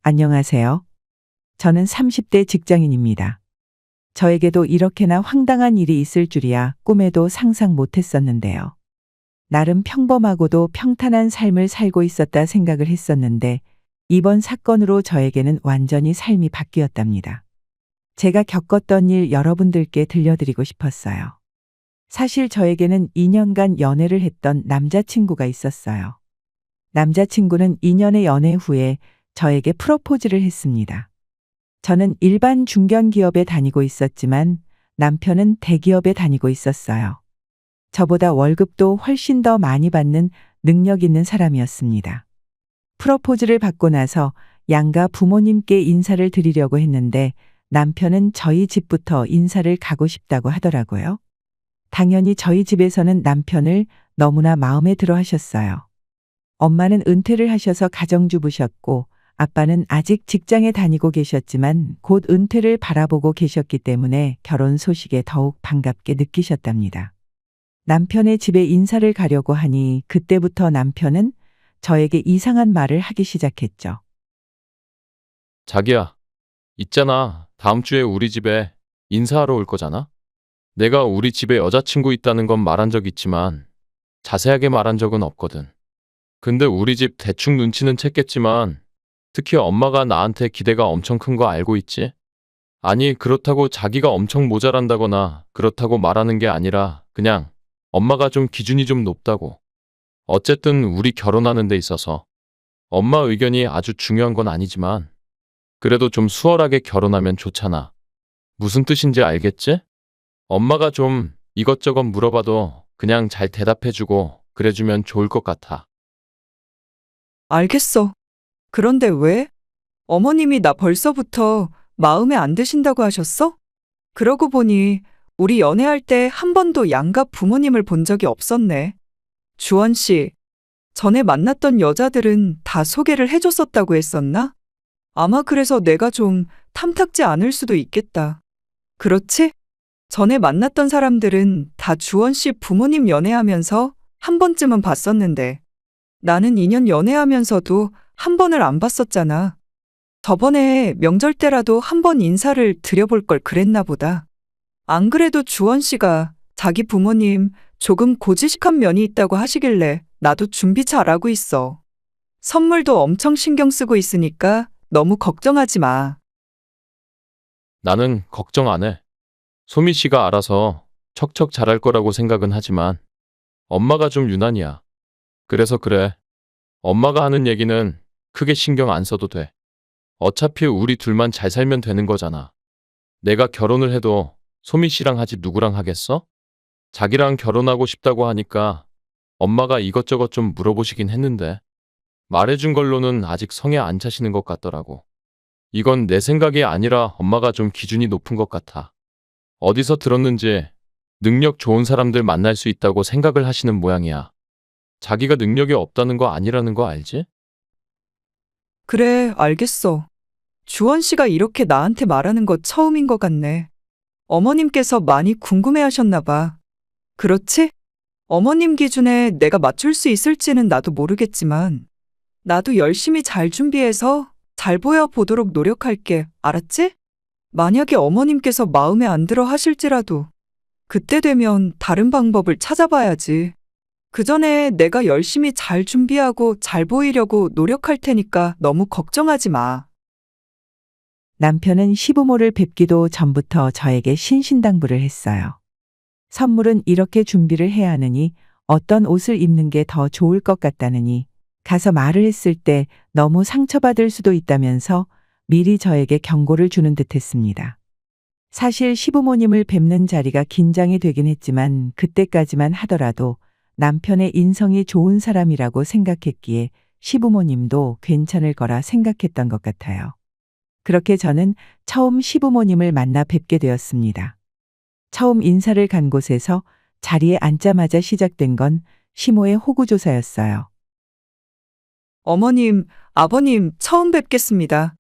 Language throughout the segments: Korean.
안녕하세요. 저는 30대 직장인입니다. 저에게도 이렇게나 황당한 일이 있을 줄이야 꿈에도 상상 못했었는데요. 나름 평범하고도 평탄한 삶을 살고 있었다 생각을 했었는데 이번 사건으로 저에게는 완전히 삶이 바뀌었답니다. 제가 겪었던 일 여러분들께 들려드리고 싶었어요. 사실 저에게는 2년간 연애를 했던 남자친구가 있었어요. 남자친구는 2년의 연애 후에 저에게 프로포즈를 했습니다. 저는 일반 중견기업에 다니고 있었지만 남편은 대기업에 다니고 있었어요. 저보다 월급도 훨씬 더 많이 받는 능력 있는 사람이었습니다. 프로포즈를 받고 나서 양가 부모님께 인사를 드리려고 했는데 남편은 저희 집부터 인사를 가고 싶다고 하더라고요. 당연히 저희 집에서는 남편을 너무나 마음에 들어 하셨어요. 엄마는 은퇴를 하셔서 가정주부셨고 아빠는 아직 직장에 다니고 계셨지만 곧 은퇴를 바라보고 계셨기 때문에 결혼 소식에 더욱 반갑게 느끼셨답니다. 남편의 집에 인사를 가려고 하니 그때부터 남편은 저에게 이상한 말을 하기 시작했죠. 자기야, 있잖아. 다음 주에 우리 집에 인사하러 올 거잖아? 내가 우리 집에 여자친구 있다는 건 말한 적 있지만 자세하게 말한 적은 없거든. 근데 우리 집 대충 눈치는 챘겠지만 특히 엄마가 나한테 기대가 엄청 큰 거 알고 있지? 아니, 그렇다고 자기가 엄청 모자란다거나 그렇다고 말하는 게 아니라 그냥 엄마가 좀 기준이 좀 높다고. 어쨌든 우리 결혼하는 데 있어서 엄마 의견이 아주 중요한 건 아니지만 그래도 좀 수월하게 결혼하면 좋잖아. 무슨 뜻인지 알겠지? 엄마가 좀 이것저것 물어봐도 그냥 잘 대답해주고 그래주면 좋을 것 같아. 알겠어. 그런데 왜? 어머님이 나 벌써부터 마음에 안 드신다고 하셨어? 그러고 보니 우리 연애할 때 한 번도 양가 부모님을 본 적이 없었네. 주원 씨, 전에 만났던 여자들은 다 소개를 해줬었다고 했었나? 아마 그래서 내가 좀 탐탁지 않을 수도 있겠다. 그렇지? 전에 만났던 사람들은 다 주원 씨 부모님 연애하면서 한 번쯤은 봤었는데 나는 2년 연애하면서도 한 번을 안 봤었잖아. 저번에 명절 때라도 한 번 인사를 드려볼 걸 그랬나 보다. 안 그래도 주원 씨가 자기 부모님 조금 고지식한 면이 있다고 하시길래 나도 준비 잘하고 있어. 선물도 엄청 신경 쓰고 있으니까 너무 걱정하지 마. 나는 걱정 안 해. 소미 씨가 알아서 척척 잘할 거라고 생각은 하지만 엄마가 좀 유난이야. 그래서 그래. 엄마가 하는 얘기는 크게 신경 안 써도 돼. 어차피 우리 둘만 잘 살면 되는 거잖아. 내가 결혼을 해도 소미 씨랑 하지 누구랑 하겠어? 자기랑 결혼하고 싶다고 하니까 엄마가 이것저것 좀 물어보시긴 했는데 말해준 걸로는 아직 성에 안 차시는 것 같더라고. 이건 내 생각이 아니라 엄마가 좀 기준이 높은 것 같아. 어디서 들었는지 능력 좋은 사람들 만날 수 있다고 생각을 하시는 모양이야. 자기가 능력이 없다는 거 아니라는 거 알지? 그래, 알겠어. 주원 씨가 이렇게 나한테 말하는 거 처음인 것 같네. 어머님께서 많이 궁금해 하셨나 봐. 그렇지? 어머님 기준에 내가 맞출 수 있을지는 나도 모르겠지만, 나도 열심히 잘 준비해서 잘 보여보도록 노력할게. 알았지? 만약에 어머님께서 마음에 안 들어 하실지라도, 그때 되면 다른 방법을 찾아봐야지. 그 전에 내가 열심히 잘 준비하고 잘 보이려고 노력할 테니까 너무 걱정하지 마. 남편은 시부모를 뵙기도 전부터 저에게 신신당부를 했어요. 선물은 이렇게 준비를 해야 하느니 어떤 옷을 입는 게 더 좋을 것 같다느니 가서 말을 했을 때 너무 상처받을 수도 있다면서 미리 저에게 경고를 주는 듯 했습니다. 사실 시부모님을 뵙는 자리가 긴장이 되긴 했지만 그때까지만 하더라도 남편의 인성이 좋은 사람이라고 생각했기에 시부모님도 괜찮을 거라 생각했던 것 같아요. 그렇게 저는 처음 시부모님을 만나 뵙게 되었습니다. 처음 인사를 간 곳에서 자리에 앉자마자 시작된 건 시모의 호구조사였어요. 어머님, 아버님 처음 뵙겠습니다.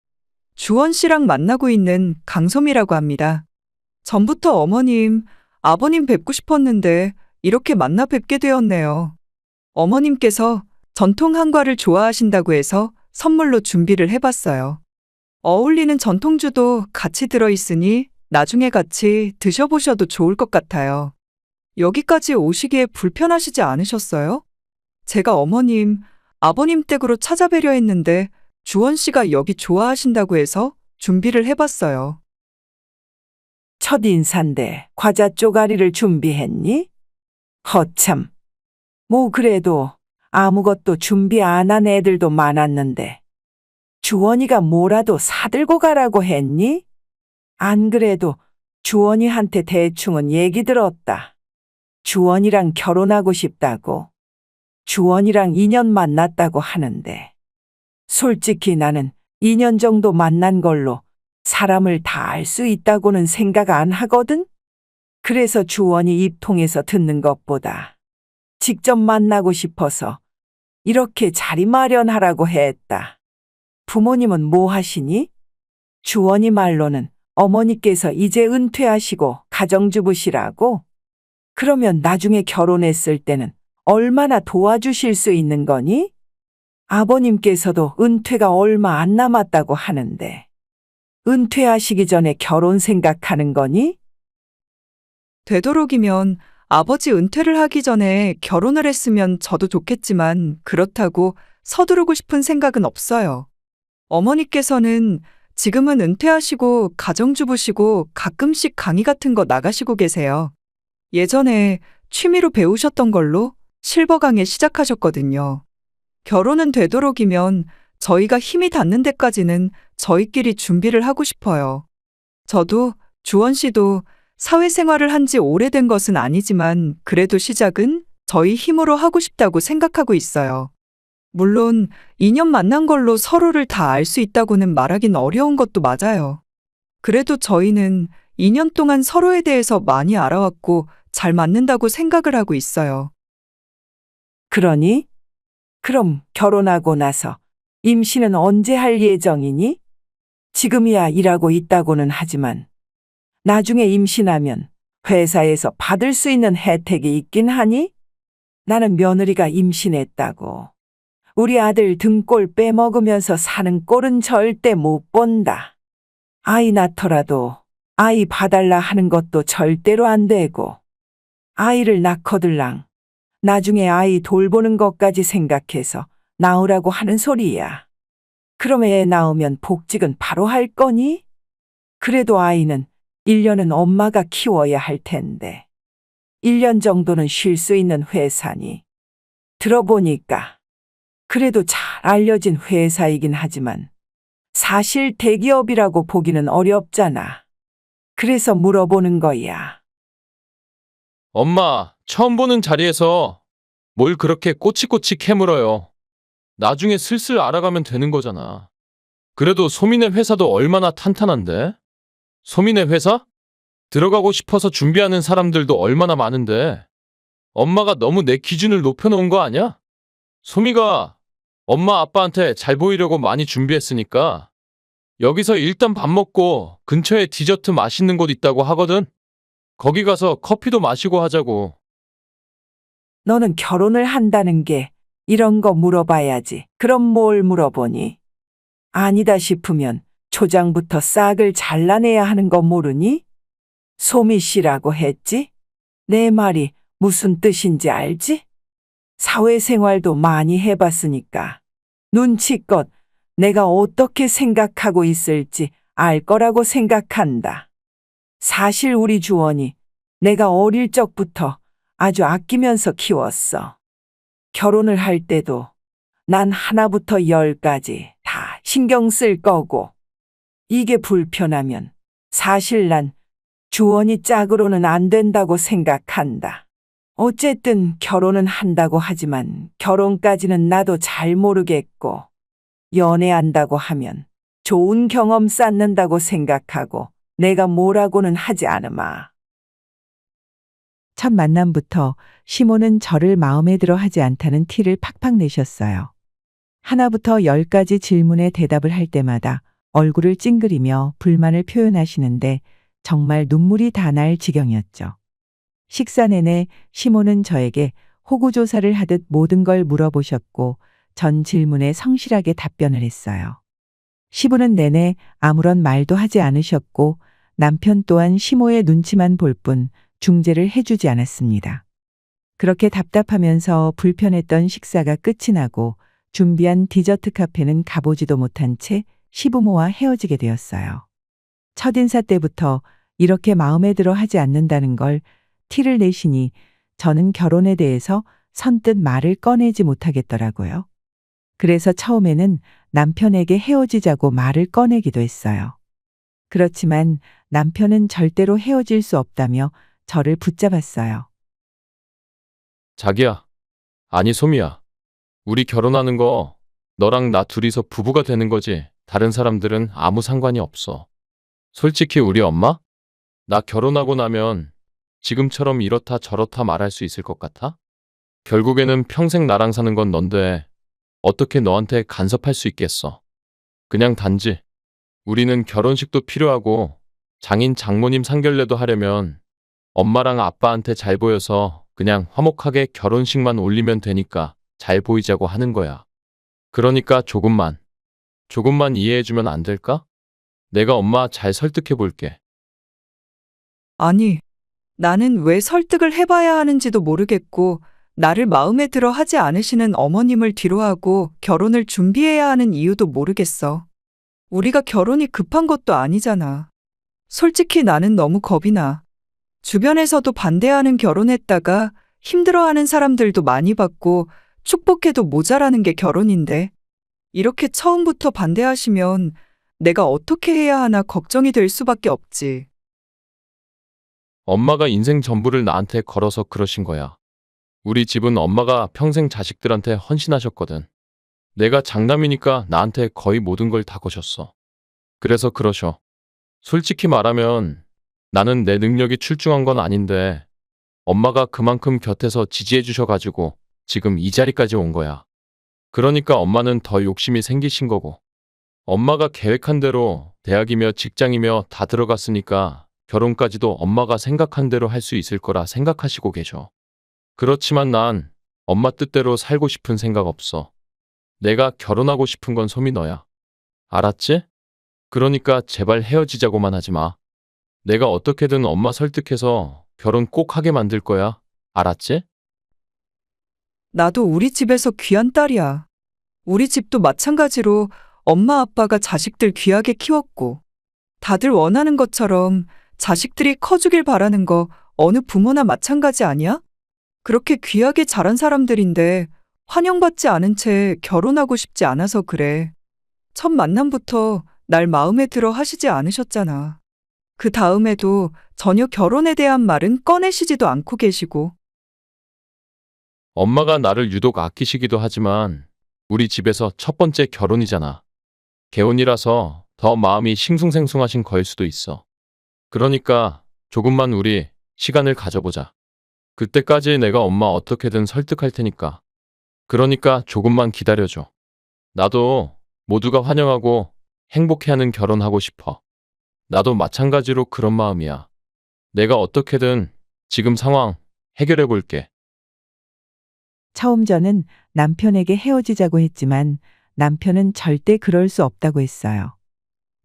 주원 씨랑 만나고 있는 강솜이라고 합니다. 전부터 어머님, 아버님 뵙고 싶었는데 이렇게 만나 뵙게 되었네요. 어머님께서 전통 한과를 좋아하신다고 해서 선물로 준비를 해봤어요. 어울리는 전통주도 같이 들어있으니 나중에 같이 드셔보셔도 좋을 것 같아요. 여기까지 오시기에 불편하시지 않으셨어요? 제가 어머님, 아버님 댁으로 찾아뵈려 했는데 주원 씨가 여기 좋아하신다고 해서 준비를 해봤어요. 첫 인사인데 과자 쪼가리를 준비했니? 허참. 뭐 그래도 아무것도 준비 안 한 애들도 많았는데 주원이가 뭐라도 사들고 가라고 했니? 안 그래도 주원이한테 대충은 얘기 들었다. 주원이랑 결혼하고 싶다고. 주원이랑 2년 만났다고 하는데 솔직히 나는 2년 정도 만난 걸로 사람을 다 알 수 있다고는 생각 안 하거든? 그래서 주원이 입 통해서 듣는 것보다 직접 만나고 싶어서 이렇게 자리 마련하라고 했다. 부모님은 뭐 하시니? 주원이 말로는 어머니께서 이제 은퇴하시고 가정주부시라고? 그러면 나중에 결혼했을 때는 얼마나 도와주실 수 있는 거니? 아버님께서도 은퇴가 얼마 안 남았다고 하는데 은퇴하시기 전에 결혼 생각하는 거니? 되도록이면 아버지 은퇴를 하기 전에 결혼을 했으면 저도 좋겠지만 그렇다고 서두르고 싶은 생각은 없어요. 어머니께서는 지금은 은퇴하시고 가정주부시고 가끔씩 강의 같은 거 나가시고 계세요. 예전에 취미로 배우셨던 걸로 실버 강의 시작하셨거든요. 결혼은 되도록이면 저희가 힘이 닿는 데까지는 저희끼리 준비를 하고 싶어요. 저도 주원 씨도 사회생활을 한 지 오래된 것은 아니지만 그래도 시작은 저희 힘으로 하고 싶다고 생각하고 있어요. 물론 2년 만난 걸로 서로를 다 알 수 있다고는 말하긴 어려운 것도 맞아요. 그래도 저희는 2년 동안 서로에 대해서 많이 알아왔고 잘 맞는다고 생각을 하고 있어요. 그러니? 그럼 결혼하고 나서 임신은 언제 할 예정이니? 지금이야 일하고 있다고는 하지만 나중에 임신하면 회사에서 받을 수 있는 혜택이 있긴 하니? 나는 며느리가 임신했다고 우리 아들 등골 빼먹으면서 사는 꼴은 절대 못 본다. 아이 낳더라도 아이 봐달라 하는 것도 절대로 안 되고 아이를 낳거들랑 나중에 아이 돌보는 것까지 생각해서 낳으라고 하는 소리야. 그럼 애 낳으면 복직은 바로 할 거니? 그래도 아이는 1년은 엄마가 키워야 할 텐데 1년 정도는 쉴 수 있는 회사니. 들어보니까 그래도 잘 알려진 회사이긴 하지만 사실 대기업이라고 보기는 어렵잖아. 그래서 물어보는 거야. 엄마, 처음 보는 자리에서 뭘 그렇게 꼬치꼬치 캐물어요. 나중에 슬슬 알아가면 되는 거잖아. 그래도 소민의 회사도 얼마나 탄탄한데? 소민의 회사? 들어가고 싶어서 준비하는 사람들도 얼마나 많은데. 엄마가 너무 내 기준을 높여놓은 거 아니야? 소미가 엄마 아빠한테 잘 보이려고 많이 준비했으니까 여기서 일단 밥 먹고 근처에 디저트 맛있는 곳 있다고 하거든? 거기 가서 커피도 마시고 하자고. 너는 결혼을 한다는 게 이런 거 물어봐야지. 그럼 뭘 물어보니? 아니다 싶으면 초장부터 싹을 잘라내야 하는 거 모르니? 소미 씨라고 했지? 내 말이 무슨 뜻인지 알지? 사회생활도 많이 해봤으니까 눈치껏 내가 어떻게 생각하고 있을지 알 거라고 생각한다. 사실 우리 주원이 내가 어릴 적부터 아주 아끼면서 키웠어. 결혼을 할 때도 난 하나부터 10까지 다 신경 쓸 거고 이게 불편하면 사실 난 주원이 짝으로는 안 된다고 생각한다. 어쨌든 결혼은 한다고 하지만 결혼까지는 나도 잘 모르겠고 연애한다고 하면 좋은 경험 쌓는다고 생각하고 내가 뭐라고는 하지 않으마. 첫 만남부터 시모는 저를 마음에 들어 하지 않다는 티를 팍팍 내셨어요. 하나부터 10까지 질문에 대답을 할 때마다 얼굴을 찡그리며 불만을 표현하시는데 정말 눈물이 다 날 지경이었죠. 식사 내내 시모는 저에게 호구조사를 하듯 모든 걸 물어보셨고 전 질문에 성실하게 답변을 했어요. 시부는 내내 아무런 말도 하지 않으셨고 남편 또한 시모의 눈치만 볼 뿐 중재를 해주지 않았습니다. 그렇게 답답하면서 불편했던 식사가 끝이 나고 준비한 디저트 카페는 가보지도 못한 채 시부모와 헤어지게 되었어요. 첫인사 때부터 이렇게 마음에 들어 하지 않는다는 걸 티를 내시니 저는 결혼에 대해서 선뜻 말을 꺼내지 못하겠더라고요. 그래서 처음에는 남편에게 헤어지자고 말을 꺼내기도 했어요. 그렇지만 남편은 절대로 헤어질 수 없다며 저를 붙잡았어요. 자기야. 아니, 소미야. 우리 결혼하는 거 너랑 나 둘이서 부부가 되는 거지. 다른 사람들은 아무 상관이 없어. 솔직히 우리 엄마? 나 결혼하고 나면 지금처럼 이렇다 저렇다 말할 수 있을 것 같아? 결국에는 평생 나랑 사는 건 넌데 어떻게 너한테 간섭할 수 있겠어. 그냥 단지 우리는 결혼식도 필요하고 장인 장모님 상견례도 하려면 엄마랑 아빠한테 잘 보여서 그냥 화목하게 결혼식만 올리면 되니까 잘 보이자고 하는 거야. 그러니까 조금만 이해해주면 안 될까? 내가 엄마 잘 설득해 볼게. 아니, 나는 왜 설득을 해봐야 하는지도 모르겠고, 나를 마음에 들어 하지 않으시는 어머님을 뒤로하고 결혼을 준비해야 하는 이유도 모르겠어. 우리가 결혼이 급한 것도 아니잖아. 솔직히 나는 너무 겁이 나. 주변에서도 반대하는 결혼했다가 힘들어하는 사람들도 많이 봤고, 축복해도 모자라는 게 결혼인데. 이렇게 처음부터 반대하시면 내가 어떻게 해야 하나 걱정이 될 수밖에 없지. 엄마가 인생 전부를 나한테 걸어서 그러신 거야. 우리 집은 엄마가 평생 자식들한테 헌신하셨거든. 내가 장남이니까 나한테 거의 모든 걸 다 거셨어. 그래서 그러셔. 솔직히 말하면 나는 내 능력이 출중한 건 아닌데 엄마가 그만큼 곁에서 지지해 주셔가지고 지금 이 자리까지 온 거야. 그러니까 엄마는 더 욕심이 생기신 거고. 엄마가 계획한 대로 대학이며 직장이며 다 들어갔으니까 결혼까지도 엄마가 생각한 대로 할 수 있을 거라 생각하시고 계셔. 그렇지만 난 엄마 뜻대로 살고 싶은 생각 없어. 내가 결혼하고 싶은 건 소미 너야. 알았지? 그러니까 제발 헤어지자고만 하지 마. 내가 어떻게든 엄마 설득해서 결혼 꼭 하게 만들 거야. 알았지? 나도 우리 집에서 귀한 딸이야. 우리 집도 마찬가지로 엄마 아빠가 자식들 귀하게 키웠고, 다들 원하는 것처럼 자식들이 커주길 바라는 거 어느 부모나 마찬가지 아니야? 그렇게 귀하게 자란 사람들인데 환영받지 않은 채 결혼하고 싶지 않아서 그래. 첫 만남부터 날 마음에 들어 하시지 않으셨잖아. 그 다음에도 전혀 결혼에 대한 말은 꺼내시지도 않고 계시고. 엄마가 나를 유독 아끼시기도 하지만 우리 집에서 첫 번째 결혼이잖아. 개혼이라서 더 마음이 싱숭생숭하신 거일 수도 있어. 그러니까 조금만 우리 시간을 가져보자. 그때까지 내가 엄마 어떻게든 설득할 테니까. 그러니까 조금만 기다려줘. 나도 모두가 환영하고 행복해하는 결혼하고 싶어. 나도 마찬가지로 그런 마음이야. 내가 어떻게든 지금 상황 해결해 볼게. 처음 저는 남편에게 헤어지자고 했지만 남편은 절대 그럴 수 없다고 했어요.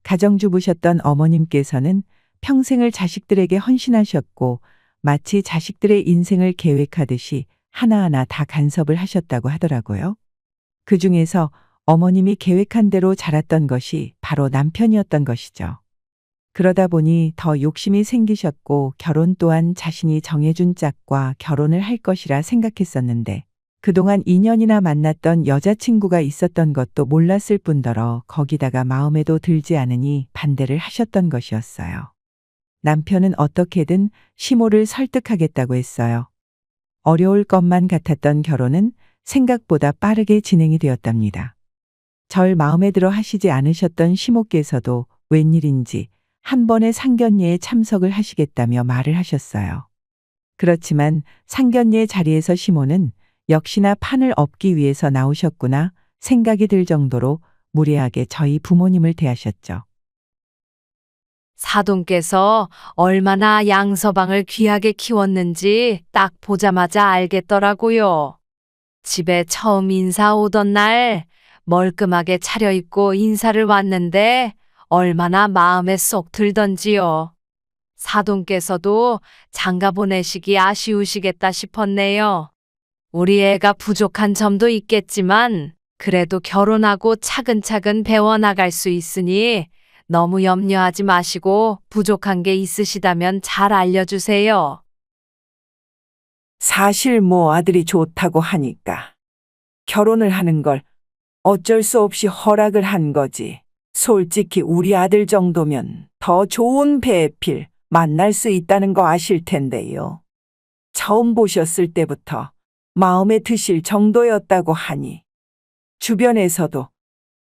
가정주부셨던 어머님께서는 평생을 자식들에게 헌신하셨고 마치 자식들의 인생을 계획하듯이 하나하나 다 간섭을 하셨다고 하더라고요. 그 중에서 어머님이 계획한 대로 자랐던 것이 바로 남편이었던 것이죠. 그러다 보니 더 욕심이 생기셨고 결혼 또한 자신이 정해준 짝과 결혼을 할 것이라 생각했었는데 그동안 2년이나 만났던 여자친구가 있었던 것도 몰랐을 뿐더러 거기다가 마음에도 들지 않으니 반대를 하셨던 것이었어요. 남편은 어떻게든 시모를 설득하겠다고 했어요. 어려울 것만 같았던 결혼은 생각보다 빠르게 진행이 되었답니다. 절 마음에 들어 하시지 않으셨던 시모께서도 웬일인지 한 번의 상견례에 참석을 하시겠다며 말을 하셨어요. 그렇지만 상견례 자리에서 시모는 역시나 판을 엎기 위해서 나오셨구나 생각이 들 정도로 무례하게 저희 부모님을 대하셨죠. 사돈께서 얼마나 양서방을 귀하게 키웠는지 딱 보자마자 알겠더라고요. 집에 처음 인사 오던 날 멀끔하게 차려입고 인사를 왔는데 얼마나 마음에 쏙 들던지요. 사돈께서도 장가 보내시기 아쉬우시겠다 싶었네요. 우리 애가 부족한 점도 있겠지만 그래도 결혼하고 차근차근 배워나갈 수 있으니 너무 염려하지 마시고 부족한 게 있으시다면 잘 알려주세요. 사실 아들이 좋다고 하니까 결혼을 하는 걸 어쩔 수 없이 허락을 한 거지. 솔직히 우리 아들 정도면 더 좋은 배필 만날 수 있다는 거 아실 텐데요. 처음 보셨을 때부터 마음에 드실 정도였다고 하니 주변에서도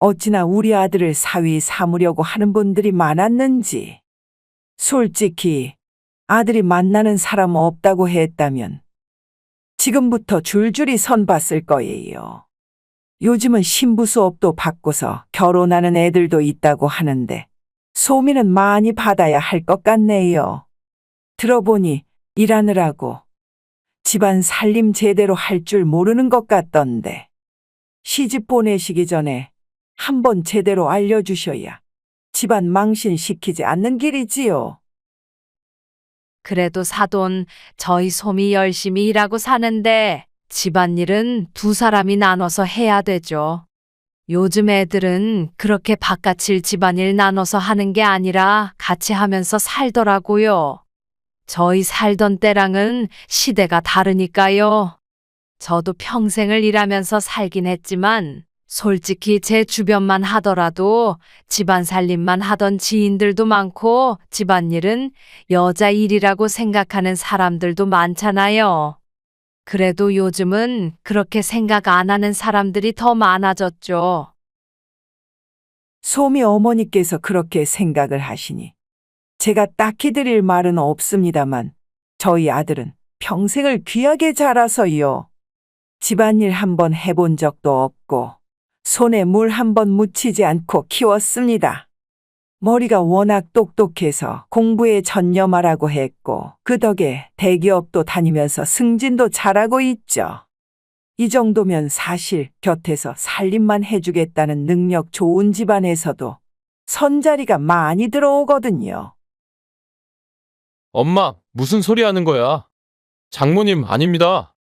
어찌나 우리 아들을 사위 삼으려고 하는 분들이 많았는지. 솔직히 아들이 만나는 사람 없다고 했다면 지금부터 줄줄이 선 봤을 거예요. 요즘은 신부 수업도 받고서 결혼하는 애들도 있다고 하는데 소미는 많이 받아야 할 것 같네요. 들어보니 일하느라고 집안 살림 제대로 할 줄 모르는 것 같던데 시집 보내시기 전에 한번 제대로 알려주셔야 집안 망신시키지 않는 길이지요. 그래도 사돈, 저희 솜이 열심히 일하고 사는데 집안일은 두 사람이 나눠서 해야 되죠. 요즘 애들은 그렇게 바깥일 집안일 나눠서 하는 게 아니라 같이 하면서 살더라고요. 저희 살던 때랑은 시대가 다르니까요. 저도 평생을 일하면서 살긴 했지만 솔직히 제 주변만 하더라도 집안 살림만 하던 지인들도 많고 집안일은 여자 일이라고 생각하는 사람들도 많잖아요. 그래도 요즘은 그렇게 생각 안 하는 사람들이 더 많아졌죠. 소미 어머니께서 그렇게 생각을 하시니 제가 딱히 드릴 말은 없습니다만 저희 아들은 평생을 귀하게 자라서요. 집안일 한번 해본 적도 없고 손에 물 한번 묻히지 않고 키웠습니다. 머리가 워낙 똑똑해서 공부에 전념하라고 했고 그 덕에 대기업도 다니면서 승진도 잘하고 있죠. 이 정도면 사실 곁에서 살림만 해주겠다는 능력 좋은 집안에서도 선자리가 많이 들어오거든요. 엄마, 무슨 소리 하는 거야? 장모님 아닙니다.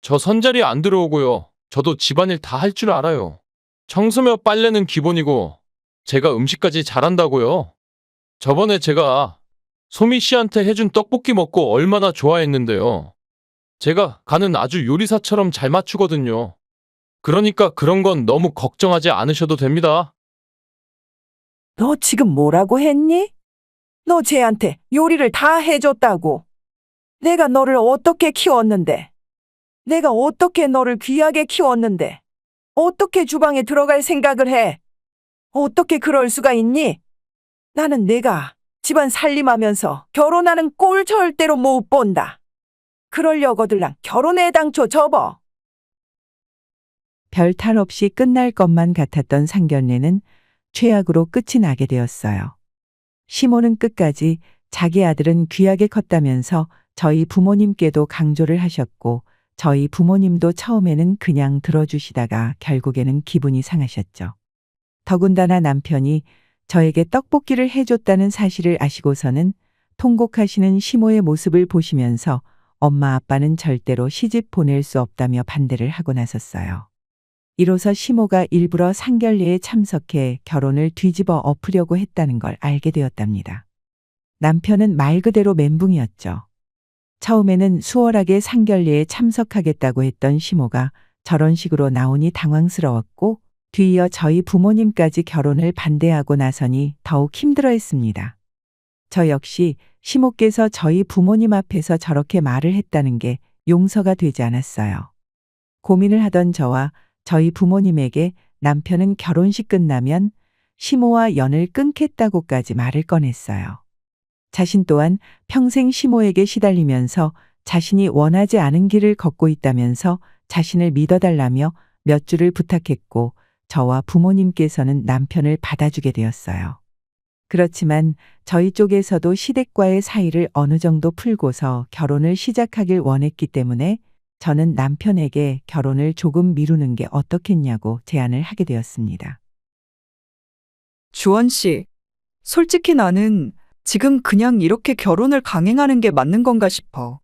저 선자리 안 들어오고요. 저도 집안일 다 할 줄 알아요. 청소며 빨래는 기본이고 제가 음식까지 잘한다고요. 저번에 제가 소미 씨한테 해준 떡볶이 먹고 얼마나 좋아했는데요. 제가 간은 아주 요리사처럼 잘 맞추거든요. 그러니까 그런 건 너무 걱정하지 않으셔도 됩니다. 너 지금 뭐라고 했니? 너 쟤한테 요리를 다 해줬다고. 내가 너를 어떻게 키웠는데? 내가 어떻게 너를 귀하게 키웠는데? 어떻게 주방에 들어갈 생각을 해? 어떻게 그럴 수가 있니? 나는 내가 집안 살림하면서 결혼하는 꼴 절대로 못 본다. 그러려거들랑 결혼에 당초 접어. 별 탈 없이 끝날 것만 같았던 상견례는 최악으로 끝이 나게 되었어요. 시모는 끝까지 자기 아들은 귀하게 컸다면서 저희 부모님께도 강조를 하셨고 저희 부모님도 처음에는 그냥 들어주시다가 결국에는 기분이 상하셨죠. 더군다나 남편이 저에게 떡볶이를 해줬다는 사실을 아시고서는 통곡하시는 시모의 모습을 보시면서 엄마 아빠는 절대로 시집 보낼 수 없다며 반대를 하고 나섰어요. 이로써 시모가 일부러 상견례에 참석해 결혼을 뒤집어 엎으려고 했다는 걸 알게 되었답니다. 남편은 말 그대로 멘붕이었죠. 처음에는 수월하게 상견례에 참석하겠다고 했던 시모가 저런 식으로 나오니 당황스러웠고 뒤이어 저희 부모님까지 결혼을 반대하고 나서니 더욱 힘들어했습니다. 저 역시 시모께서 저희 부모님 앞에서 저렇게 말을 했다는 게 용서가 되지 않았어요. 고민을 하던 저와 저희 부모님에게 남편은 결혼식 끝나면 시모와 연을 끊겠다고까지 말을 꺼냈어요. 자신 또한 평생 시모에게 시달리면서 자신이 원하지 않은 길을 걷고 있다면서 자신을 믿어달라며 몇 줄을 부탁했고 저와 부모님께서는 남편을 받아주게 되었어요. 그렇지만 저희 쪽에서도 시댁과의 사이를 어느 정도 풀고서 결혼을 시작하길 원했기 때문에 저는 남편에게 결혼을 조금 미루는 게 어떻겠냐고 제안을 하게 되었습니다. 주원 씨, 솔직히 나는 지금 그냥 이렇게 결혼을 강행하는 게 맞는 건가 싶어.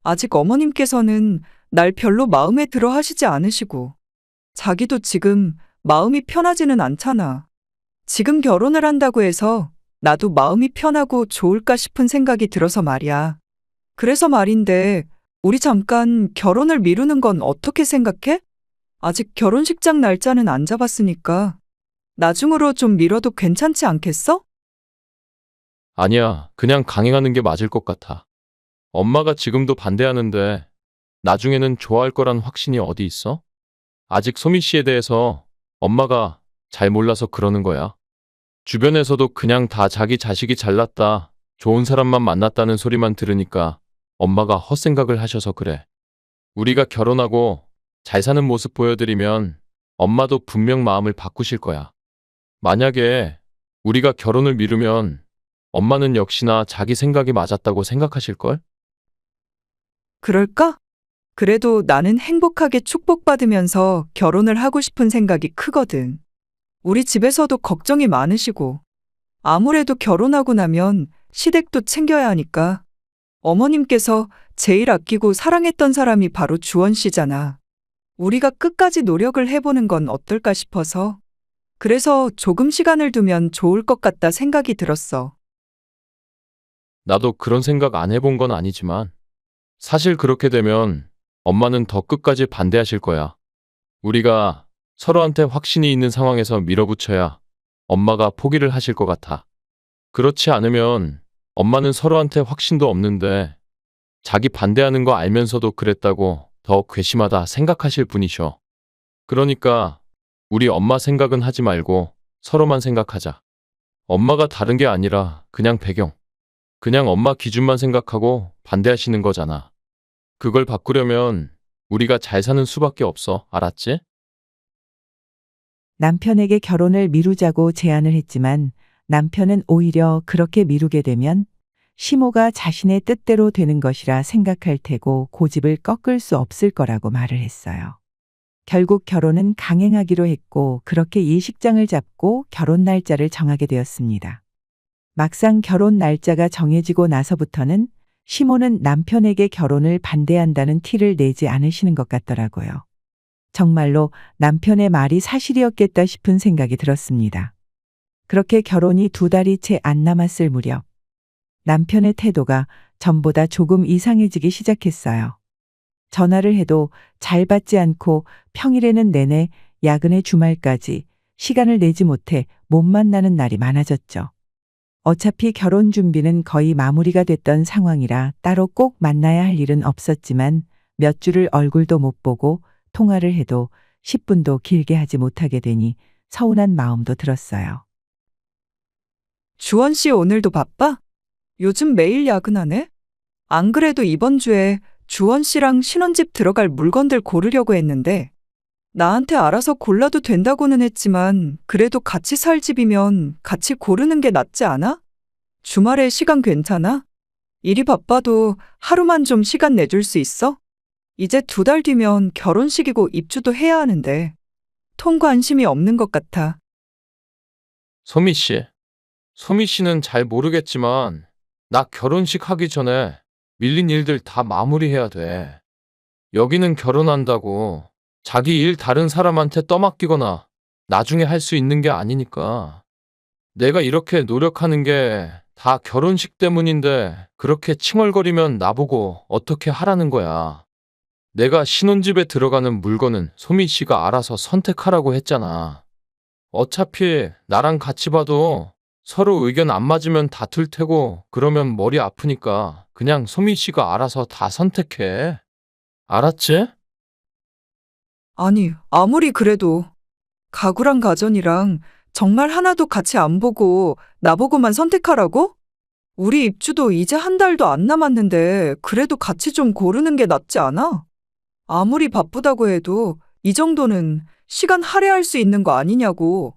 아직 어머님께서는 날 별로 마음에 들어 하시지 않으시고, 자기도 지금 마음이 편하지는 않잖아. 지금 결혼을 한다고 해서 나도 마음이 편하고 좋을까 싶은 생각이 들어서 말이야. 그래서 말인데, 우리 잠깐 결혼을 미루는 건 어떻게 생각해? 아직 결혼식장 날짜는 안 잡았으니까 나중으로 좀 미뤄도 괜찮지 않겠어? 아니야, 그냥 강행하는 게 맞을 것 같아. 엄마가 지금도 반대하는데 나중에는 좋아할 거란 확신이 어디 있어? 아직 소미 씨에 대해서 엄마가 잘 몰라서 그러는 거야. 주변에서도 그냥 다 자기 자식이 잘났다, 좋은 사람만 만났다는 소리만 들으니까 엄마가 헛생각을 하셔서 그래. 우리가 결혼하고 잘 사는 모습 보여드리면 엄마도 분명 마음을 바꾸실 거야. 만약에 우리가 결혼을 미루면 엄마는 역시나 자기 생각이 맞았다고 생각하실걸? 그럴까? 그래도 나는 행복하게 축복받으면서 결혼을 하고 싶은 생각이 크거든. 우리 집에서도 걱정이 많으시고, 아무래도 결혼하고 나면 시댁도 챙겨야 하니까. 어머님께서 제일 아끼고 사랑했던 사람이 바로 주원 씨잖아. 우리가 끝까지 노력을 해보는 건 어떨까 싶어서. 그래서 조금 시간을 두면 좋을 것 같다 생각이 들었어. 나도 그런 생각 안 해본 건 아니지만 사실 그렇게 되면 엄마는 더 끝까지 반대하실 거야. 우리가 서로한테 확신이 있는 상황에서 밀어붙여야 엄마가 포기를 하실 것 같아. 그렇지 않으면 엄마는 서로한테 확신도 없는데 자기 반대하는 거 알면서도 그랬다고 더 괘씸하다 생각하실 분이셔. 그러니까 우리 엄마 생각은 하지 말고 서로만 생각하자. 엄마가 다른 게 아니라 그냥 배경. 그냥 엄마 기준만 생각하고 반대하시는 거잖아. 그걸 바꾸려면 우리가 잘 사는 수밖에 없어. 알았지? 남편에게 결혼을 미루자고 제안을 했지만 남편은 오히려 그렇게 미루게 되면 시모가 자신의 뜻대로 되는 것이라 생각할 테고 고집을 꺾을 수 없을 거라고 말을 했어요. 결국 결혼은 강행하기로 했고 그렇게 예식장을 잡고 결혼 날짜를 정하게 되었습니다. 막상 결혼 날짜가 정해지고 나서부터는 시모는 남편에게 결혼을 반대한다는 티를 내지 않으시는 것 같더라고요. 정말로 남편의 말이 사실이었겠다 싶은 생각이 들었습니다. 그렇게 결혼이 2달이 채 안 남았을 무렵 남편의 태도가 전보다 조금 이상해지기 시작했어요. 전화를 해도 잘 받지 않고 평일에는 내내 야근의 주말까지 시간을 내지 못해 못 만나는 날이 많아졌죠. 어차피 결혼 준비는 거의 마무리가 됐던 상황이라 따로 꼭 만나야 할 일은 없었지만 몇 주를 얼굴도 못 보고 통화를 해도 10분도 길게 하지 못하게 되니 서운한 마음도 들었어요. 주원 씨 오늘도 바빠? 요즘 매일 야근하네? 안 그래도 이번 주에 주원 씨랑 신혼집 들어갈 물건들 고르려고 했는데 나한테 알아서 골라도 된다고는 했지만 그래도 같이 살 집이면 같이 고르는 게 낫지 않아? 주말에 시간 괜찮아? 일이 바빠도 하루만 좀 시간 내줄 수 있어? 이제 2달 뒤면 결혼식이고 입주도 해야 하는데 통 관심이 없는 것 같아. 소미 씨. 소미 씨는 잘 모르겠지만 나 결혼식 하기 전에 밀린 일들 다 마무리해야 돼. 여기는 결혼한다고 자기 일 다른 사람한테 떠맡기거나 나중에 할 수 있는 게 아니니까. 내가 이렇게 노력하는 게 다 결혼식 때문인데 그렇게 칭얼거리면 나보고 어떻게 하라는 거야. 내가 신혼집에 들어가는 물건은 소미 씨가 알아서 선택하라고 했잖아. 어차피 나랑 같이 봐도 서로 의견 안 맞으면 다툴 테고 그러면 머리 아프니까 그냥 소미 씨가 알아서 다 선택해. 알았지? 아니, 아무리 그래도 가구랑 가전이랑 정말 하나도 같이 안 보고 나보고만 선택하라고? 우리 입주도 이제 1달도 안 남았는데 그래도 같이 좀 고르는 게 낫지 않아? 아무리 바쁘다고 해도 이 정도는 시간 할애할 수 있는 거 아니냐고.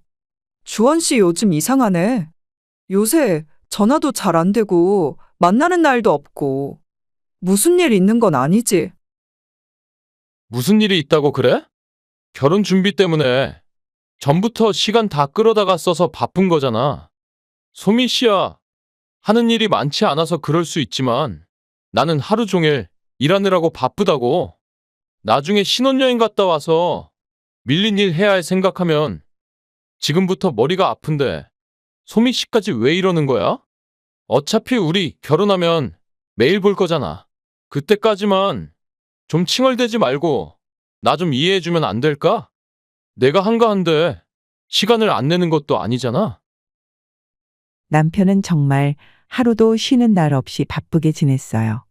주원 씨 요즘 이상하네. 요새 전화도 잘 안 되고 만나는 날도 없고 무슨 일 있는 건 아니지? 무슨 일이 있다고 그래? 결혼 준비 때문에 전부터 시간 다 끌어다가 써서 바쁜 거잖아. 소미 씨야, 하는 일이 많지 않아서 그럴 수 있지만 나는 하루 종일 일하느라고 바쁘다고. 나중에 신혼여행 갔다 와서 밀린 일 해야 할 생각하면 지금부터 머리가 아픈데 소미 씨까지 왜 이러는 거야? 어차피 우리 결혼하면 매일 볼 거잖아. 그때까지만 좀 칭얼대지 말고 나 좀 이해해주면 안 될까? 내가 한가한데 시간을 안 내는 것도 아니잖아. 남편은 정말 하루도 쉬는 날 없이 바쁘게 지냈어요.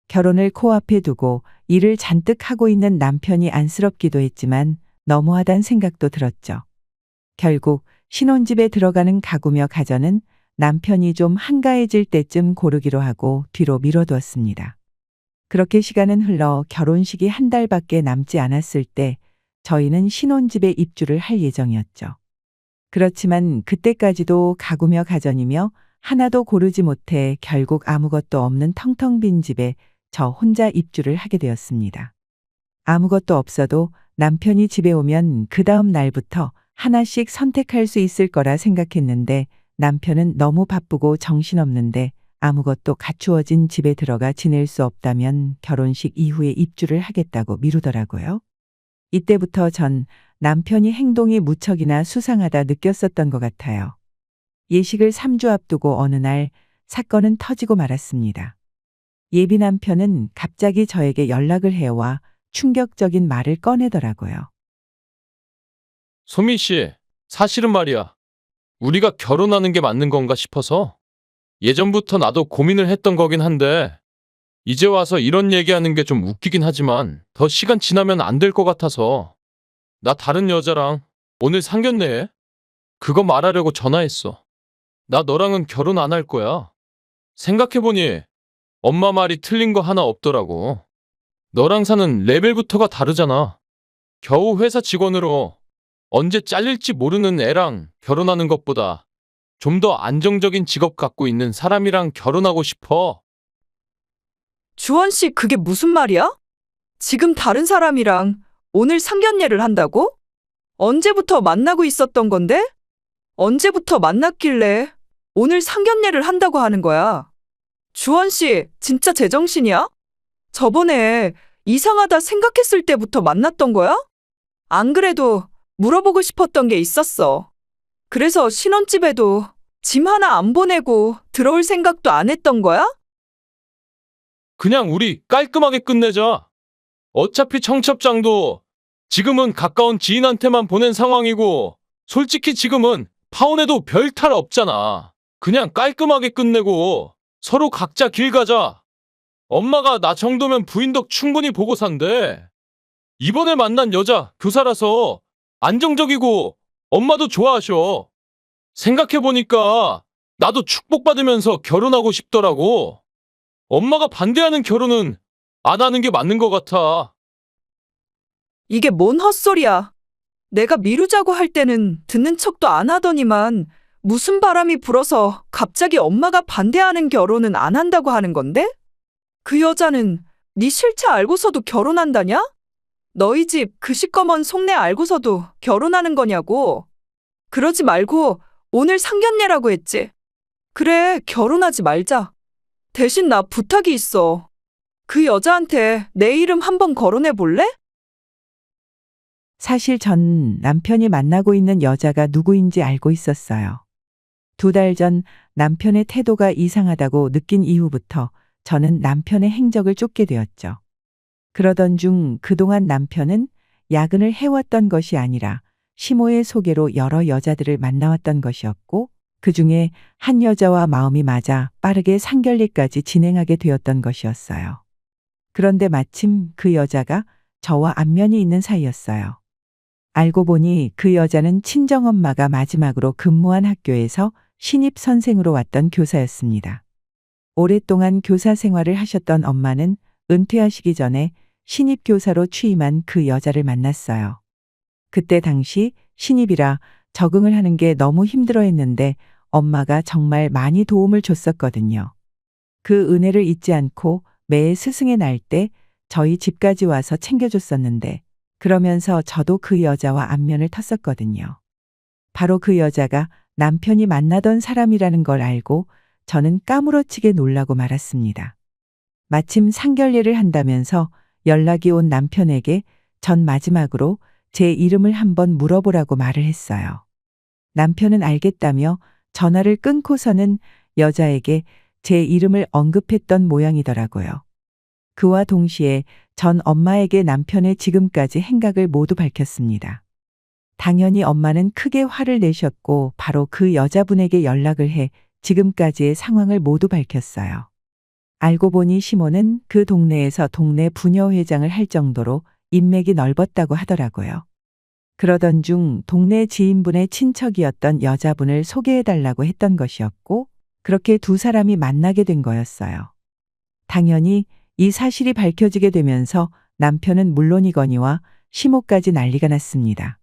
결혼을 코앞에 두고 일을 잔뜩 하고 있는 남편이 안쓰럽기도 했지만 너무하단 생각도 들었죠. 결국 신혼집에 들어가는 가구며 가전은 남편이 좀 한가해질 때쯤 고르기로 하고 뒤로 미뤄두었습니다. 그렇게 시간은 흘러 결혼식이 한 달밖에 남지 않았을 때 저희는 신혼집에 입주를 할 예정이었죠. 그렇지만 그때까지도 가구며 가전이며 하나도 고르지 못해 결국 아무것도 없는 텅텅 빈 집에 저 혼자 입주를 하게 되었습니다. 아무것도 없어도 남편이 집에 오면 그 다음 날부터 하나씩 선택할 수 있을 거라 생각했는데 남편은 너무 바쁘고 정신없는데 아무것도 갖추어진 집에 들어가 지낼 수 없다면 결혼식 이후에 입주를 하겠다고 미루더라고요. 이때부터 전 남편이 행동이 무척이나 수상하다 느꼈었던 것 같아요. 예식을 3주 앞두고 어느 날 사건은 터지고 말았습니다. 예비 남편은 갑자기 저에게 연락을 해와 충격적인 말을 꺼내더라고요. 소미 씨, 사실은 말이야. 우리가 결혼하는 게 맞는 건가 싶어서 예전부터 나도 고민을 했던 거긴 한데 이제 와서 이런 얘기하는 게 좀 웃기긴 하지만 더 시간 지나면 안 될 것 같아서 나 다른 여자랑 오늘 상견례해. 그거 말하려고 전화했어. 나 너랑은 결혼 안 할 거야. 생각해보니 엄마 말이 틀린 거 하나 없더라고. 너랑 사는 레벨부터가 다르잖아. 겨우 회사 직원으로 언제 잘릴지 모르는 애랑 결혼하는 것보다 좀 더 안정적인 직업 갖고 있는 사람이랑 결혼하고 싶어. 주원 씨, 그게 무슨 말이야? 지금 다른 사람이랑 오늘 상견례를 한다고? 언제부터 만나고 있었던 건데? 언제부터 만났길래 오늘 상견례를 한다고 하는 거야? 주원 씨, 진짜 제정신이야? 저번에 이상하다 생각했을 때부터 만났던 거야? 안 그래도 물어보고 싶었던 게 있었어. 그래서 신혼집에도 짐 하나 안 보내고 들어올 생각도 안 했던 거야? 그냥 우리 깔끔하게 끝내자. 어차피 청첩장도 지금은 가까운 지인한테만 보낸 상황이고 솔직히 지금은 파혼해도 별 탈 없잖아. 그냥 깔끔하게 끝내고 서로 각자 길 가자. 엄마가 나 정도면 부인 덕 충분히 보고 산대. 이번에 만난 여자 교사라서 안정적이고 엄마도 좋아하셔. 생각해보니까 나도 축복받으면서 결혼하고 싶더라고. 엄마가 반대하는 결혼은 안 하는 게 맞는 것 같아. 이게 뭔 헛소리야. 내가 미루자고 할 때는 듣는 척도 안 하더니만 무슨 바람이 불어서 갑자기 엄마가 반대하는 결혼은 안 한다고 하는 건데? 그 여자는 네 실체 알고서도 결혼한다냐? 너희 집 그 시꺼먼 속내 알고서도 결혼하는 거냐고. 그러지 말고 오늘 상견례라고 했지. 그래, 결혼하지 말자. 대신 나 부탁이 있어. 그 여자한테 내 이름 한번 거론해 볼래? 사실 전 남편이 만나고 있는 여자가 누구인지 알고 있었어요. 2달 전 남편의 태도가 이상하다고 느낀 이후부터 저는 남편의 행적을 쫓게 되었죠. 그러던 중 그동안 남편은 야근을 해왔던 것이 아니라 시모의 소개로 여러 여자들을 만나왔던 것이었고 그 중에 한 여자와 마음이 맞아 빠르게 상견례까지 진행하게 되었던 것이었어요. 그런데 마침 그 여자가 저와 안면이 있는 사이였어요. 알고 보니 그 여자는 친정엄마가 마지막으로 근무한 학교에서 신입 선생으로 왔던 교사였습니다. 오랫동안 교사 생활을 하셨던 엄마는 은퇴하시기 전에 신입 교사로 취임한 그 여자를 만났어요. 그때 당시 신입이라 적응을 하는 게 너무 힘들어했는데 엄마가 정말 많이 도움을 줬었거든요. 그 은혜를 잊지 않고 매해 스승의 날 때 저희 집까지 와서 챙겨줬었는데 그러면서 저도 그 여자와 안면을 텄었거든요. 바로 그 여자가 남편이 만나던 사람이라는 걸 알고 저는 까무러치게 놀라고 말았습니다. 마침 상견례를 한다면서 연락이 온 남편에게 전 마지막으로 제 이름을 한번 물어보라고 말을 했어요. 남편은 알겠다며 전화를 끊고서는 여자에게 제 이름을 언급했던 모양이더라고요. 그와 동시에 전 엄마에게 남편의 지금까지 행각을 모두 밝혔습니다. 당연히 엄마는 크게 화를 내셨고 바로 그 여자분에게 연락을 해 지금까지의 상황을 모두 밝혔어요. 알고 보니 시모는 그 동네에서 동네 부녀회장을 할 정도로 인맥이 넓었다고 하더라고요. 그러던 중 동네 지인분의 친척이었던 여자분을 소개해달라고 했던 것이었고 그렇게 두 사람이 만나게 된 거였어요. 당연히 이 사실이 밝혀지게 되면서 남편은 물론이거니와 시모까지 난리가 났습니다.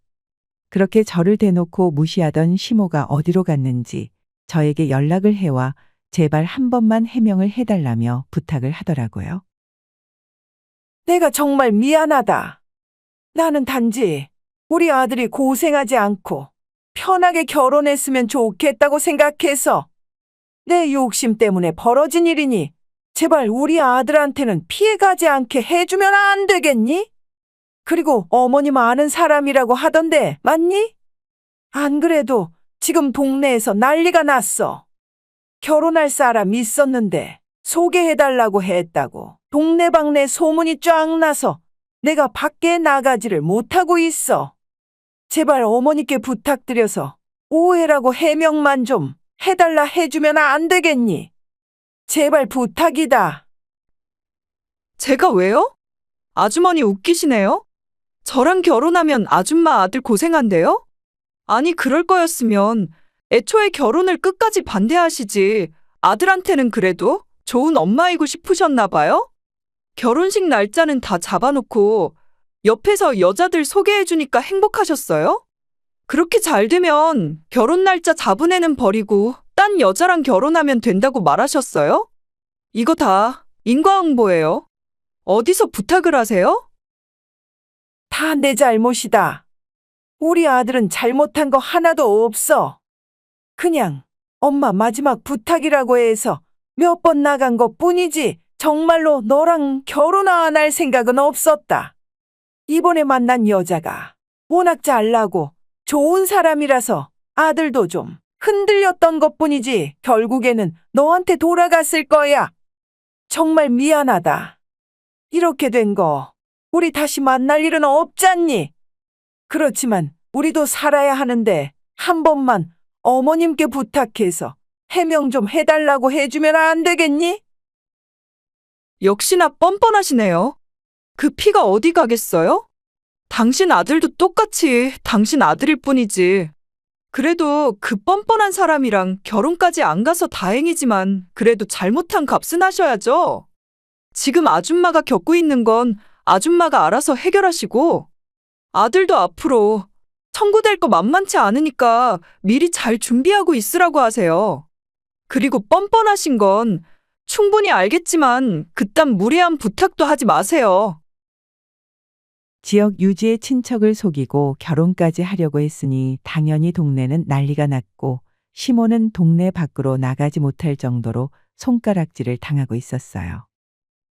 그렇게 저를 대놓고 무시하던 시모가 어디로 갔는지 저에게 연락을 해와 제발 한 번만 해명을 해달라며 부탁을 하더라고요. 내가 정말 미안하다. 나는 단지 우리 아들이 고생하지 않고 편하게 결혼했으면 좋겠다고 생각해서 내 욕심 때문에 벌어진 일이니 제발 우리 아들한테는 피해가지 않게 해주면 안 되겠니? 그리고 어머님 아는 사람이라고 하던데 맞니? 안 그래도 지금 동네에서 난리가 났어. 결혼할 사람 있었는데 소개해달라고 했다고 동네방네 소문이 쫙 나서 내가 밖에 나가지를 못하고 있어. 제발 어머니께 부탁드려서 오해라고 해명만 좀 해달라 해주면 안 되겠니? 제발 부탁이다. 제가 왜요? 아주머니 웃기시네요? 저랑 결혼하면 아줌마 아들 고생한대요? 아니, 그럴 거였으면 애초에 결혼을 끝까지 반대하시지. 아들한테는 그래도 좋은 엄마이고 싶으셨나 봐요? 결혼식 날짜는 다 잡아놓고 옆에서 여자들 소개해주니까 행복하셨어요? 그렇게 잘 되면 결혼 날짜 잡은 애는 버리고 딴 여자랑 결혼하면 된다고 말하셨어요? 이거 다 인과응보예요. 어디서 부탁을 하세요? 다 내 잘못이다. 우리 아들은 잘못한 거 하나도 없어. 그냥 엄마 마지막 부탁이라고 해서 몇 번 나간 것 뿐이지 정말로 너랑 결혼 안 할 생각은 없었다. 이번에 만난 여자가 워낙 잘나고 좋은 사람이라서 아들도 좀 흔들렸던 것 뿐이지 결국에는 너한테 돌아갔을 거야. 정말 미안하다. 이렇게 된 거 우리 다시 만날 일은 없잖니. 그렇지만 우리도 살아야 하는데 한 번만 어머님께 부탁해서 해명 좀 해달라고 해주면 안 되겠니? 역시나 뻔뻔하시네요. 그 피가 어디 가겠어요? 당신 아들도 똑같이 당신 아들일 뿐이지. 그래도 그 뻔뻔한 사람이랑 결혼까지 안 가서 다행이지만 그래도 잘못한 값은 하셔야죠. 지금 아줌마가 겪고 있는 건 아줌마가 알아서 해결하시고 아들도 앞으로 청구될 거 만만치 않으니까 미리 잘 준비하고 있으라고 하세요. 그리고 뻔뻔하신 건 충분히 알겠지만 그딴 무례한 부탁도 하지 마세요. 지역 유지의 친척을 속이고 결혼까지 하려고 했으니 당연히 동네는 난리가 났고 시모는 동네 밖으로 나가지 못할 정도로 손가락질을 당하고 있었어요.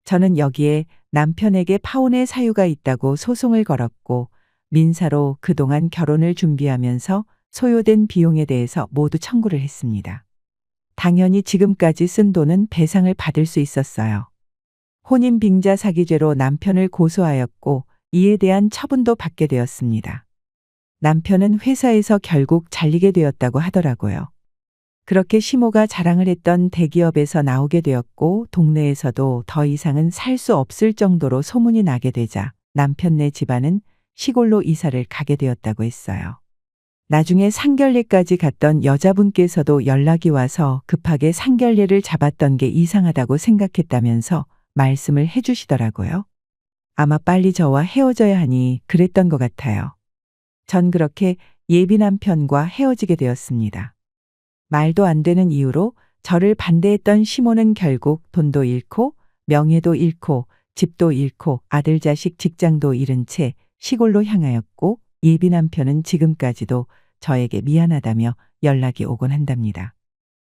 저는 여기에 남편에게 파혼의 사유가 있다고 소송을 걸었고 민사로 그동안 결혼을 준비하면서 소요된 비용에 대해서 모두 청구를 했습니다. 당연히 지금까지 쓴 돈은 배상을 받을 수 있었어요. 혼인 빙자 사기죄로 남편을 고소하였고 이에 대한 처분도 받게 되었습니다. 남편은 회사에서 결국 잘리게 되었다고 하더라고요. 그렇게 시모가 자랑을 했던 대기업에서 나오게 되었고 동네에서도 더 이상은 살 수 없을 정도로 소문이 나게 되자 남편네 집안은 시골로 이사를 가게 되었다고 했어요. 나중에 상견례까지 갔던 여자분께서도 연락이 와서 급하게 상견례를 잡았던 게 이상하다고 생각했다면서 말씀을 해주시더라고요. 아마 빨리 저와 헤어져야 하니 그랬던 것 같아요. 전 그렇게 예비 남편과 헤어지게 되었습니다. 말도 안 되는 이유로 저를 반대했던 시모는 결국 돈도 잃고 명예도 잃고 집도 잃고 아들 자식 직장도 잃은 채 시골로 향하였고 예비 남편은 지금까지도 저에게 미안하다며 연락이 오곤 한답니다.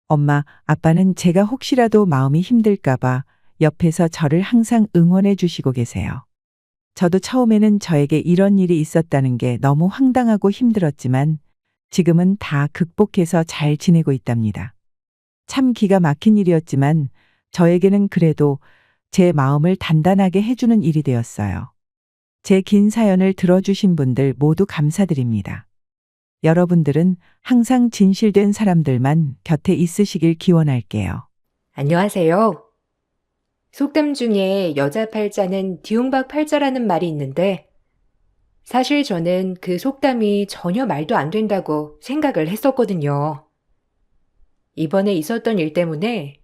엄마, 아빠는 제가 혹시라도 마음이 힘들까봐 옆에서 저를 항상 응원해 주시고 계세요. 저도 처음에는 저에게 이런 일이 있었다는 게 너무 황당하고 힘들었지만 지금은 다 극복해서 잘 지내고 있답니다. 참 기가 막힌 일이었지만 저에게는 그래도 제 마음을 단단하게 해주는 일이 되었어요. 제 긴 사연을 들어주신 분들 모두 감사드립니다. 여러분들은 항상 진실된 사람들만 곁에 있으시길 기원할게요. 안녕하세요. 속담 중에 여자 팔자는 뒤움박 팔자라는 말이 있는데 사실 저는 그 속담이 전혀 말도 안 된다고 생각을 했었거든요. 이번에 있었던 일 때문에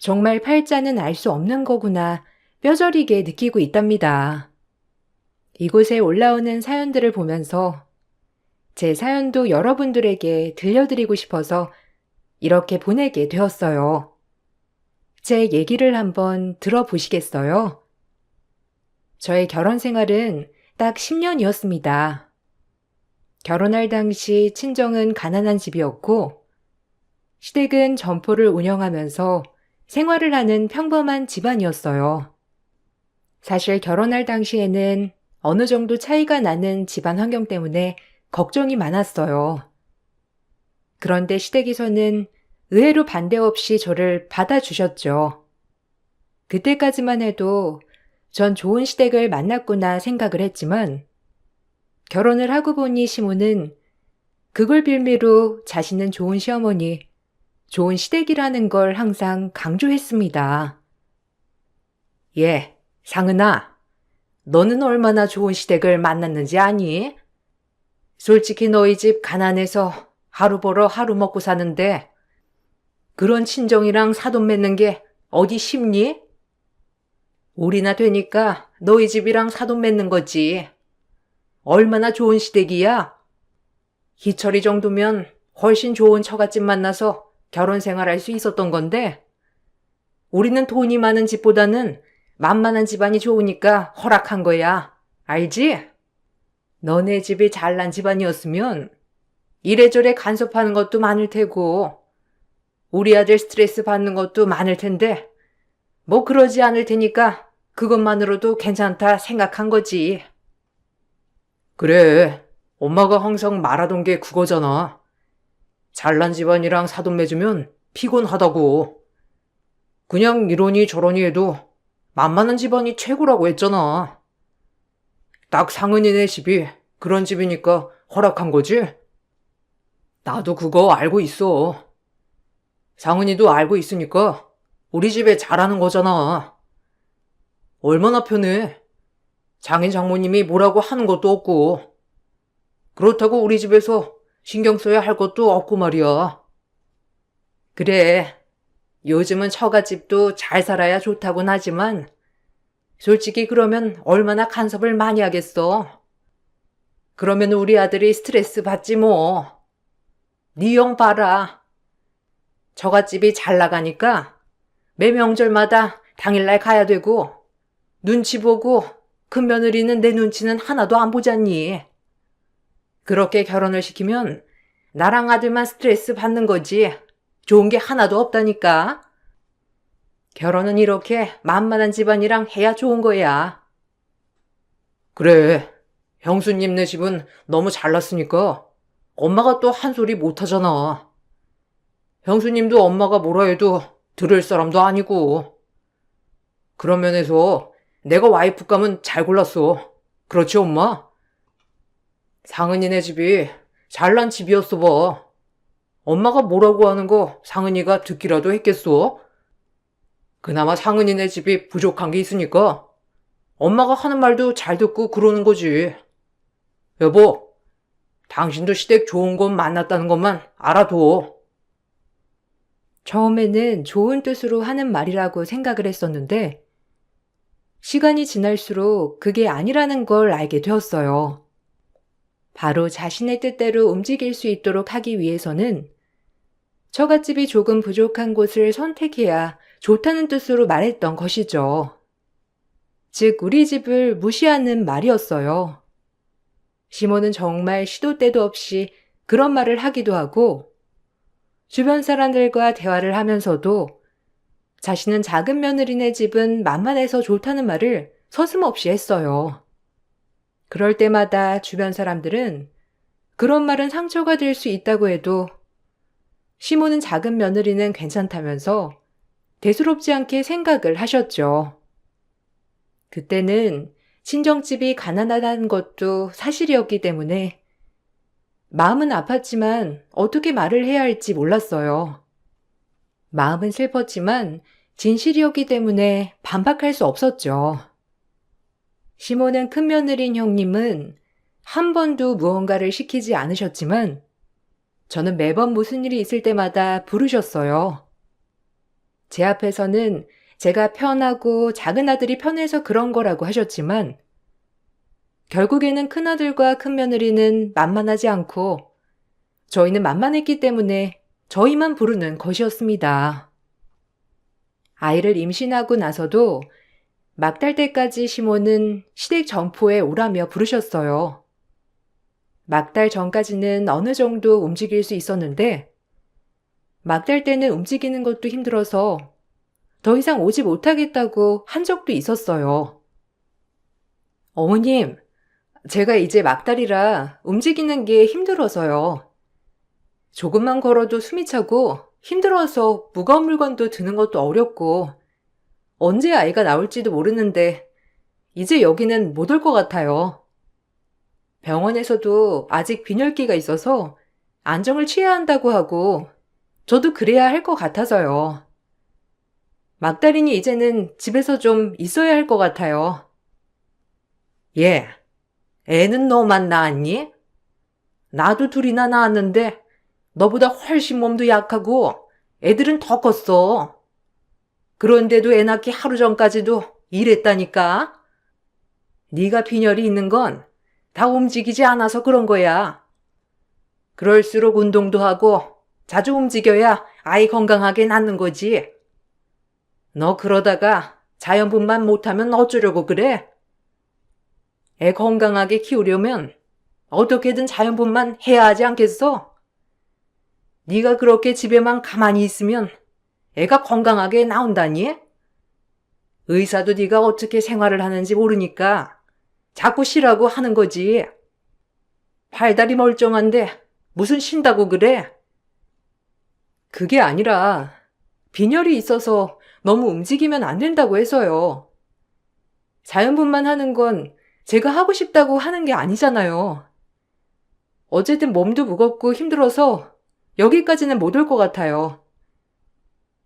정말 팔자는 알 수 없는 거구나 뼈저리게 느끼고 있답니다. 이곳에 올라오는 사연들을 보면서 제 사연도 여러분들에게 들려드리고 싶어서 이렇게 보내게 되었어요. 제 얘기를 한번 들어보시겠어요? 저의 결혼 생활은 딱 10년이었습니다. 결혼할 당시 친정은 가난한 집이었고 시댁은 점포를 운영하면서 생활을 하는 평범한 집안이었어요. 사실 결혼할 당시에는 어느 정도 차이가 나는 집안 환경 때문에 걱정이 많았어요. 그런데 시댁에서는 의외로 반대 없이 저를 받아주셨죠. 그때까지만 해도 전 좋은 시댁을 만났구나 생각을 했지만 결혼을 하고 보니 시모는 그걸 빌미로 자신은 좋은 시어머니, 좋은 시댁이라는 걸 항상 강조했습니다. 예, 상은아, 너는 얼마나 좋은 시댁을 만났는지 아니? 솔직히 너희 집 가난해서 하루 벌어 하루 먹고 사는데 그런 친정이랑 사돈 맺는 게 어디 쉽니? 올이나 되니까 너희 집이랑 사돈 맺는 거지. 얼마나 좋은 시댁이야? 희철이 정도면 훨씬 좋은 처갓집 만나서 결혼 생활할 수 있었던 건데 우리는 돈이 많은 집보다는 만만한 집안이 좋으니까 허락한 거야. 알지? 너네 집이 잘난 집안이었으면 이래저래 간섭하는 것도 많을 테고 우리 아들 스트레스 받는 것도 많을 텐데 뭐 그러지 않을 테니까 그것만으로도 괜찮다 생각한 거지. 그래, 엄마가 항상 말하던 게 그거잖아. 잘난 집안이랑 사돈 맺으면 피곤하다고. 그냥 이러니 저러니 해도 만만한 집안이 최고라고 했잖아. 딱 상은이네 집이 그런 집이니까 허락한 거지? 나도 그거 알고 있어. 상은이도 알고 있으니까 우리 집에 잘하는 거잖아. 얼마나 편해. 장인 장모님이 뭐라고 하는 것도 없고 그렇다고 우리 집에서 신경 써야 할 것도 없고 말이야. 그래, 요즘은 처갓집도 잘 살아야 좋다곤 하지만 솔직히 그러면 얼마나 간섭을 많이 하겠어. 그러면 우리 아들이 스트레스 받지 뭐. 네 형 봐라. 처갓집이 잘 나가니까 매 명절마다 당일날 가야 되고 눈치 보고 큰 며느리는 내 눈치는 하나도 안 보잖니. 그렇게 결혼을 시키면 나랑 아들만 스트레스 받는 거지 좋은 게 하나도 없다니까. 결혼은 이렇게 만만한 집안이랑 해야 좋은 거야. 그래, 형수님네 집은 너무 잘났으니까 엄마가 또 한 소리 못 하잖아. 형수님도 엄마가 뭐라 해도 들을 사람도 아니고. 그런 면에서 내가 와이프감은 잘 골랐어. 그렇지, 엄마? 상은이네 집이 잘난 집이었어 봐. 엄마가 뭐라고 하는 거 상은이가 듣기라도 했겠어? 그나마 상은이네 집이 부족한 게 있으니까 엄마가 하는 말도 잘 듣고 그러는 거지. 여보, 당신도 시댁 좋은 건 만났다는 것만 알아둬. 처음에는 좋은 뜻으로 하는 말이라고 생각을 했었는데 시간이 지날수록 그게 아니라는 걸 알게 되었어요. 바로 자신의 뜻대로 움직일 수 있도록 하기 위해서는 처갓집이 조금 부족한 곳을 선택해야 좋다는 뜻으로 말했던 것이죠. 즉 우리 집을 무시하는 말이었어요. 시모는 정말 시도 때도 없이 그런 말을 하기도 하고 주변 사람들과 대화를 하면서도 자신은 작은 며느리네 집은 만만해서 좋다는 말을 서슴없이 했어요. 그럴 때마다 주변 사람들은 그런 말은 상처가 될 수 있다고 해도 시모는 작은 며느리는 괜찮다면서 대수롭지 않게 생각을 하셨죠. 그때는 친정집이 가난하다는 것도 사실이었기 때문에 마음은 아팠지만 어떻게 말을 해야 할지 몰랐어요. 마음은 슬펐지만 진실이었기 때문에 반박할 수 없었죠. 시모는 큰며느리인 형님은 한 번도 무언가를 시키지 않으셨지만 저는 매번 무슨 일이 있을 때마다 부르셨어요. 제 앞에서는 제가 편하고 작은 아들이 편해서 그런 거라고 하셨지만 결국에는 큰아들과 큰며느리는 만만하지 않고 저희는 만만했기 때문에 저희만 부르는 것이었습니다. 아이를 임신하고 나서도 막달 때까지 시모는 시댁 점포에 오라며 부르셨어요. 막달 전까지는 어느 정도 움직일 수 있었는데 막달 때는 움직이는 것도 힘들어서 더 이상 오지 못하겠다고 한 적도 있었어요. 어머님, 제가 이제 막달이라 움직이는 게 힘들어서요. 조금만 걸어도 숨이 차고 힘들어서 무거운 물건도 드는 것도 어렵고 언제 아이가 나올지도 모르는데 이제 여기는 못 올 것 같아요. 병원에서도 아직 빈혈기가 있어서 안정을 취해야 한다고 하고 저도 그래야 할 것 같아서요. 막달이니 이제는 집에서 좀 있어야 할 것 같아요. 예, 애는 너만 낳았니? 나도 둘이나 낳았는데 너보다 훨씬 몸도 약하고 애들은 더 컸어. 그런데도 애 낳기 하루 전까지도 일했다니까. 네가 빈혈이 있는 건 다 움직이지 않아서 그런 거야. 그럴수록 운동도 하고 자주 움직여야 아이 건강하게 낳는 거지. 너 그러다가 자연분만 못하면 어쩌려고 그래? 애 건강하게 키우려면 어떻게든 자연분만 해야 하지 않겠어? 네가 그렇게 집에만 가만히 있으면 애가 건강하게 나온다니? 의사도 네가 어떻게 생활을 하는지 모르니까 자꾸 쉬라고 하는 거지. 팔다리 멀쩡한데 무슨 쉰다고 그래? 그게 아니라 빈혈이 있어서 너무 움직이면 안 된다고 해서요. 자연분만 하는 건 제가 하고 싶다고 하는 게 아니잖아요. 어쨌든 몸도 무겁고 힘들어서 여기까지는 못 올 것 같아요.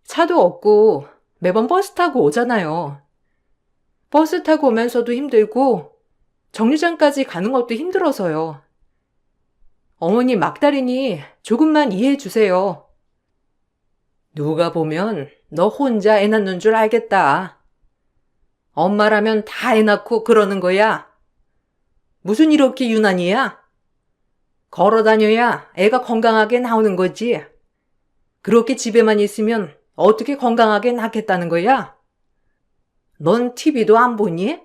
차도 없고 매번 버스 타고 오잖아요. 버스 타고 오면서도 힘들고 정류장까지 가는 것도 힘들어서요. 어머니 막달이니 조금만 이해해 주세요. 누가 보면 너 혼자 애 낳는 줄 알겠다. 엄마라면 다 애 낳고 그러는 거야. 무슨 이렇게 유난이야? 걸어 다녀야 애가 건강하게 나오는 거지. 그렇게 집에만 있으면 어떻게 건강하게 낳겠다는 거야? 넌 TV도 안 보니?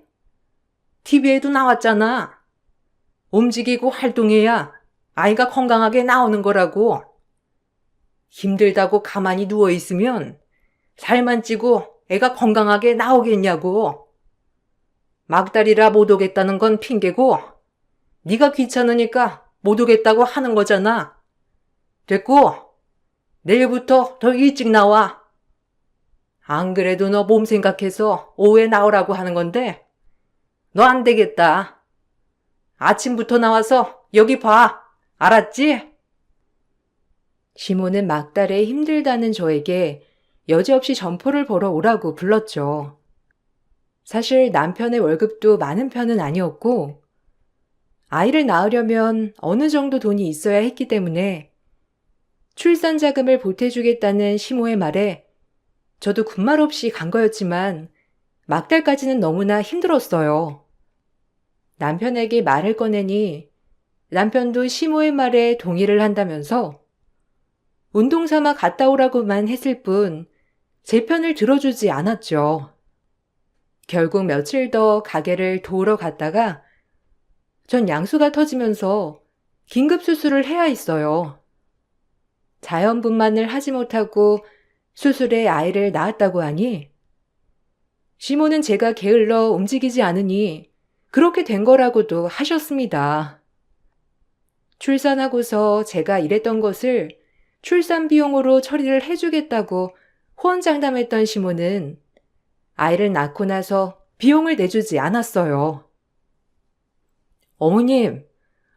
TV에도 나왔잖아. 움직이고 활동해야 아이가 건강하게 나오는 거라고. 힘들다고 가만히 누워있으면 살만 찌고 애가 건강하게 나오겠냐고. 막달이라 못 오겠다는 건 핑계고 네가 귀찮으니까 못 오겠다고 하는 거잖아. 됐고 내일부터 더 일찍 나와. 안 그래도 너 몸 생각해서 오후에 나오라고 하는 건데 너 안 되겠다. 아침부터 나와서 여기 봐. 알았지? 시모는 막달에 힘들다는 저에게 여지없이 점포를 보러 오라고 불렀죠. 사실 남편의 월급도 많은 편은 아니었고 아이를 낳으려면 어느 정도 돈이 있어야 했기 때문에 출산 자금을 보태주겠다는 시모의 말에 저도 군말 없이 간 거였지만 막달까지는 너무나 힘들었어요. 남편에게 말을 꺼내니 남편도 시모의 말에 동의를 한다면서 운동 삼아 갔다 오라고만 했을 뿐 제 편을 들어주지 않았죠. 결국 며칠 더 가게를 도우러 갔다가 전 양수가 터지면서 긴급 수술을 해야 했어요. 자연분만을 하지 못하고 수술에 아이를 낳았다고 하니 시모는 제가 게을러 움직이지 않으니 그렇게 된 거라고도 하셨습니다. 출산하고서 제가 일했던 것을 출산 비용으로 처리를 해주겠다고 호언장담했던 시모는 아이를 낳고 나서 비용을 내주지 않았어요. 어머님,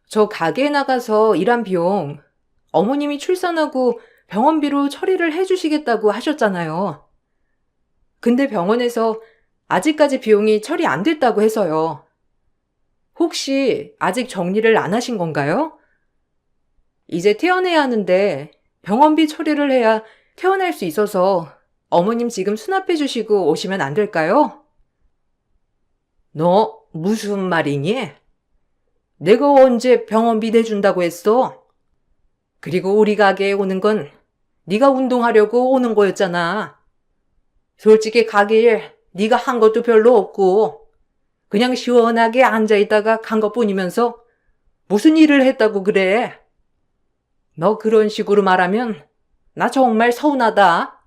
저 가게에 나가서 일한 비용 어머님이 출산하고 병원비로 처리를 해주시겠다고 하셨잖아요. 근데 병원에서 아직까지 비용이 처리 안 됐다고 해서요. 혹시 아직 정리를 안 하신 건가요? 이제 태어나야 하는데 병원비 처리를 해야 태어날 수 있어서 어머님 지금 수납해 주시고 오시면 안 될까요? 너 무슨 말이니? 내가 언제 병원비 내준다고 했어? 그리고 우리 가게에 오는 건 네가 운동하려고 오는 거였잖아. 솔직히 가게에 네가 한 것도 별로 없고 그냥 시원하게 앉아있다가 간 것뿐이면서 무슨 일을 했다고 그래? 너 그런 식으로 말하면 나 정말 서운하다.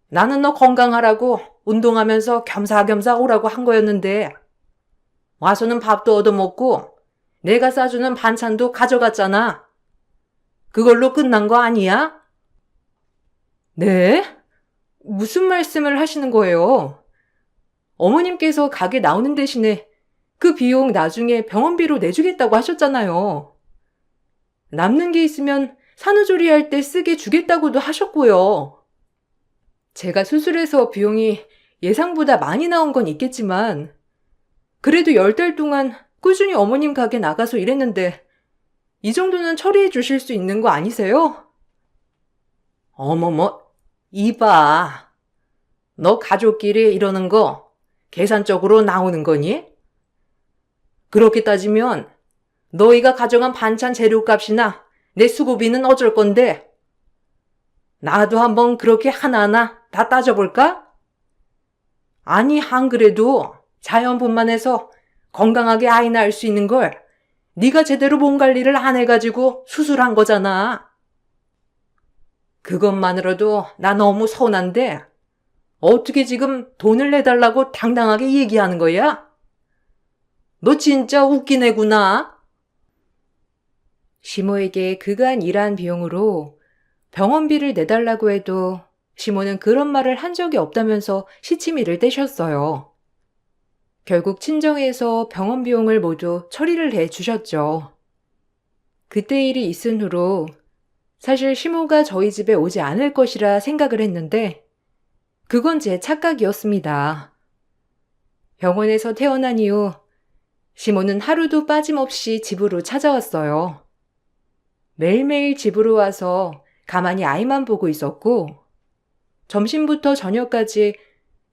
나는 너 건강하라고 운동하면서 겸사겸사 오라고 한 거였는데 와서는 밥도 얻어먹고 내가 싸주는 반찬도 가져갔잖아. 그걸로 끝난 거 아니야? 네? 무슨 말씀을 하시는 거예요? 어머님께서 가게 나오는 대신에 그 비용 나중에 병원비로 내주겠다고 하셨잖아요. 남는 게 있으면 산후조리 할 때 쓰게 주겠다고도 하셨고요. 제가 수술해서 비용이 예상보다 많이 나온 건 있겠지만 그래도 10달 동안 꾸준히 어머님 가게 나가서 일했는데 이 정도는 처리해 주실 수 있는 거 아니세요? 어머머, 이봐. 너 가족끼리 이러는 거 계산적으로 나오는 거니? 그렇게 따지면 너희가 가져간 반찬 재료값이나 내 수고비는 어쩔 건데 나도 한번 그렇게 하나하나 다 따져볼까? 아니, 안 그래도 자연분만해서 건강하게 아이 낳을 수 있는 걸 네가 제대로 몸 관리를 안 해가지고 수술한 거잖아. 그것만으로도 나 너무 서운한데 어떻게 지금 돈을 내달라고 당당하게 얘기하는 거야? 너 진짜 웃긴 애구나. 시모에게 그간 일한 비용으로 병원비를 내달라고 해도 시모는 그런 말을 한 적이 없다면서 시치미를 떼셨어요. 결국 친정에서 병원 비용을 모두 처리를 해 주셨죠. 그때 일이 있은 후로 사실 시모가 저희 집에 오지 않을 것이라 생각을 했는데 그건 제 착각이었습니다. 병원에서 태어난 이후 시모는 하루도 빠짐없이 집으로 찾아왔어요. 매일매일 집으로 와서 가만히 아이만 보고 있었고 점심부터 저녁까지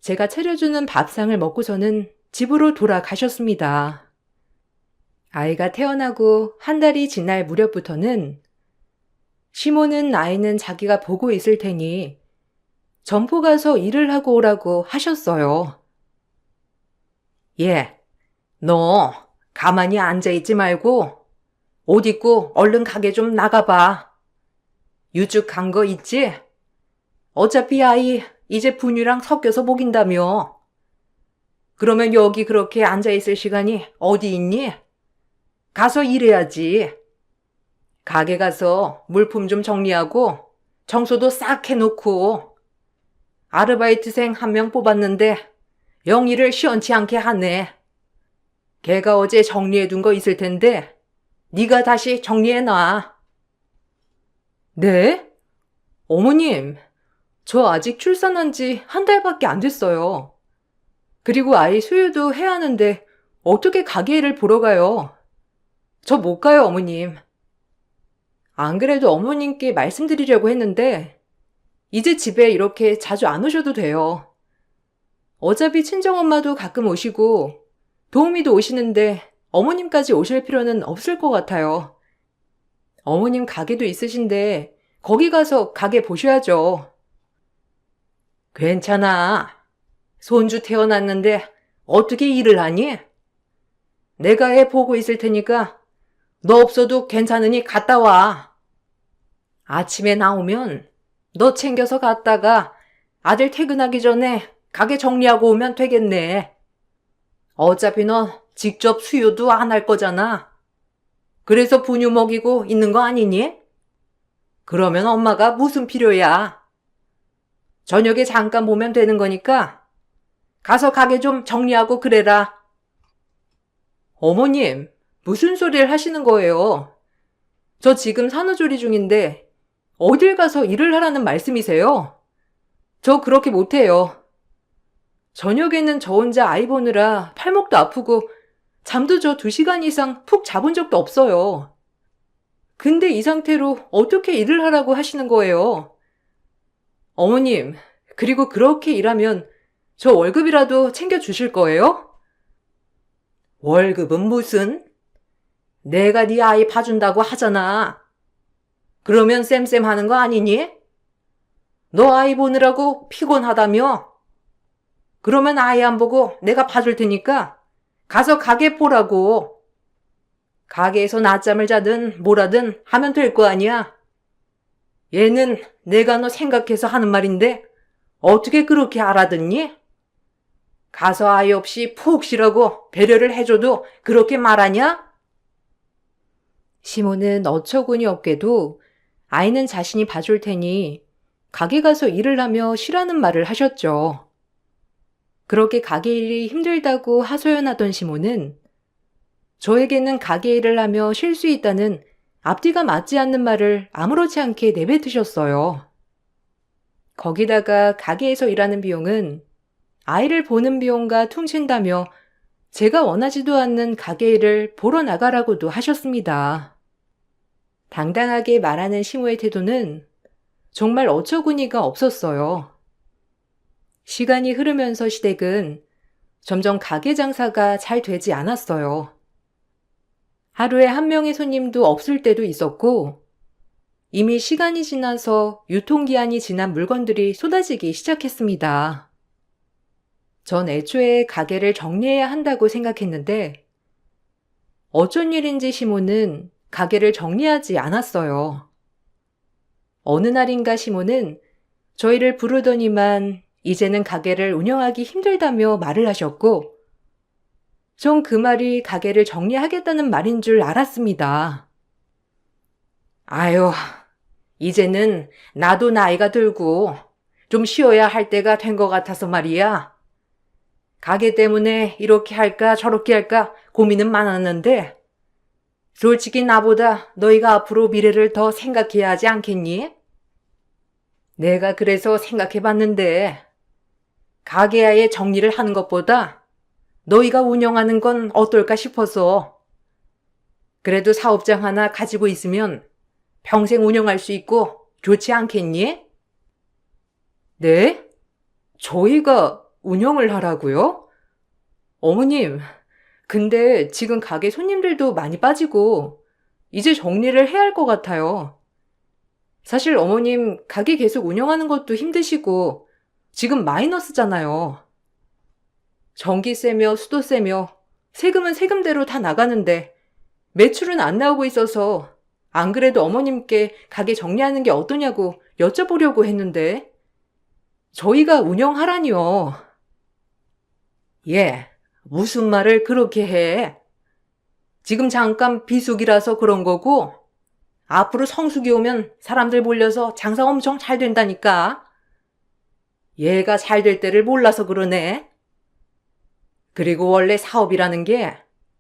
제가 차려주는 밥상을 먹고서는 집으로 돌아가셨습니다. 아이가 태어나고 한 달이 지날 무렵부터는 시모는 아이는 자기가 보고 있을 테니 점포 가서 일을 하고 오라고 하셨어요. 예, 너 가만히 앉아있지 말고 옷 입고 얼른 가게 좀 나가봐. 유축 간 거 있지? 어차피 아이 이제 분유랑 섞여서 먹인다며. 그러면 여기 그렇게 앉아있을 시간이 어디 있니? 가서 일해야지. 가게 가서 물품 좀 정리하고 청소도 싹 해놓고 아르바이트생 1명 뽑았는데 영 일을 시원치 않게 하네. 걔가 어제 정리해둔 거 있을 텐데 네가 다시 정리해놔. 네? 어머님, 저 아직 출산한 지 한 달밖에 안 됐어요. 그리고 아이 수유도 해야 하는데 어떻게 가게 일을 보러 가요? 저 못 가요, 어머님. 안 그래도 어머님께 말씀드리려고 했는데 이제 집에 이렇게 자주 안 오셔도 돼요. 어차피 친정엄마도 가끔 오시고 도우미도 오시는데 어머님까지 오실 필요는 없을 것 같아요. 어머님 가게도 있으신데 거기 가서 가게 보셔야죠. 괜찮아. 손주 태어났는데 어떻게 일을 하니? 내가 애 보고 있을 테니까 너 없어도 괜찮으니 갔다 와. 아침에 나오면 너 챙겨서 갔다가 아들 퇴근하기 전에 가게 정리하고 오면 되겠네. 어차피 너 직접 수유도 안 할 거잖아. 그래서 분유 먹이고 있는 거 아니니? 그러면 엄마가 무슨 필요야? 저녁에 잠깐 보면 되는 거니까 가서 가게 좀 정리하고 그래라. 어머님, 무슨 소리를 하시는 거예요? 저 지금 산후조리 중인데 어딜 가서 일을 하라는 말씀이세요? 저 그렇게 못해요. 저녁에는 저 혼자 아이 보느라 팔목도 아프고 잠도 저 2시간 이상 푹 자본 적도 없어요. 근데 이 상태로 어떻게 일을 하라고 하시는 거예요? 어머님, 그리고 그렇게 일하면 저 월급이라도 챙겨주실 거예요? 월급은 무슨? 내가 네 아이 봐준다고 하잖아. 그러면 쌤쌤 하는 거 아니니? 너 아이 보느라고 피곤하다며? 그러면 아이 안 보고 내가 봐줄 테니까 가서 가게 보라고. 가게에서 낮잠을 자든 뭐라든 하면 될 거 아니야. 얘는 내가 너 생각해서 하는 말인데 어떻게 그렇게 알아듣니? 가서 아이 없이 푹 쉬라고 배려를 해줘도 그렇게 말하냐? 시모는 어처구니 없게도 아이는 자신이 봐줄 테니 가게 가서 일을 하며 쉬라는 말을 하셨죠. 그렇게 가게 일이 힘들다고 하소연하던 시모는 저에게는 가게 일을 하며 쉴 수 있다는 앞뒤가 맞지 않는 말을 아무렇지 않게 내뱉으셨어요. 거기다가 가게에서 일하는 비용은 아이를 보는 비용과 퉁친다며 제가 원하지도 않는 가게 일을 보러 나가라고도 하셨습니다. 당당하게 말하는 시모의 태도는 정말 어처구니가 없었어요. 시간이 흐르면서 시댁은 점점 가게 장사가 잘 되지 않았어요. 하루에 한 명의 손님도 없을 때도 있었고, 이미 시간이 지나서 유통기한이 지난 물건들이 쏟아지기 시작했습니다. 전 애초에 가게를 정리해야 한다고 생각했는데, 어쩐 일인지 시모는 가게를 정리하지 않았어요. 어느 날인가 시모는 저희를 부르더니만 이제는 가게를 운영하기 힘들다며 말을 하셨고, 전 그 말이 가게를 정리하겠다는 말인 줄 알았습니다. 아유, 이제는 나도 나이가 들고 좀 쉬어야 할 때가 된 것 같아서 말이야. 가게 때문에 이렇게 할까 저렇게 할까 고민은 많았는데 솔직히 나보다 너희가 앞으로 미래를 더 생각해야 하지 않겠니? 내가 그래서 생각해봤는데 가게 아예 정리를 하는 것보다 너희가 운영하는 건 어떨까 싶어서. 그래도 사업장 하나 가지고 있으면 평생 운영할 수 있고 좋지 않겠니? 네? 저희가 운영을 하라고요? 어머님, 근데 지금 가게 손님들도 많이 빠지고 이제 정리를 해야 할 것 같아요. 사실 어머님 가게 계속 운영하는 것도 힘드시고 지금 마이너스잖아요. 전기세며 수도세며 세금은 세금대로 다 나가는데 매출은 안 나오고 있어서 안 그래도 어머님께 가게 정리하는 게 어떠냐고 여쭤보려고 했는데 저희가 운영하라니요. 예, 무슨 말을 그렇게 해? 지금 잠깐 비수기라서 그런 거고 앞으로 성수기 오면 사람들 몰려서 장사 엄청 잘 된다니까. 얘가 잘 될 때를 몰라서 그러네. 그리고 원래 사업이라는 게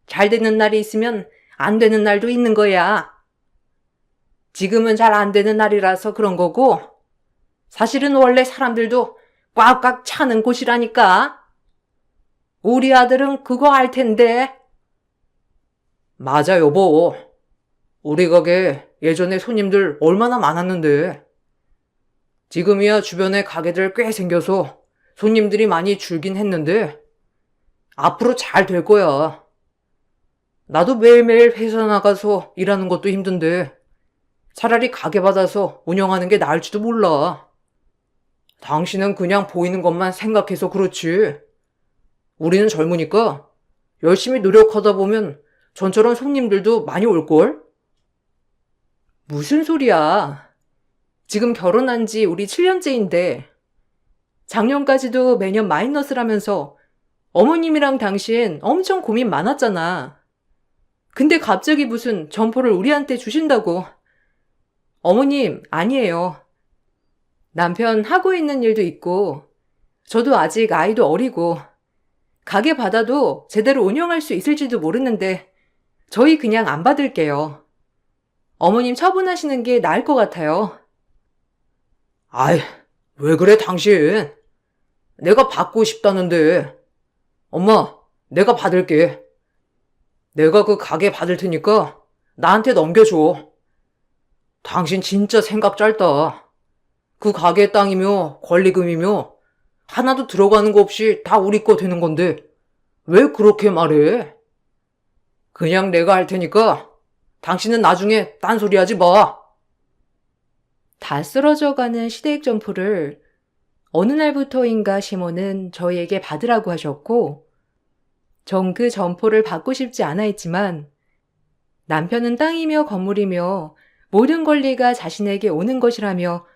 잘 되는 날이 있으면 안 되는 날도 있는 거야. 지금은 잘 안 되는 날이라서 그런 거고 사실은 원래 사람들도 꽉꽉 차는 곳이라니까. 우리 아들은 그거 알 텐데. 맞아, 여보. 우리 가게 예전에 손님들 얼마나 많았는데. 지금이야 주변에 가게들 꽤 생겨서 손님들이 많이 줄긴 했는데 앞으로 잘 될 거야. 나도 매일매일 회사 나가서 일하는 것도 힘든데 차라리 가게 받아서 운영하는 게 나을지도 몰라. 당신은 그냥 보이는 것만 생각해서 그렇지. 우리는 젊으니까 열심히 노력하다 보면 전처럼 손님들도 많이 올걸? 무슨 소리야. 지금 결혼한 지 우리 7년째인데 작년까지도 매년 마이너스라면서 어머님이랑 당신 엄청 고민 많았잖아. 근데 갑자기 무슨 점포를 우리한테 주신다고. 어머님, 아니에요. 남편 하고 있는 일도 있고 저도 아직 아이도 어리고 가게 받아도 제대로 운영할 수 있을지도 모르는데 저희 그냥 안 받을게요. 어머님 처분하시는 게 나을 것 같아요. 아이, 왜 그래 당신? 내가 받고 싶다는데. 엄마, 내가 받을게. 내가 그 가게 받을 테니까 나한테 넘겨줘. 당신 진짜 생각 짧다. 그 가게 땅이며 권리금이며 하나도 들어가는 거 없이 다 우리 거 되는 건데 왜 그렇게 말해? 그냥 내가 할 테니까 당신은 나중에 딴소리 하지 마. 다 쓰러져가는 시대액 점포를 어느 날부터인가 시모는 저희에게 받으라고 하셨고 전 그 점포를 받고 싶지 않아 했지만 남편은 땅이며 건물이며 모든 권리가 자신에게 오는 것이라며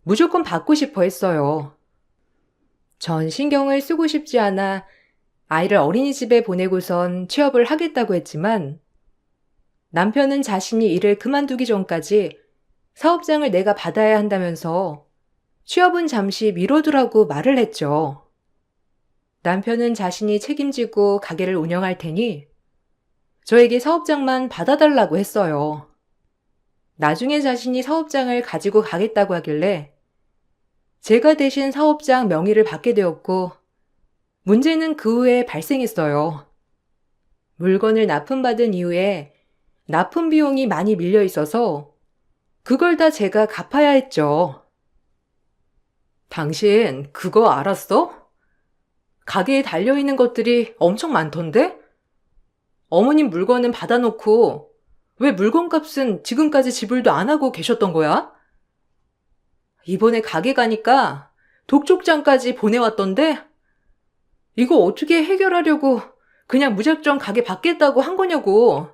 무조건 받고 싶어 했어요. 전 신경을 쓰고 싶지 않아 아이를 어린이집에 보내고선 취업을 하겠다고 했지만 남편은 자신이 일을 그만두기 전까지 사업장을 내가 받아야 한다면서 취업은 잠시 미뤄두라고 말을 했죠. 남편은 자신이 책임지고 가게를 운영할 테니 저에게 사업장만 받아달라고 했어요. 나중에 자신이 사업장을 가지고 가겠다고 하길래 제가 대신 사업장 명의를 받게 되었고 문제는 그 후에 발생했어요. 물건을 납품받은 이후에 납품 비용이 많이 밀려 있어서 그걸 다 제가 갚아야 했죠. 당신 그거 알았어? 가게에 달려있는 것들이 엄청 많던데? 어머님 물건은 받아놓고 왜 물건값은 지금까지 지불도 안 하고 계셨던 거야? 이번에 가게 가니까 독촉장까지 보내왔던데? 이거 어떻게 해결하려고 그냥 무작정 가게 받겠다고 한 거냐고.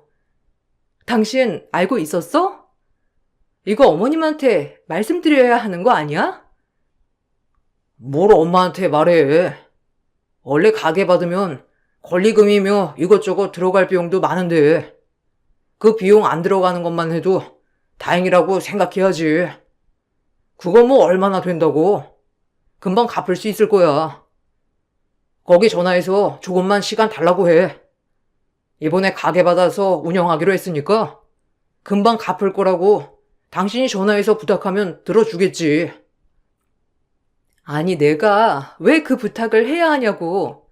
당신 알고 있었어? 이거 어머님한테 말씀드려야 하는 거 아니야? 뭘 엄마한테 말해. 원래 가게 받으면 권리금이며 이것저것 들어갈 비용도 많은데 그 비용 안 들어가는 것만 해도 다행이라고 생각해야지. 그거 뭐 얼마나 된다고. 금방 갚을 수 있을 거야. 거기 전화해서 조금만 시간 달라고 해. 이번에 가게 받아서 운영하기로 했으니까 금방 갚을 거라고 당신이 전화해서 부탁하면 들어주겠지. 아니 내가 왜 그 부탁을 해야 하냐고.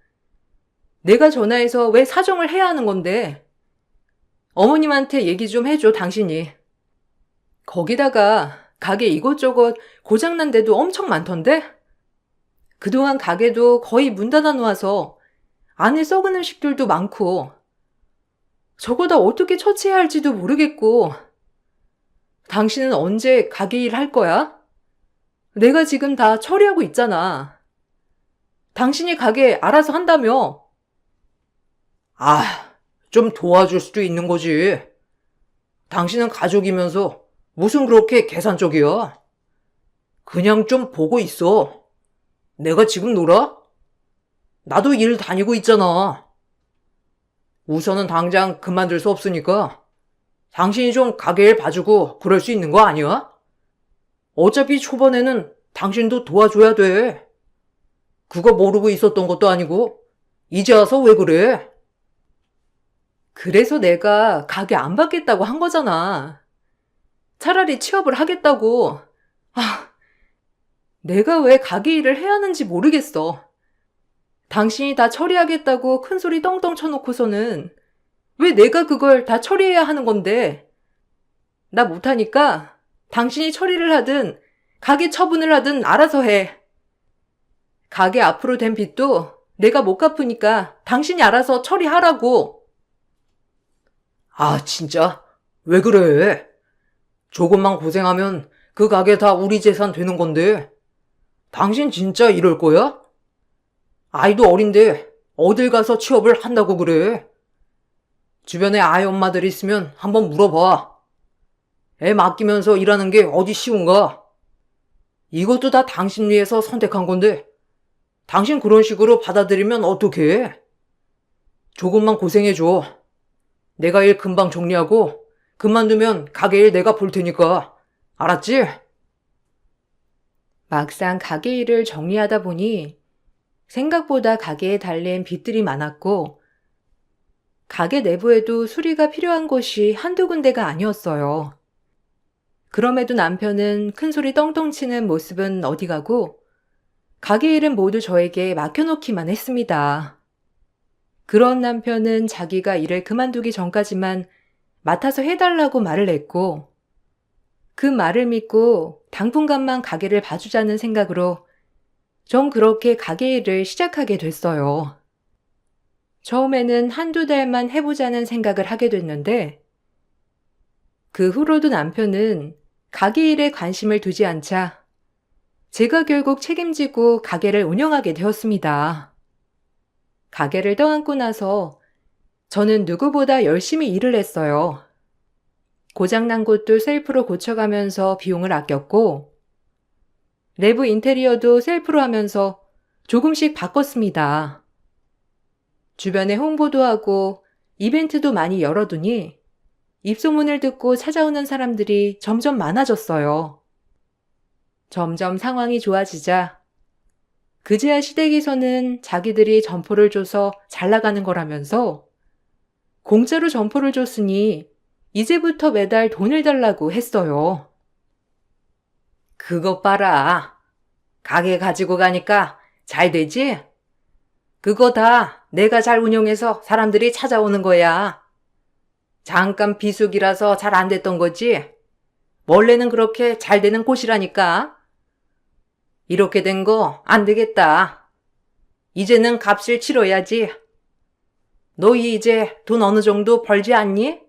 내가 전화해서 왜 사정을 해야 하는 건데. 어머님한테 얘기 좀 해줘 당신이. 거기다가 가게 이것저것 고장난 데도 엄청 많던데? 그동안 가게도 거의 문 닫아 놓아서 안에 썩은 음식들도 많고 저거 다 어떻게 처치해야 할지도 모르겠고. 당신은 언제 가게 일 할 거야? 내가 지금 다 처리하고 있잖아. 당신이 가게 알아서 한다며. 좀 도와줄 수도 있는 거지. 당신은 가족이면서 무슨 그렇게 계산적이야? 그냥 좀 보고 있어. 내가 지금 놀아? 나도 일 다니고 있잖아. 우선은 당장 그만둘 수 없으니까 당신이 좀 가게 일 봐주고 그럴 수 있는 거 아니야? 어차피 초반에는 당신도 도와줘야 돼. 그거 모르고 있었던 것도 아니고 이제 와서 왜 그래? 그래서 내가 가게 안 받겠다고 한 거잖아. 차라리 취업을 하겠다고. 내가 왜 가게 일을 해야 하는지 모르겠어. 당신이 다 처리하겠다고 큰소리 떵떵 쳐놓고서는 왜 내가 그걸 다 처리해야 하는 건데. 나 못하니까 당신이 처리를 하든 가게 처분을 하든 알아서 해. 가게 앞으로 된 빚도 내가 못 갚으니까 당신이 알아서 처리하라고. 진짜? 왜 그래? 조금만 고생하면 그 가게 다 우리 재산 되는 건데 당신 진짜 이럴 거야? 아이도 어린데 어딜 가서 취업을 한다고 그래? 주변에 아이 엄마들 있으면 한번 물어봐. 애 맡기면서 일하는 게 어디 쉬운가? 이것도 다 당신 위해서 선택한 건데 당신 그런 식으로 받아들이면 어떡해? 조금만 고생해줘. 내가 일 금방 정리하고 그만두면 가게 일 내가 볼 테니까. 알았지? 막상 가게 일을 정리하다 보니 생각보다 가게에 달린 빚들이 많았고 가게 내부에도 수리가 필요한 곳이 한두 군데가 아니었어요. 그럼에도 남편은 큰소리 떵떵 치는 모습은 어디 가고 가게 일은 모두 저에게 맡겨놓기만 했습니다. 그런 남편은 자기가 일을 그만두기 전까지만 맡아서 해달라고 말을 했고 그 말을 믿고 당분간만 가게를 봐주자는 생각으로 전 그렇게 가게 일을 시작하게 됐어요. 처음에는 한두 달만 해보자는 생각을 하게 됐는데 그 후로도 남편은 가게 일에 관심을 두지 않자 제가 결국 책임지고 가게를 운영하게 되었습니다. 가게를 떠안고 나서 저는 누구보다 열심히 일을 했어요. 고장난 곳도 셀프로 고쳐가면서 비용을 아꼈고 내부 인테리어도 셀프로 하면서 조금씩 바꿨습니다. 주변에 홍보도 하고 이벤트도 많이 열어두니 입소문을 듣고 찾아오는 사람들이 점점 많아졌어요. 점점 상황이 좋아지자 그제야 시댁에서는 자기들이 점포를 줘서 잘 나가는 거라면서 공짜로 점포를 줬으니 이제부터 매달 돈을 달라고 했어요. 그것 봐라. 가게 가지고 가니까 잘 되지? 그거 다 내가 잘 운영해서 사람들이 찾아오는 거야. 잠깐 비수기라서 잘 안 됐던 거지? 원래는 그렇게 잘 되는 곳이라니까. 이렇게 된 거 안 되겠다. 이제는 값을 치러야지. 너희 이제 돈 어느 정도 벌지 않니?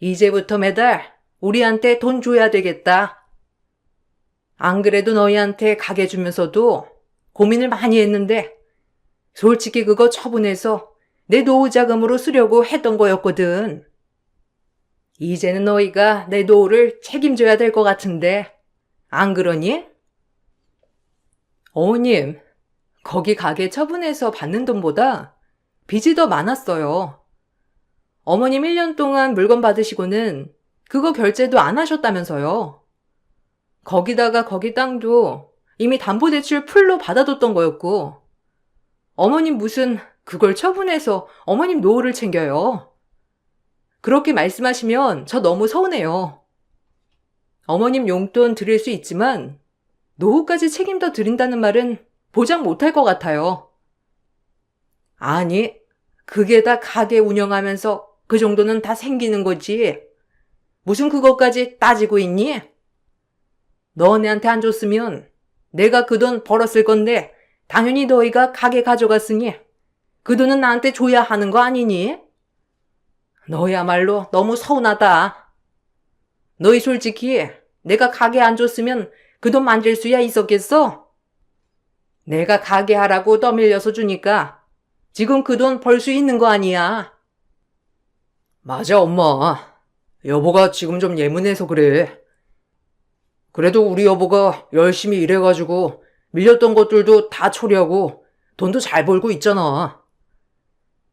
이제부터 매달 우리한테 돈 줘야 되겠다. 안 그래도 너희한테 가게 주면서도 고민을 많이 했는데 솔직히 그거 처분해서 내 노후 자금으로 쓰려고 했던 거였거든. 이제는 너희가 내 노후를 책임져야 될 것 같은데 안 그러니? 어머님, 거기 가게 처분해서 받는 돈보다 빚이 더 많았어요. 어머님 1년 동안 물건 받으시고는 그거 결제도 안 하셨다면서요. 거기다가 거기 땅도 이미 담보대출 풀로 받아뒀던 거였고 어머님 무슨 그걸 처분해서 어머님 노후를 챙겨요. 그렇게 말씀하시면 저 너무 서운해요. 어머님 용돈 드릴 수 있지만 노후까지 책임져 드린다는 말은 보장 못할 것 같아요. 아니, 그게 다 가게 운영하면서 그 정도는 다 생기는 거지. 무슨 그것까지 따지고 있니? 너네한테 안 줬으면 내가 그 돈 벌었을 건데 당연히 너희가 가게 가져갔으니 그 돈은 나한테 줘야 하는 거 아니니? 너야말로 너무 서운하다. 너희 솔직히 내가 가게 안 줬으면 그 돈 만질 수야 있었겠어? 내가 가게 하라고 떠밀려서 주니까 지금 그 돈 벌 수 있는 거 아니야. 맞아, 엄마. 여보가 지금 좀 예민해서 그래. 그래도 우리 여보가 열심히 일해가지고 밀렸던 것들도 다 처리하고 돈도 잘 벌고 있잖아.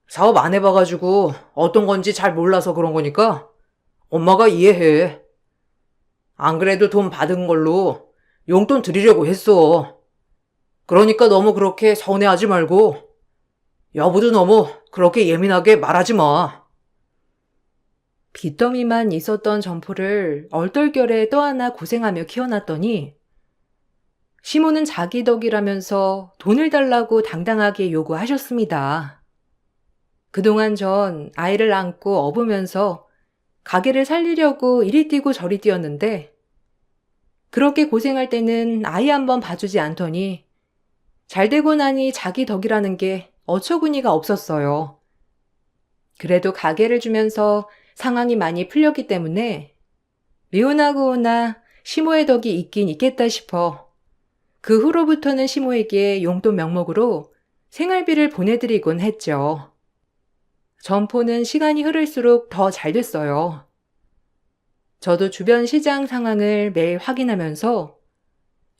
사업 안 해봐가지고 어떤 건지 잘 몰라서 그런 거니까 엄마가 이해해. 안 그래도 돈 받은 걸로 용돈 드리려고 했어. 그러니까 너무 그렇게 서운해하지 말고 여보도 너무 그렇게 예민하게 말하지 마. 빚더미만 있었던 점포를 얼떨결에 떠안아 고생하며 키워놨더니 시모는 자기 덕이라면서 돈을 달라고 당당하게 요구하셨습니다. 그동안 전 아이를 안고 업으면서 가게를 살리려고 이리 뛰고 저리 뛰었는데 그렇게 고생할 때는 아이 한번 봐주지 않더니 잘 되고 나니 자기 덕이라는 게 어처구니가 없었어요. 그래도 가게를 주면서 상황이 많이 풀렸기 때문에 미운하고나 시모의 덕이 있긴 있겠다 싶어 그 후로부터는 시모에게 용돈 명목으로 생활비를 보내드리곤 했죠. 점포는 시간이 흐를수록 더 잘 됐어요. 저도 주변 시장 상황을 매일 확인하면서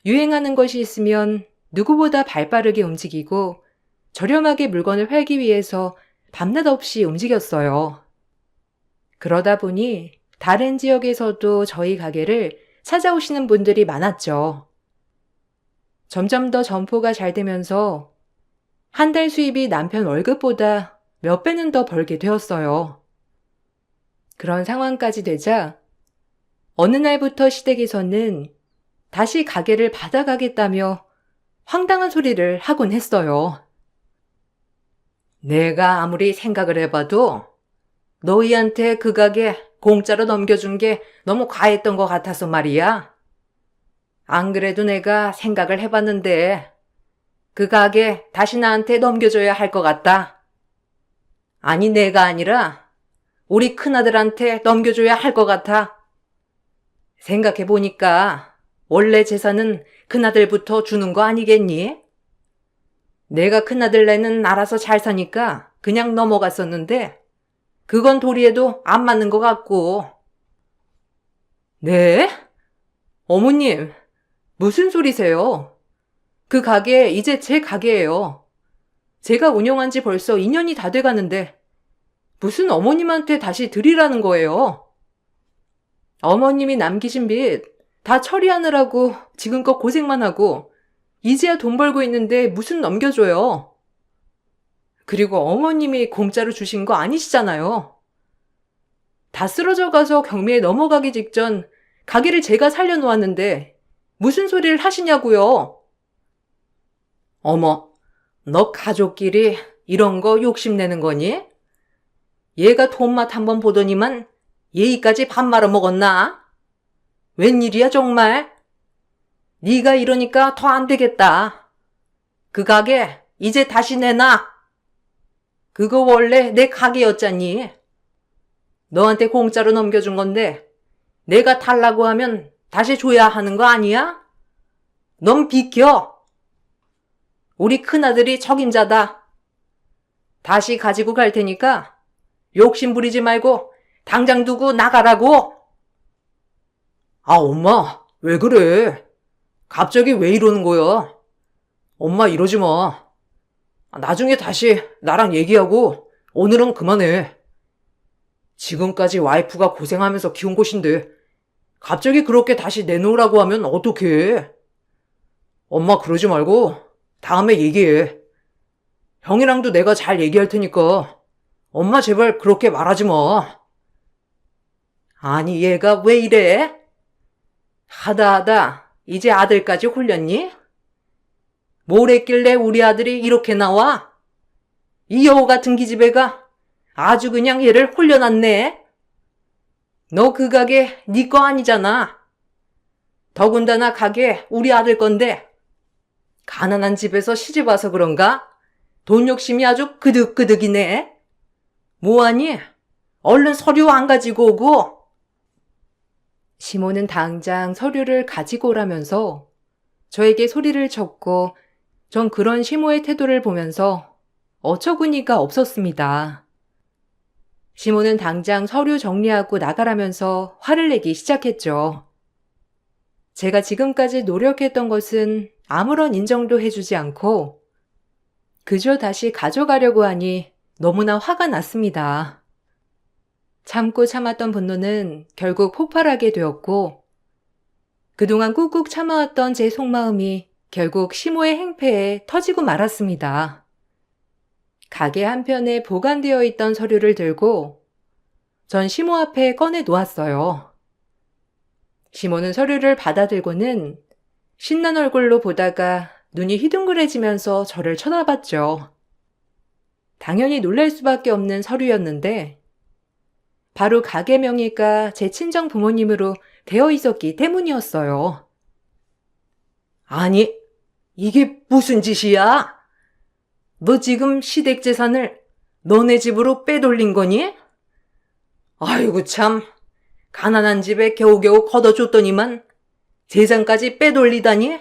유행하는 것이 있으면 누구보다 발빠르게 움직이고 저렴하게 물건을 팔기 위해서 밤낮 없이 움직였어요. 그러다 보니 다른 지역에서도 저희 가게를 찾아오시는 분들이 많았죠. 점점 더 점포가 잘 되면서 한 달 수입이 남편 월급보다 몇 배는 더 벌게 되었어요. 그런 상황까지 되자 어느 날부터 시댁에서는 다시 가게를 받아가겠다며 황당한 소리를 하곤 했어요. 내가 아무리 생각을 해봐도 너희한테 그 가게 공짜로 넘겨준 게 너무 과했던 것 같아서 말이야. 안 그래도 내가 생각을 해봤는데 그 가게 다시 나한테 넘겨줘야 할 것 같다. 아니 내가 아니라 우리 큰아들한테 넘겨줘야 할 것 같아. 생각해보니까 원래 재산은 큰아들부터 주는 거 아니겠니? 내가 큰아들네는 알아서 잘 사니까 그냥 넘어갔었는데 그건 도리에도 안 맞는 것 같고. 네? 어머님, 무슨 소리세요? 그 가게 이제 제 가게예요. 제가 운영한 지 벌써 2년이 다 돼가는데 무슨 어머님한테 다시 드리라는 거예요? 어머님이 남기신 빚 다 처리하느라고 지금껏 고생만 하고 이제야 돈 벌고 있는데 무슨 넘겨줘요. 그리고 어머님이 공짜로 주신 거 아니시잖아요. 다 쓰러져 가서 경매에 넘어가기 직전 가게를 제가 살려놓았는데 무슨 소리를 하시냐고요. 어머, 너 가족끼리 이런 거 욕심내는 거니? 얘가 돈맛 한번 보더니만 예의까지 밥 말아 먹었나? 웬일이야 정말? 네가 이러니까 더 안 되겠다. 그 가게 이제 다시 내놔. 그거 원래 내 가게였잖니. 너한테 공짜로 넘겨준 건데 내가 달라고 하면 다시 줘야 하는 거 아니야? 넌 비켜. 우리 큰아들이 책임자다. 다시 가지고 갈 테니까 욕심 부리지 말고 당장 두고 나가라고. 아, 엄마, 왜 그래? 갑자기 왜 이러는 거야? 엄마 이러지 마. 나중에 다시 나랑 얘기하고 오늘은 그만해. 지금까지 와이프가 고생하면서 키운 곳인데 갑자기 그렇게 다시 내놓으라고 하면 어떡해? 엄마 그러지 말고 다음에 얘기해. 형이랑도 내가 잘 얘기할 테니까 엄마 제발 그렇게 말하지 마. 아니 얘가 왜 이래? 하다 이제 아들까지 홀렸니? 뭘 했길래 우리 아들이 이렇게 나와? 이 여우 같은 기집애가 아주 그냥 얘를 홀려놨네. 너 그 가게 네 거 아니잖아. 더군다나 가게 우리 아들 건데 가난한 집에서 시집 와서 그런가? 돈 욕심이 아주 그득그득이네. 뭐하니? 얼른 서류 안 가지고 오고. 시모는 당장 서류를 가지고 오라면서 저에게 소리를 쳤고 전 그런 시모의 태도를 보면서 어처구니가 없었습니다. 시모는 당장 서류 정리하고 나가라면서 화를 내기 시작했죠. 제가 지금까지 노력했던 것은 아무런 인정도 해주지 않고 그저 다시 가져가려고 하니 너무나 화가 났습니다. 참고 참았던 분노는 결국 폭발하게 되었고 그동안 꾹꾹 참아왔던 제 속마음이 결국 시모의 행패에 터지고 말았습니다. 가게 한편에 보관되어 있던 서류를 들고 전 시모 앞에 꺼내 놓았어요. 시모는 서류를 받아들고는 신난 얼굴로 보다가 눈이 휘둥그레지면서 저를 쳐다봤죠. 당연히 놀랄 수밖에 없는 서류였는데 바로 가게 명의가 제 친정 부모님으로 되어 있었기 때문이었어요. 아니, 이게 무슨 짓이야? 너 지금 시댁 재산을 너네 집으로 빼돌린 거니? 아이고 참, 가난한 집에 겨우겨우 걷어줬더니만 재산까지 빼돌리다니?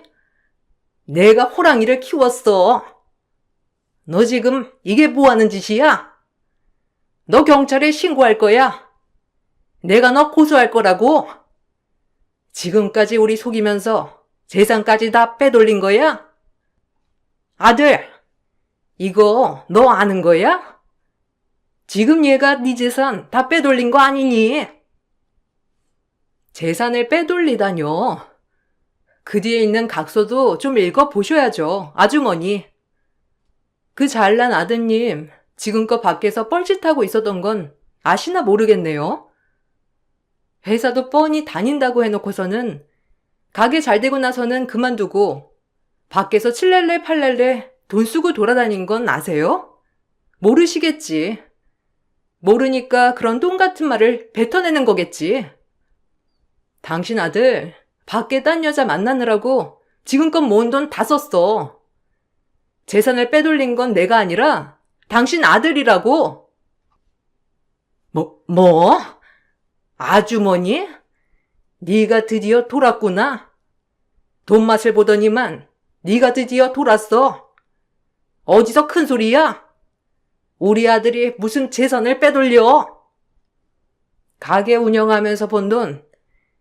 내가 호랑이를 키웠어. 너 지금 이게 뭐 하는 짓이야? 너 경찰에 신고할 거야. 내가 너 고소할 거라고. 지금까지 우리 속이면서 재산까지 다 빼돌린 거야? 아들, 이거 너 아는 거야? 지금 얘가 네 재산 다 빼돌린 거 아니니? 재산을 빼돌리다뇨. 그 뒤에 있는 각서도 좀 읽어보셔야죠, 아주머니. 그 잘난 아드님, 지금껏 밖에서 뻘짓하고 있었던 건 아시나 모르겠네요. 회사도 뻔히 다닌다고 해놓고서는 가게 잘 되고 나서는 그만두고 밖에서 칠렐레 팔렐레 돈 쓰고 돌아다닌 건 아세요? 모르시겠지. 모르니까 그런 똥 같은 말을 뱉어내는 거겠지. 당신 아들 밖에 딴 여자 만나느라고 지금껏 모은 돈 다 썼어. 재산을 빼돌린 건 내가 아니라 당신 아들이라고. 뭐? 아주머니? 네가 드디어 돌았구나. 돈 맛을 보더니만 네가 드디어 돌았어. 어디서 큰 소리야? 우리 아들이 무슨 재산을 빼돌려? 가게 운영하면서 번 돈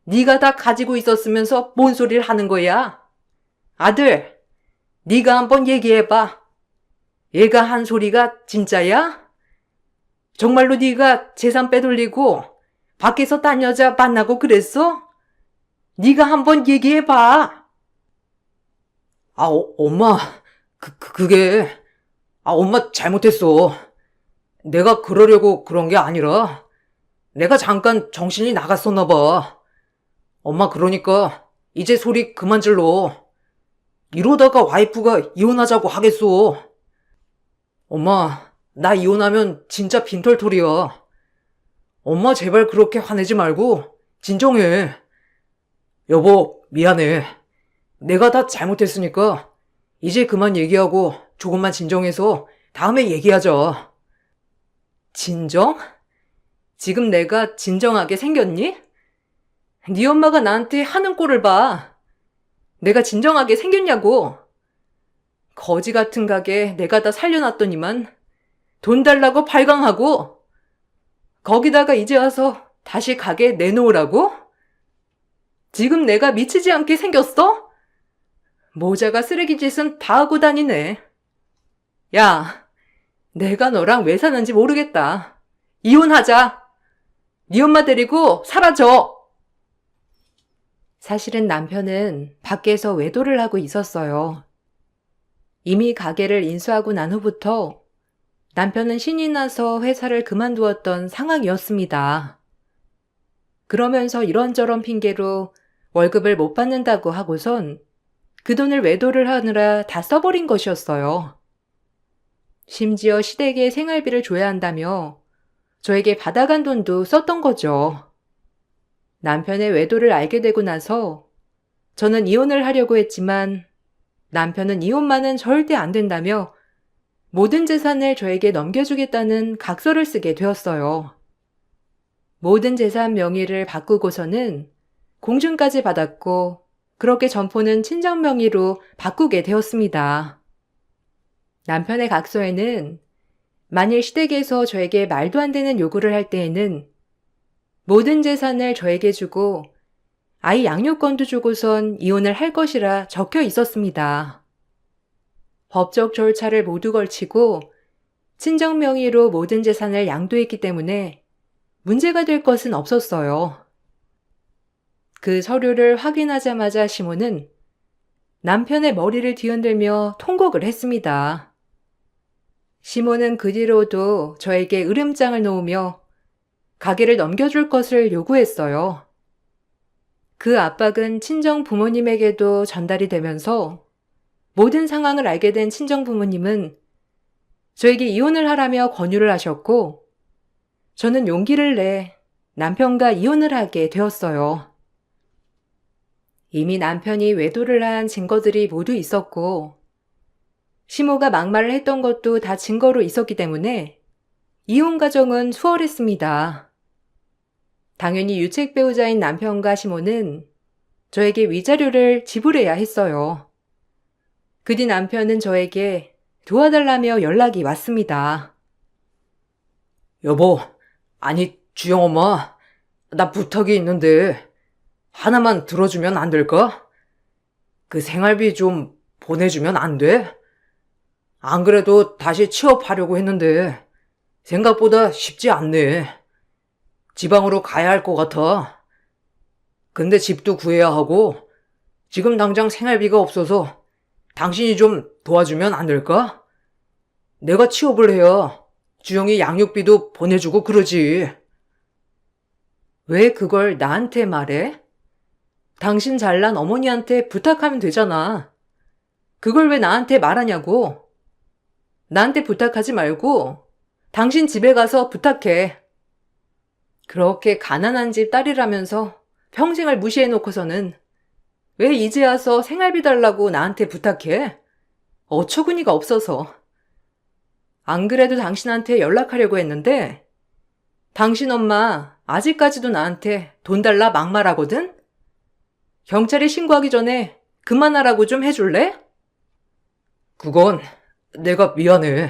네가 다 가지고 있었으면서 뭔 소리를 하는 거야? 아들, 네가 한번 얘기해봐. 얘가 한 소리가 진짜야? 정말로 네가 재산 빼돌리고 밖에서 딴 여자 만나고 그랬어? 네가 한번 얘기해봐. 엄마, 그게 엄마 잘못했어. 내가 그러려고 그런 게 아니라 내가 잠깐 정신이 나갔었나 봐. 엄마 그러니까 이제 소리 그만 질러. 이러다가 와이프가 이혼하자고 하겠어. 엄마, 나 이혼하면 진짜 빈털털이야. 엄마 제발 그렇게 화내지 말고 진정해. 여보, 미안해. 내가 다 잘못했으니까 이제 그만 얘기하고 조금만 진정해서 다음에 얘기하자. 진정? 지금 내가 진정하게 생겼니? 네 엄마가 나한테 하는 꼴을 봐. 내가 진정하게 생겼냐고. 거지 같은 가게 내가 다 살려놨더니만 돈 달라고 발광하고 거기다가 이제 와서 다시 가게 내놓으라고? 지금 내가 미치지 않게 생겼어? 모자가 쓰레기 짓은 다 하고 다니네. 야, 내가 너랑 왜 사는지 모르겠다. 이혼하자. 네 엄마 데리고 사라져. 사실은 남편은 밖에서 외도를 하고 있었어요. 이미 가게를 인수하고 난 후부터 남편은 신이 나서 회사를 그만두었던 상황이었습니다. 그러면서 이런저런 핑계로 월급을 못 받는다고 하고선 그 돈을 외도를 하느라 다 써버린 것이었어요. 심지어 시댁에 생활비를 줘야 한다며 저에게 받아간 돈도 썼던 거죠. 남편의 외도를 알게 되고 나서 저는 이혼을 하려고 했지만 남편은 이혼만은 절대 안 된다며 모든 재산을 저에게 넘겨주겠다는 각서를 쓰게 되었어요. 모든 재산 명의를 바꾸고서는 공증까지 받았고 그렇게 점포는 친정 명의로 바꾸게 되었습니다. 남편의 각서에는 만일 시댁에서 저에게 말도 안 되는 요구를 할 때에는 모든 재산을 저에게 주고 아이 양육권도 주고선 이혼을 할 것이라 적혀 있었습니다. 법적 절차를 모두 걸치고 친정 명의로 모든 재산을 양도했기 때문에 문제가 될 것은 없었어요. 그 서류를 확인하자마자 시모는 남편의 머리를 뒤흔들며 통곡을 했습니다. 시모는 그 뒤로도 저에게 으름장을 놓으며 가게를 넘겨줄 것을 요구했어요. 그 압박은 친정 부모님에게도 전달이 되면서 모든 상황을 알게 된 친정 부모님은 저에게 이혼을 하라며 권유를 하셨고 저는 용기를 내 남편과 이혼을 하게 되었어요. 이미 남편이 외도를 한 증거들이 모두 있었고 시모가 막말을 했던 것도 다 증거로 있었기 때문에 이혼 과정은 수월했습니다. 당연히 유책 배우자인 남편과 시모는 저에게 위자료를 지불해야 했어요. 그 뒤 남편은 저에게 도와달라며 연락이 왔습니다. 여보, 아니, 주영 엄마, 나 부탁이 있는데 하나만 들어주면 안 될까? 그 생활비 좀 보내주면 안 돼? 안 그래도 다시 취업하려고 했는데 생각보다 쉽지 않네. 지방으로 가야 할 것 같아. 근데 집도 구해야 하고 지금 당장 생활비가 없어서 당신이 좀 도와주면 안 될까? 내가 취업을 해야 주영이 양육비도 보내주고 그러지. 왜 그걸 나한테 말해? 당신 잘난 어머니한테 부탁하면 되잖아. 그걸 왜 나한테 말하냐고. 나한테 부탁하지 말고 당신 집에 가서 부탁해. 그렇게 가난한 집 딸이라면서 평생을 무시해놓고서는 왜 이제 와서 생활비 달라고 나한테 부탁해? 어처구니가 없어서. 안 그래도 당신한테 연락하려고 했는데 당신 엄마 아직까지도 나한테 돈 달라 막말하거든? 경찰에 신고하기 전에 그만하라고 좀 해줄래? 그건 내가 미안해.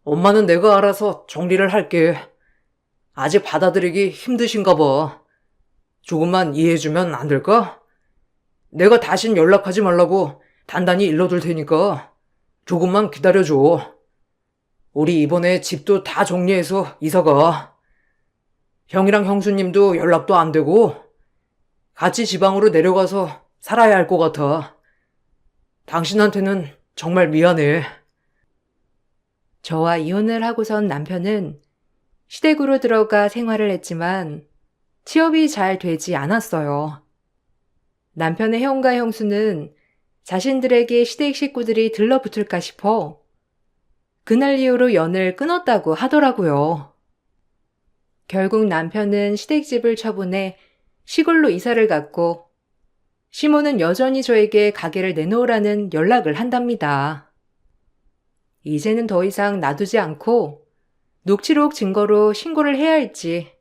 엄마는 내가 알아서 정리를 할게. 아직 받아들이기 힘드신가 봐. 조금만 이해해주면 안 될까? 내가 다신 연락하지 말라고 단단히 일러둘 테니까 조금만 기다려줘. 우리 이번에 집도 다 정리해서 이사가. 형이랑 형수님도 연락도 안 되고 같이 지방으로 내려가서 살아야 할 것 같아. 당신한테는 정말 미안해. 저와 이혼을 하고선 남편은 시댁으로 들어가 생활을 했지만 취업이 잘 되지 않았어요. 남편의 형과 형수는 자신들에게 시댁 식구들이 들러붙을까 싶어 그날 이후로 연을 끊었다고 하더라고요. 결국 남편은 시댁집을 처분해 시골로 이사를 갔고 시모는 여전히 저에게 가게를 내놓으라는 연락을 한답니다. 이제는 더 이상 놔두지 않고 녹취록 증거로 신고를 해야 할지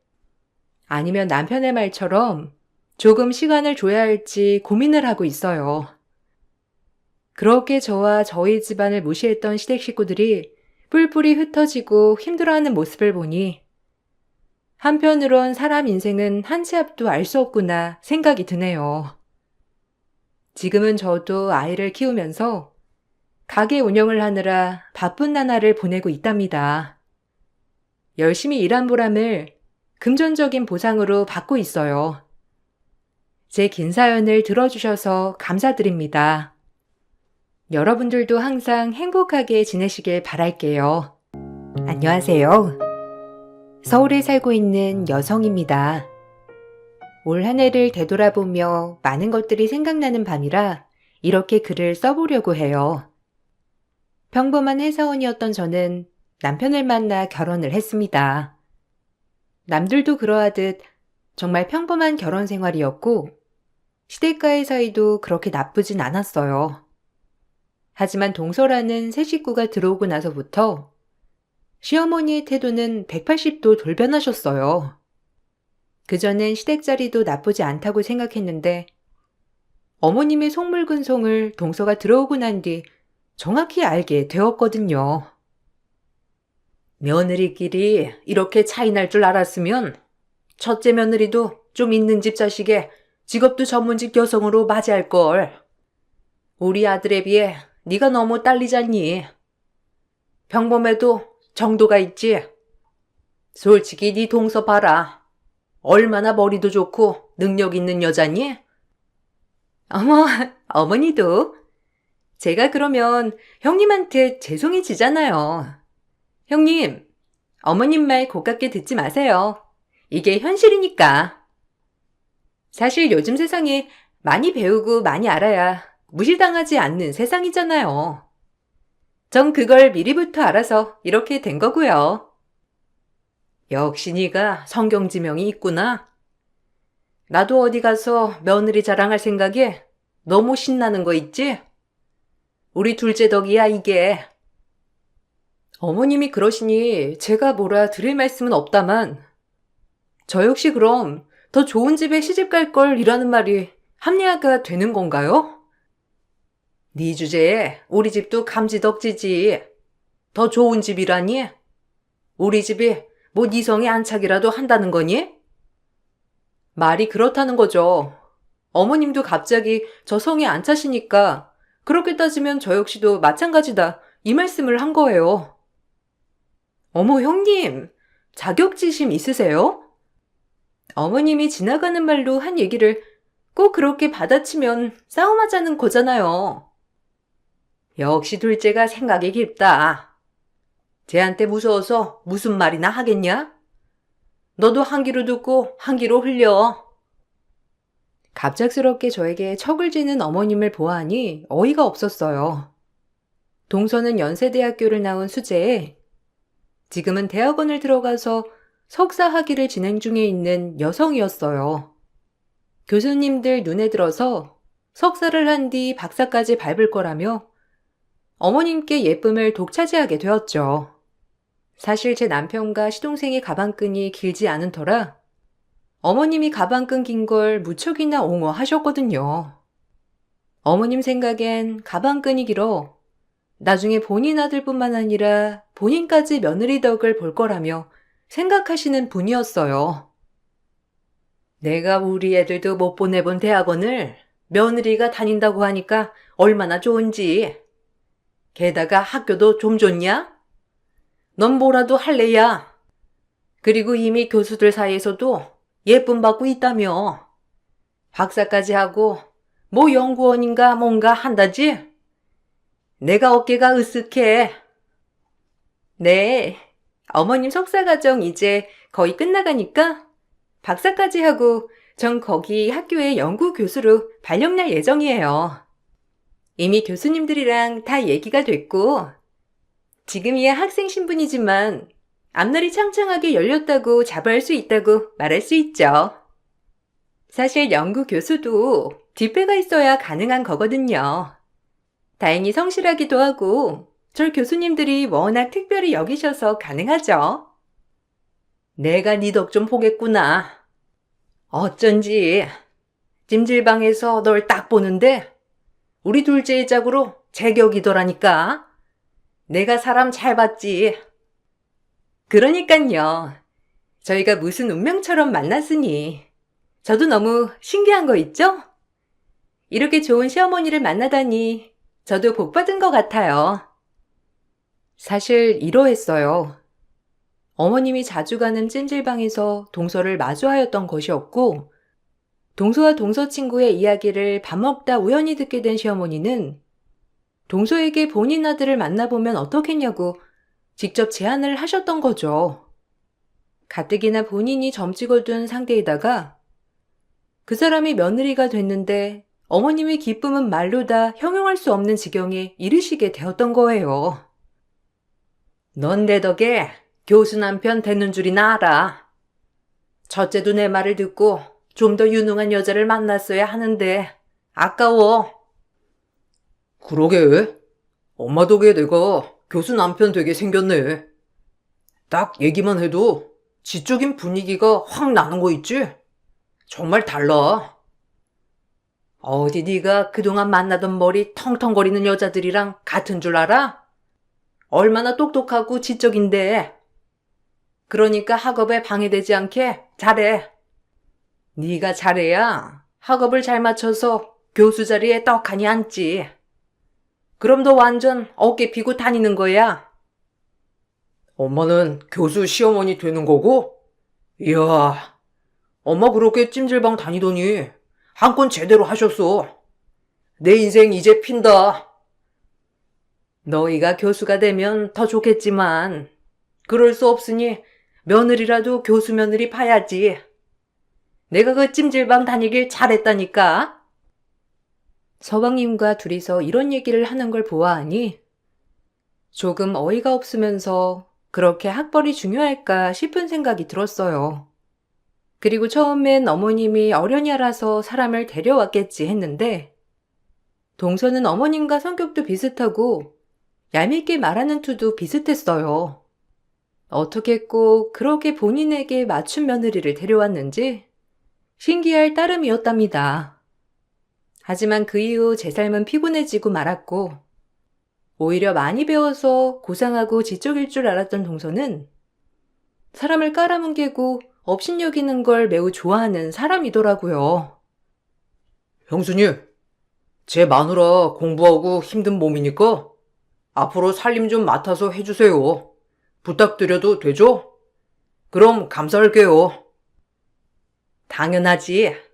아니면 남편의 말처럼 조금 시간을 줘야 할지 고민을 하고 있어요. 그렇게 저와 저희 집안을 무시했던 시댁 식구들이 뿔뿔이 흩어지고 힘들어하는 모습을 보니 한편으론 사람 인생은 한 치 앞도 알 수 없구나 생각이 드네요. 지금은 저도 아이를 키우면서 가게 운영을 하느라 바쁜 나날을 보내고 있답니다. 열심히 일한 보람을 금전적인 보상으로 받고 있어요. 제 긴 사연을 들어주셔서 감사드립니다. 여러분들도 항상 행복하게 지내시길 바랄게요. 안녕하세요. 서울에 살고 있는 여성입니다. 올 한 해를 되돌아보며 많은 것들이 생각나는 밤이라 이렇게 글을 써보려고 해요. 평범한 회사원이었던 저는 남편을 만나 결혼을 했습니다. 남들도 그러하듯 정말 평범한 결혼 생활이었고 시댁과의 사이도 그렇게 나쁘진 않았어요. 하지만 동서라는 새 식구가 들어오고 나서부터 시어머니의 태도는 180도 돌변하셨어요. 그전엔 시댁 자리도 나쁘지 않다고 생각했는데 어머님의 속물근송을 동서가 들어오고 난 뒤 정확히 알게 되었거든요. 며느리끼리 이렇게 차이 날 줄 알았으면 첫째 며느리도 좀 있는 집 자식에 직업도 전문직 여성으로 맞이할 걸. 우리 아들에 비해 네가 너무 딸리잖니. 평범해도 정도가 있지. 솔직히 네 동서 봐라. 얼마나 머리도 좋고 능력 있는 여자니? 어머, 어머니도. 제가 그러면 형님한테 죄송해지잖아요. 형님, 어머님 말 고깝게 듣지 마세요. 이게 현실이니까. 사실 요즘 세상에 많이 배우고 많이 알아야 무시당하지 않는 세상이잖아요. 전 그걸 미리부터 알아서 이렇게 된 거고요. 역시 네가 성경지명이 있구나. 나도 어디 가서 며느리 자랑할 생각에 너무 신나는 거 있지? 우리 둘째 덕이야 이게. 어머님이 그러시니 제가 뭐라 드릴 말씀은 없다만 저 역시 그럼 더 좋은 집에 시집 갈 걸 이라는 말이 합리화가 되는 건가요? 네 주제에 우리 집도 감지덕지지. 더 좋은 집이라니? 우리 집이 뭐 네 성에 안착이라도 한다는 거니? 말이 그렇다는 거죠. 어머님도 갑자기 저 성에 안 차시니까 그렇게 따지면 저 역시도 마찬가지다. 이 말씀을 한 거예요. 어머, 형님, 자격지심 있으세요? 어머님이 지나가는 말로 한 얘기를 꼭 그렇게 받아치면 싸움하자는 거잖아요. 역시 둘째가 생각이 깊다. 쟤한테 무서워서 무슨 말이나 하겠냐? 너도 한 귀로 듣고 한 귀로 흘려. 갑작스럽게 저에게 척을 지는 어머님을 보아하니 어이가 없었어요. 동서는 연세대학교를 나온 수재에 지금은 대학원을 들어가서 석사 학위를 진행 중에 있는 여성이었어요. 교수님들 눈에 들어서 석사를 한 뒤 박사까지 밟을 거라며 어머님께 예쁨을 독차지하게 되었죠. 사실 제 남편과 시동생의 가방끈이 길지 않은 터라 어머님이 가방끈 긴 걸 무척이나 옹호하셨거든요. 어머님 생각엔 가방끈이 길어 나중에 본인 아들뿐만 아니라 본인까지 며느리 덕을 볼 거라며 생각하시는 분이었어요. 내가 우리 애들도 못 보내본 대학원을 며느리가 다닌다고 하니까 얼마나 좋은지. 게다가 학교도 좀 좋냐? 넌 뭐라도 할래야. 그리고 이미 교수들 사이에서도 예쁨 받고 있다며. 박사까지 하고 뭐 연구원인가 뭔가 한다지? 내가 어깨가 으쓱해. 네, 어머님 석사과정 이제 거의 끝나가니까 박사까지 하고 전 거기 학교의 연구 교수로 발령날 예정이에요. 이미 교수님들이랑 다 얘기가 됐고 지금이야 학생 신분이지만 앞날이 창창하게 열렸다고 자부할 수 있다고 말할 수 있죠. 사실 연구 교수도 뒷배가 있어야 가능한 거거든요. 다행히 성실하기도 하고 절 교수님들이 워낙 특별히 여기셔서 가능하죠. 내가 네 덕 좀 보겠구나. 어쩐지 찜질방에서 널 딱 보는데 우리 둘째의 짝으로 제격이더라니까. 내가 사람 잘 봤지. 그러니깐요. 저희가 무슨 운명처럼 만났으니 저도 너무 신기한 거 있죠? 이렇게 좋은 시어머니를 만나다니 저도 복 받은 것 같아요. 사실 이러했어요. 어머님이 자주 가는 찜질방에서 동서를 마주하였던 것이었고 동서와 동서 친구의 이야기를 밥 먹다 우연히 듣게 된 시어머니는 동서에게 본인 아들을 만나보면 어떻겠냐고 직접 제안을 하셨던 거죠. 가뜩이나 본인이 점 찍어둔 상대에다가 그 사람이 며느리가 됐는데 어머님의 기쁨은 말로 다 형용할 수 없는 지경에 이르시게 되었던 거예요. 넌 내 덕에 교수 남편 되는 줄이나 알아. 첫째도 내 말을 듣고 좀 더 유능한 여자를 만났어야 하는데 아까워. 그러게. 엄마 덕에 내가 교수 남편 되게 생겼네. 딱 얘기만 해도 지적인 분위기가 확 나는 거 있지? 정말 달라. 어디 네가 그동안 만나던 머리 텅텅거리는 여자들이랑 같은 줄 알아? 얼마나 똑똑하고 지적인데. 그러니까 학업에 방해되지 않게 잘해. 네가 잘해야 학업을 잘 맞춰서 교수 자리에 떡하니 앉지. 그럼 너 완전 어깨 피고 다니는 거야. 엄마는 교수 시어머니 되는 거고? 이야, 엄마 그렇게 찜질방 다니더니 한 건 제대로 하셨어. 내 인생 이제 핀다. 너희가 교수가 되면 더 좋겠지만 그럴 수 없으니 며느리라도 교수 며느리 봐야지. 내가 그 찜질방 다니길 잘했다니까. 서방님과 둘이서 이런 얘기를 하는 걸 보아하니 조금 어이가 없으면서 그렇게 학벌이 중요할까 싶은 생각이 들었어요. 그리고 처음엔 어머님이 어련히 알아서 사람을 데려왔겠지 했는데 동서는 어머님과 성격도 비슷하고 얄밉게 말하는 투도 비슷했어요. 어떻게 꼭 그렇게 본인에게 맞춘 며느리를 데려왔는지 신기할 따름이었답니다. 하지만 그 이후 제 삶은 피곤해지고 말았고, 오히려 많이 배워서 고상하고 지적일 줄 알았던 동서는 사람을 깔아뭉개고 업신여기는 걸 매우 좋아하는 사람이더라고요. 형수님, 제 마누라 공부하고 힘든 몸이니까 앞으로 살림 좀 맡아서 해주세요. 부탁드려도 되죠? 그럼 감사할게요. 당연하지.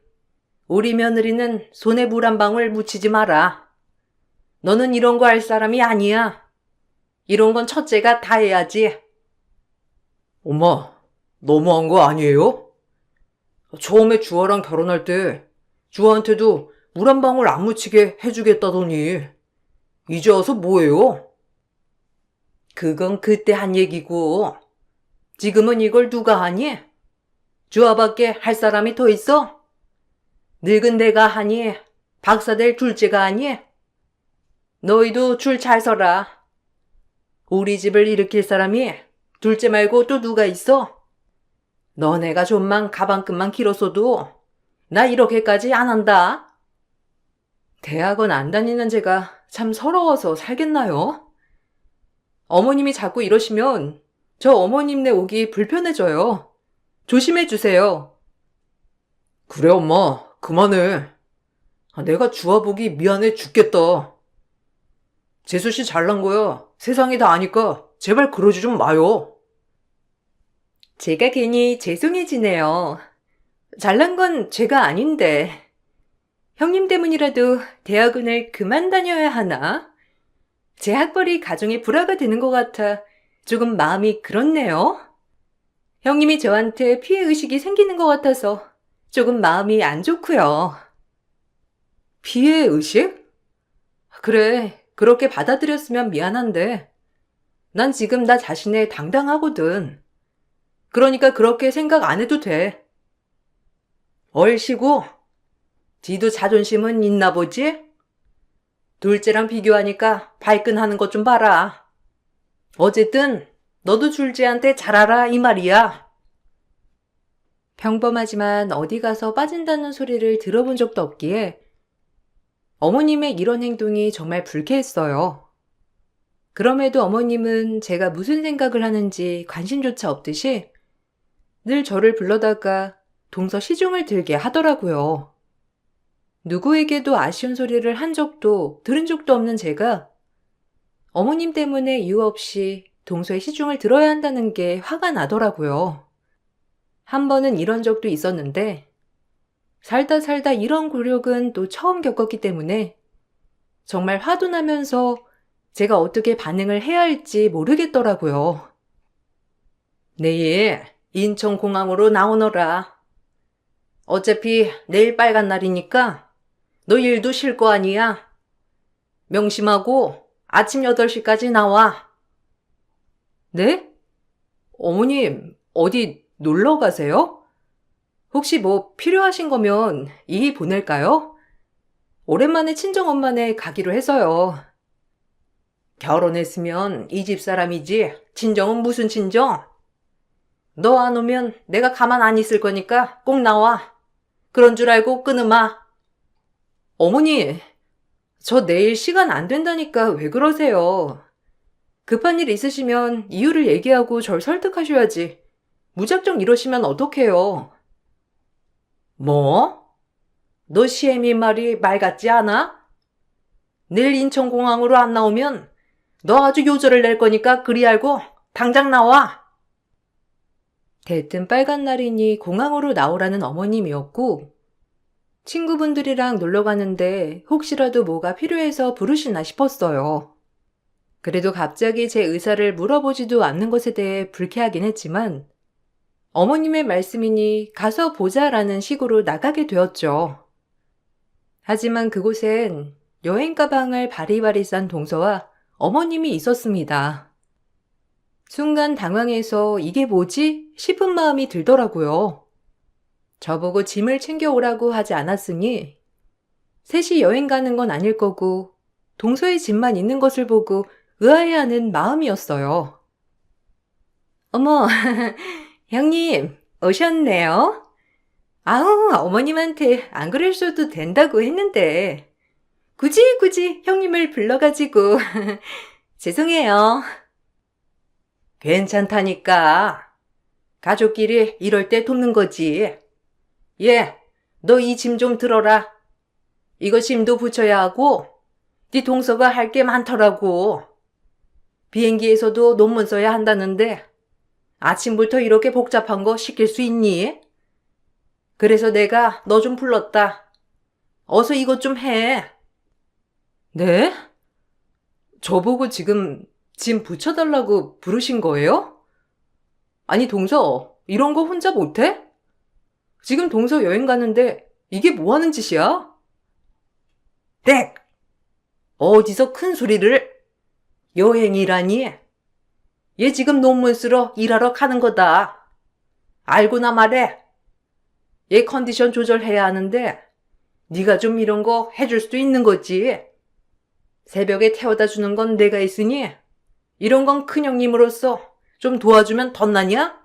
우리 며느리는 손에 물 한 방울 묻히지 마라. 너는 이런 거 할 사람이 아니야. 이런 건 첫째가 다 해야지. 엄마, 너무한 거 아니에요? 처음에 주아랑 결혼할 때 주아한테도 물 한 방울 안 묻히게 해주겠다더니 이제 와서 뭐예요? 그건 그때 한 얘기고, 지금은 이걸 누가 하니? 주아밖에 할 사람이 더 있어? 늙은 내가 하니? 박사될 둘째가 하니? 너희도 줄 잘 서라. 우리 집을 일으킬 사람이 둘째 말고 또 누가 있어? 너네가 좀만 가방끈만 길었어도 나 이렇게까지 안 한다. 대학원 안 다니는 제가 참 서러워서 살겠나요? 어머님이 자꾸 이러시면 저 어머님네 오기 불편해져요. 조심해 주세요. 그래, 엄마, 그만해. 내가 주아 보기 미안해 죽겠다. 재수씨 잘난 거야. 세상이 다 아니까 제발 그러지 좀 마요. 제가 괜히 죄송해지네요. 잘난 건 제가 아닌데. 형님 때문이라도 대학원을 그만 다녀야 하나? 제 학벌이 가정에 불화가 되는 것 같아 조금 마음이 그렇네요. 형님이 저한테 피해의식이 생기는 것 같아서 조금 마음이 안 좋고요. 피해의식? 그래, 그렇게 받아들였으면 미안한데 난 지금 나 자신에 당당하거든. 그러니까 그렇게 생각 안 해도 돼. 얼씨구, 지도 자존심은 있나 보지? 둘째랑 비교하니까 발끈하는 것 좀 봐라. 어쨌든 너도 줄지한테 잘하라 이 말이야. 평범하지만 어디 가서 빠진다는 소리를 들어본 적도 없기에 어머님의 이런 행동이 정말 불쾌했어요. 그럼에도 어머님은 제가 무슨 생각을 하는지 관심조차 없듯이 늘 저를 불러다가 동서 시중을 들게 하더라고요. 누구에게도 아쉬운 소리를 한 적도 들은 적도 없는 제가 어머님 때문에 이유 없이 동서의 시중을 들어야 한다는 게 화가 나더라고요. 한 번은 이런 적도 있었는데 살다 살다 이런 굴욕은 또 처음 겪었기 때문에 정말 화도 나면서 제가 어떻게 반응을 해야 할지 모르겠더라고요. 내일 인천공항으로 나오너라. 어차피 내일 빨간 날이니까 너 일도 쉴 거 아니야. 명심하고 아침 8시까지 나와. 네? 어머님, 어디 놀러 가세요? 혹시 뭐 필요하신 거면 이 보낼까요? 오랜만에 친정엄마네 가기로 해서요. 결혼했으면 이 집 사람이지 친정은 무슨 친정? 너 안 오면 내가 가만 안 있을 거니까 꼭 나와. 그런 줄 알고 끊으마. 어머니, 저 내일 시간 안 된다니까 왜 그러세요? 급한 일 있으시면 이유를 얘기하고 절 설득하셔야지. 무작정 이러시면 어떡해요? 뭐? 너 시애미 말이 말 같지 않아? 내일 인천공항으로 안 나오면 너 아주 요절을 낼 거니까 그리 알고 당장 나와. 대뜸 빨간 날이니 공항으로 나오라는 어머님이었고 친구분들이랑 놀러 가는데 혹시라도 뭐가 필요해서 부르시나 싶었어요. 그래도 갑자기 제 의사를 물어보지도 않는 것에 대해 불쾌하긴 했지만 어머님의 말씀이니 가서 보자라는 식으로 나가게 되었죠. 하지만 그곳엔 여행 가방을 바리바리 싼 동서와 어머님이 있었습니다. 순간 당황해서 이게 뭐지? 싶은 마음이 들더라고요. 저보고 짐을 챙겨오라고 하지 않았으니 셋이 여행 가는 건 아닐 거고 동서의 짐만 있는 것을 보고 의아해하는 마음이었어요. 어머, 형님 오셨네요. 아우, 어머님한테 안 그러셔도 된다고 했는데. 굳이 형님을 불러가지고. 죄송해요. 괜찮다니까. 가족끼리 이럴 때 돕는 거지. 예, 너 이 짐 좀 들어라. 이거 짐도 붙여야 하고, 네 동서가 할 게 많더라고. 비행기에서도 논문 써야 한다는데, 아침부터 이렇게 복잡한 거 시킬 수 있니? 그래서 내가 너 좀 불렀다. 어서 이것 좀 해. 네? 저보고 지금 짐 붙여달라고 부르신 거예요? 아니, 동서, 이런 거 혼자 못해? 지금 동서 여행 가는데 이게 뭐 하는 짓이야? 땡! 어디서 큰 소리를? 여행이라니? 얘 지금 논문 쓰러 일하러 가는 거다. 알고나 말해. 얘 컨디션 조절해야 하는데 네가 좀 이런 거 해줄 수도 있는 거지. 새벽에 태워다 주는 건 내가 있으니 이런 건 큰형님으로서 좀 도와주면 덧나냐?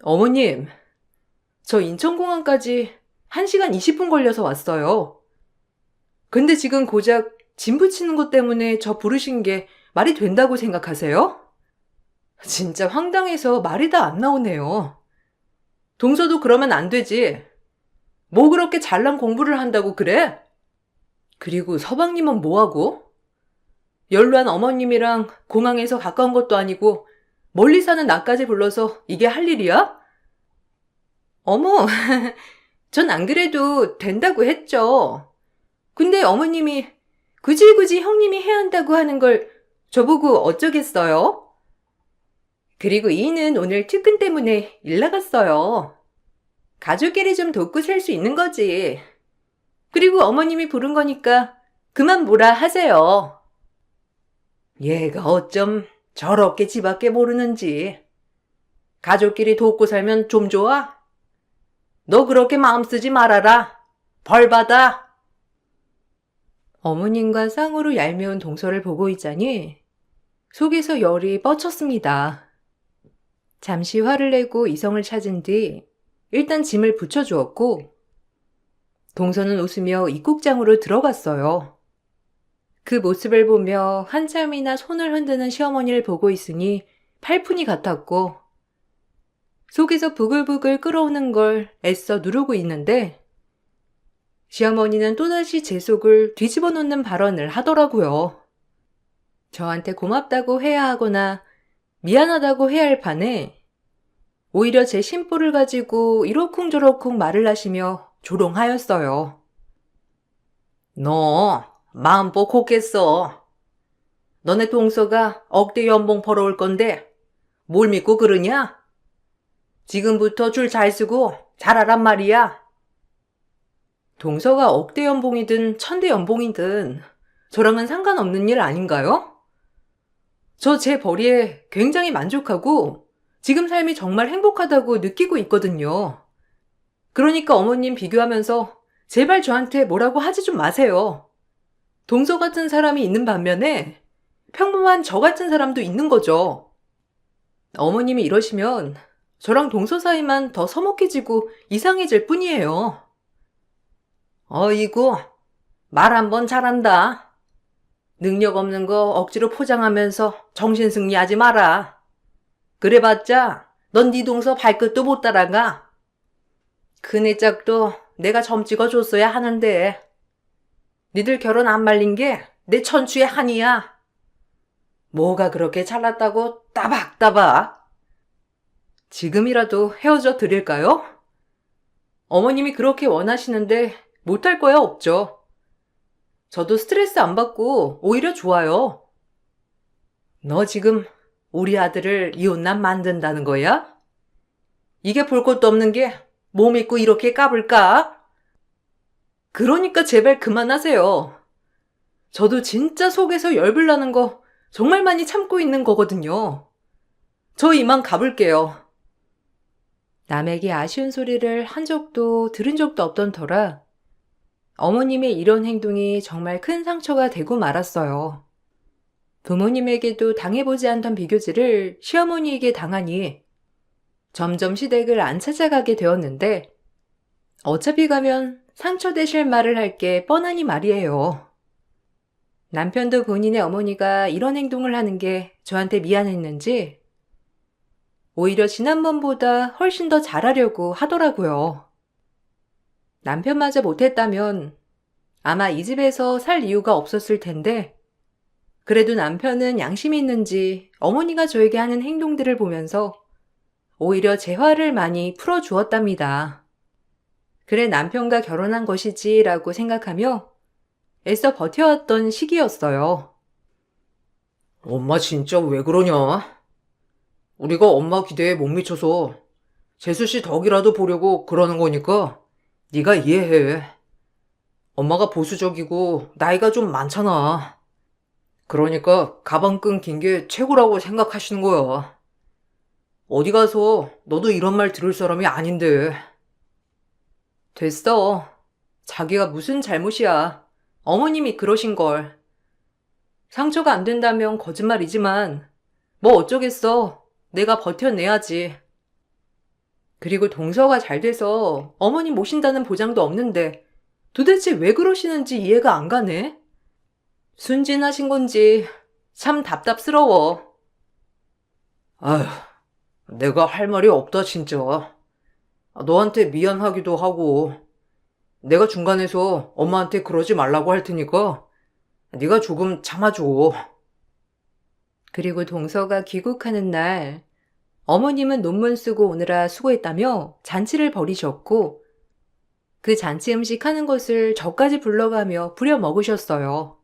어머님, 저 인천공항까지 1시간 20분 걸려서 왔어요. 근데 지금 고작 짐 붙이는 것 때문에 저 부르신 게 말이 된다고 생각하세요? 진짜 황당해서 말이 다 안 나오네요. 동서도 그러면 안 되지. 뭐 그렇게 잘난 공부를 한다고 그래? 그리고 서방님은 뭐하고? 연로한 어머님이랑 공항에서 가까운 것도 아니고 멀리 사는 나까지 불러서 이게 할 일이야? 어머, 전 안 그래도 된다고 했죠. 근데 어머님이 굳이 형님이 해야 한다고 하는 걸 저보고 어쩌겠어요? 그리고 이는 오늘 특근 때문에 일 나갔어요. 가족끼리 좀 돕고 살 수 있는 거지. 그리고 어머님이 부른 거니까 그만 뭐라 하세요. 얘가 어쩜 저렇게 지밖에 모르는지. 가족끼리 돕고 살면 좀 좋아? 너 그렇게 마음 쓰지 말아라. 벌 받아. 어머님과 쌍으로 얄미운 동서를 보고 있자니 속에서 열이 뻗쳤습니다. 잠시 화를 내고 이성을 찾은 뒤 일단 짐을 붙여주었고 동서는 웃으며 입국장으로 들어갔어요. 그 모습을 보며 한참이나 손을 흔드는 시어머니를 보고 있으니 팔푼이 같았고 속에서 부글부글 끓어오는 걸 애써 누르고 있는데 시어머니는 또다시 제 속을 뒤집어 놓는 발언을 하더라고요. 저한테 고맙다고 해야 하거나 미안하다고 해야 할 판에 오히려 제 심보를 가지고 이러쿵저러쿵 말을 하시며 조롱하였어요. 너 마음 뻑혹했어. 너네 동서가 억대 연봉 벌어올 건데 뭘 믿고 그러냐? 지금부터 줄 잘 쓰고 잘하란 말이야. 동서가 억대 연봉이든 천대 연봉이든 저랑은 상관없는 일 아닌가요? 저 제 벌이에 굉장히 만족하고 지금 삶이 정말 행복하다고 느끼고 있거든요. 그러니까 어머님 비교하면서 제발 저한테 뭐라고 하지 좀 마세요. 동서 같은 사람이 있는 반면에 평범한 저 같은 사람도 있는 거죠. 어머님이 이러시면 저랑 동서 사이만 더 서먹해지고 이상해질 뿐이에요. 어이구, 말 한번 잘한다. 능력 없는 거 억지로 포장하면서 정신승리하지 마라. 그래봤자 넌 네 동서 발끝도 못 따라가. 큰애 짝도 내가 점 찍어줬어야 하는데 니들 결혼 안 말린 게 내 천추의 한이야. 뭐가 그렇게 잘났다고 따박따박. 지금이라도 헤어져 드릴까요? 어머님이 그렇게 원하시는데 못할 거야 없죠. 저도 스트레스 안 받고 오히려 좋아요. 너 지금 우리 아들을 이혼남 만든다는 거야? 이게 볼 것도 없는 게 몸 있고 이렇게 까불까? 그러니까 제발 그만하세요. 저도 진짜 속에서 열불 나는 거 정말 많이 참고 있는 거거든요. 저 이만 가볼게요. 남에게 아쉬운 소리를 한 적도 들은 적도 없던 터라 어머님의 이런 행동이 정말 큰 상처가 되고 말았어요. 부모님에게도 당해보지 않던 비교질을 시어머니에게 당하니 점점 시댁을 안 찾아가게 되었는데 어차피 가면 상처되실 말을 할 게 뻔하니 말이에요. 남편도 본인의 어머니가 이런 행동을 하는 게 저한테 미안했는지 오히려 지난번보다 훨씬 더 잘하려고 하더라고요. 남편마저 못했다면 아마 이 집에서 살 이유가 없었을 텐데 그래도 남편은 양심이 있는지 어머니가 저에게 하는 행동들을 보면서 오히려 제 화를 많이 풀어주었답니다. 그래 남편과 결혼한 것이지라고 생각하며 애써 버텨왔던 시기였어요. 엄마 진짜 왜 그러냐? 우리가 엄마 기대에 못 미쳐서 재수 씨 덕이라도 보려고 그러는 거니까 네가 이해해. 엄마가 보수적이고 나이가 좀 많잖아. 그러니까 가방끈 긴 게 최고라고 생각하시는 거야. 어디 가서 너도 이런 말 들을 사람이 아닌데. 됐어. 자기가 무슨 잘못이야. 어머님이 그러신걸. 상처가 안 된다면 거짓말이지만 뭐 어쩌겠어. 내가 버텨내야지. 그리고 동서가 잘 돼서 어머님 모신다는 보장도 없는데 도대체 왜 그러시는지 이해가 안 가네. 순진하신 건지 참 답답스러워. 아휴, 내가 할 말이 없다 진짜. 너한테 미안하기도 하고 내가 중간에서 엄마한테 그러지 말라고 할 테니까 네가 조금 참아줘. 그리고 동서가 귀국하는 날 어머님은 논문 쓰고 오느라 수고했다며 잔치를 벌이셨고 그 잔치 음식 하는 것을 저까지 불러가며 부려 먹으셨어요.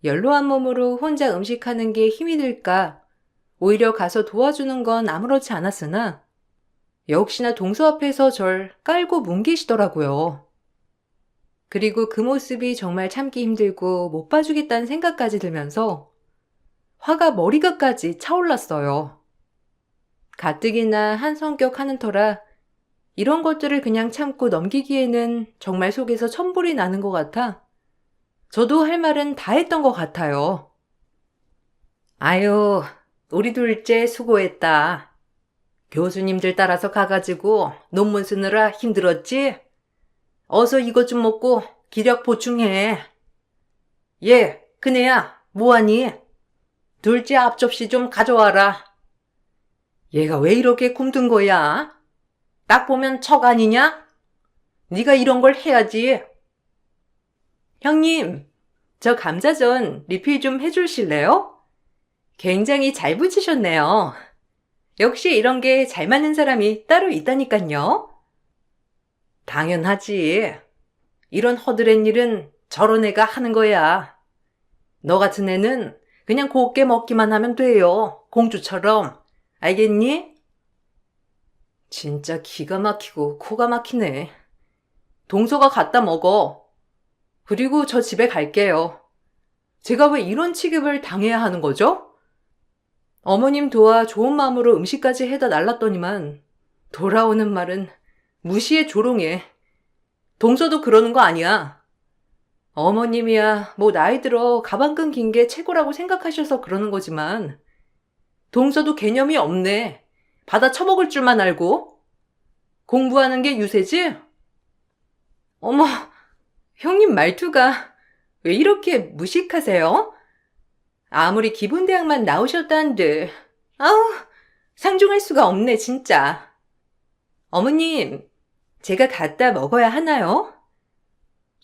연로한 몸으로 혼자 음식하는 게 힘이 들까 오히려 가서 도와주는 건 아무렇지 않았으나 역시나 동서 앞에서 절 깔고 뭉개시더라고요. 그리고 그 모습이 정말 참기 힘들고 못 봐주겠다는 생각까지 들면서 화가 머리끝까지 차올랐어요. 가뜩이나 한 성격 하는 터라 이런 것들을 그냥 참고 넘기기에는 정말 속에서 천불이 나는 것 같아 저도 할 말은 다 했던 것 같아요. 아유, 우리 둘째 수고했다. 교수님들 따라서 가가지고 논문 쓰느라 힘들었지? 어서 이것 좀 먹고 기력 보충해. 얘, 그네야, 뭐하니? 둘째 앞접시 좀 가져와라. 얘가 왜 이렇게 굼뜬 거야? 딱 보면 척 아니냐? 네가 이런 걸 해야지. 형님, 저 감자전 리필 좀 해주실래요? 굉장히 잘 부치셨네요. 역시 이런 게 잘 맞는 사람이 따로 있다니깐요. 당연하지. 이런 허드렛 일은 저런 애가 하는 거야. 너 같은 애는 그냥 곱게 먹기만 하면 돼요. 공주처럼. 알겠니? 진짜 기가 막히고 코가 막히네. 동서가 갖다 먹어. 그리고 저 집에 갈게요. 제가 왜 이런 취급을 당해야 하는 거죠? 어머님 도와 좋은 마음으로 음식까지 해다 날랐더니만 돌아오는 말은 무시해 조롱해. 동서도 그러는 거 아니야. 어머님이야 뭐 나이 들어 가방끈 긴 게 최고라고 생각하셔서 그러는 거지만 동서도 개념이 없네. 받아 처먹을 줄만 알고. 공부하는 게 유세지? 어머, 형님 말투가 왜 이렇게 무식하세요? 아무리 기본대학만 나오셨다는데 아우 상종할 수가 없네 진짜. 어머님, 제가 갖다 먹어야 하나요?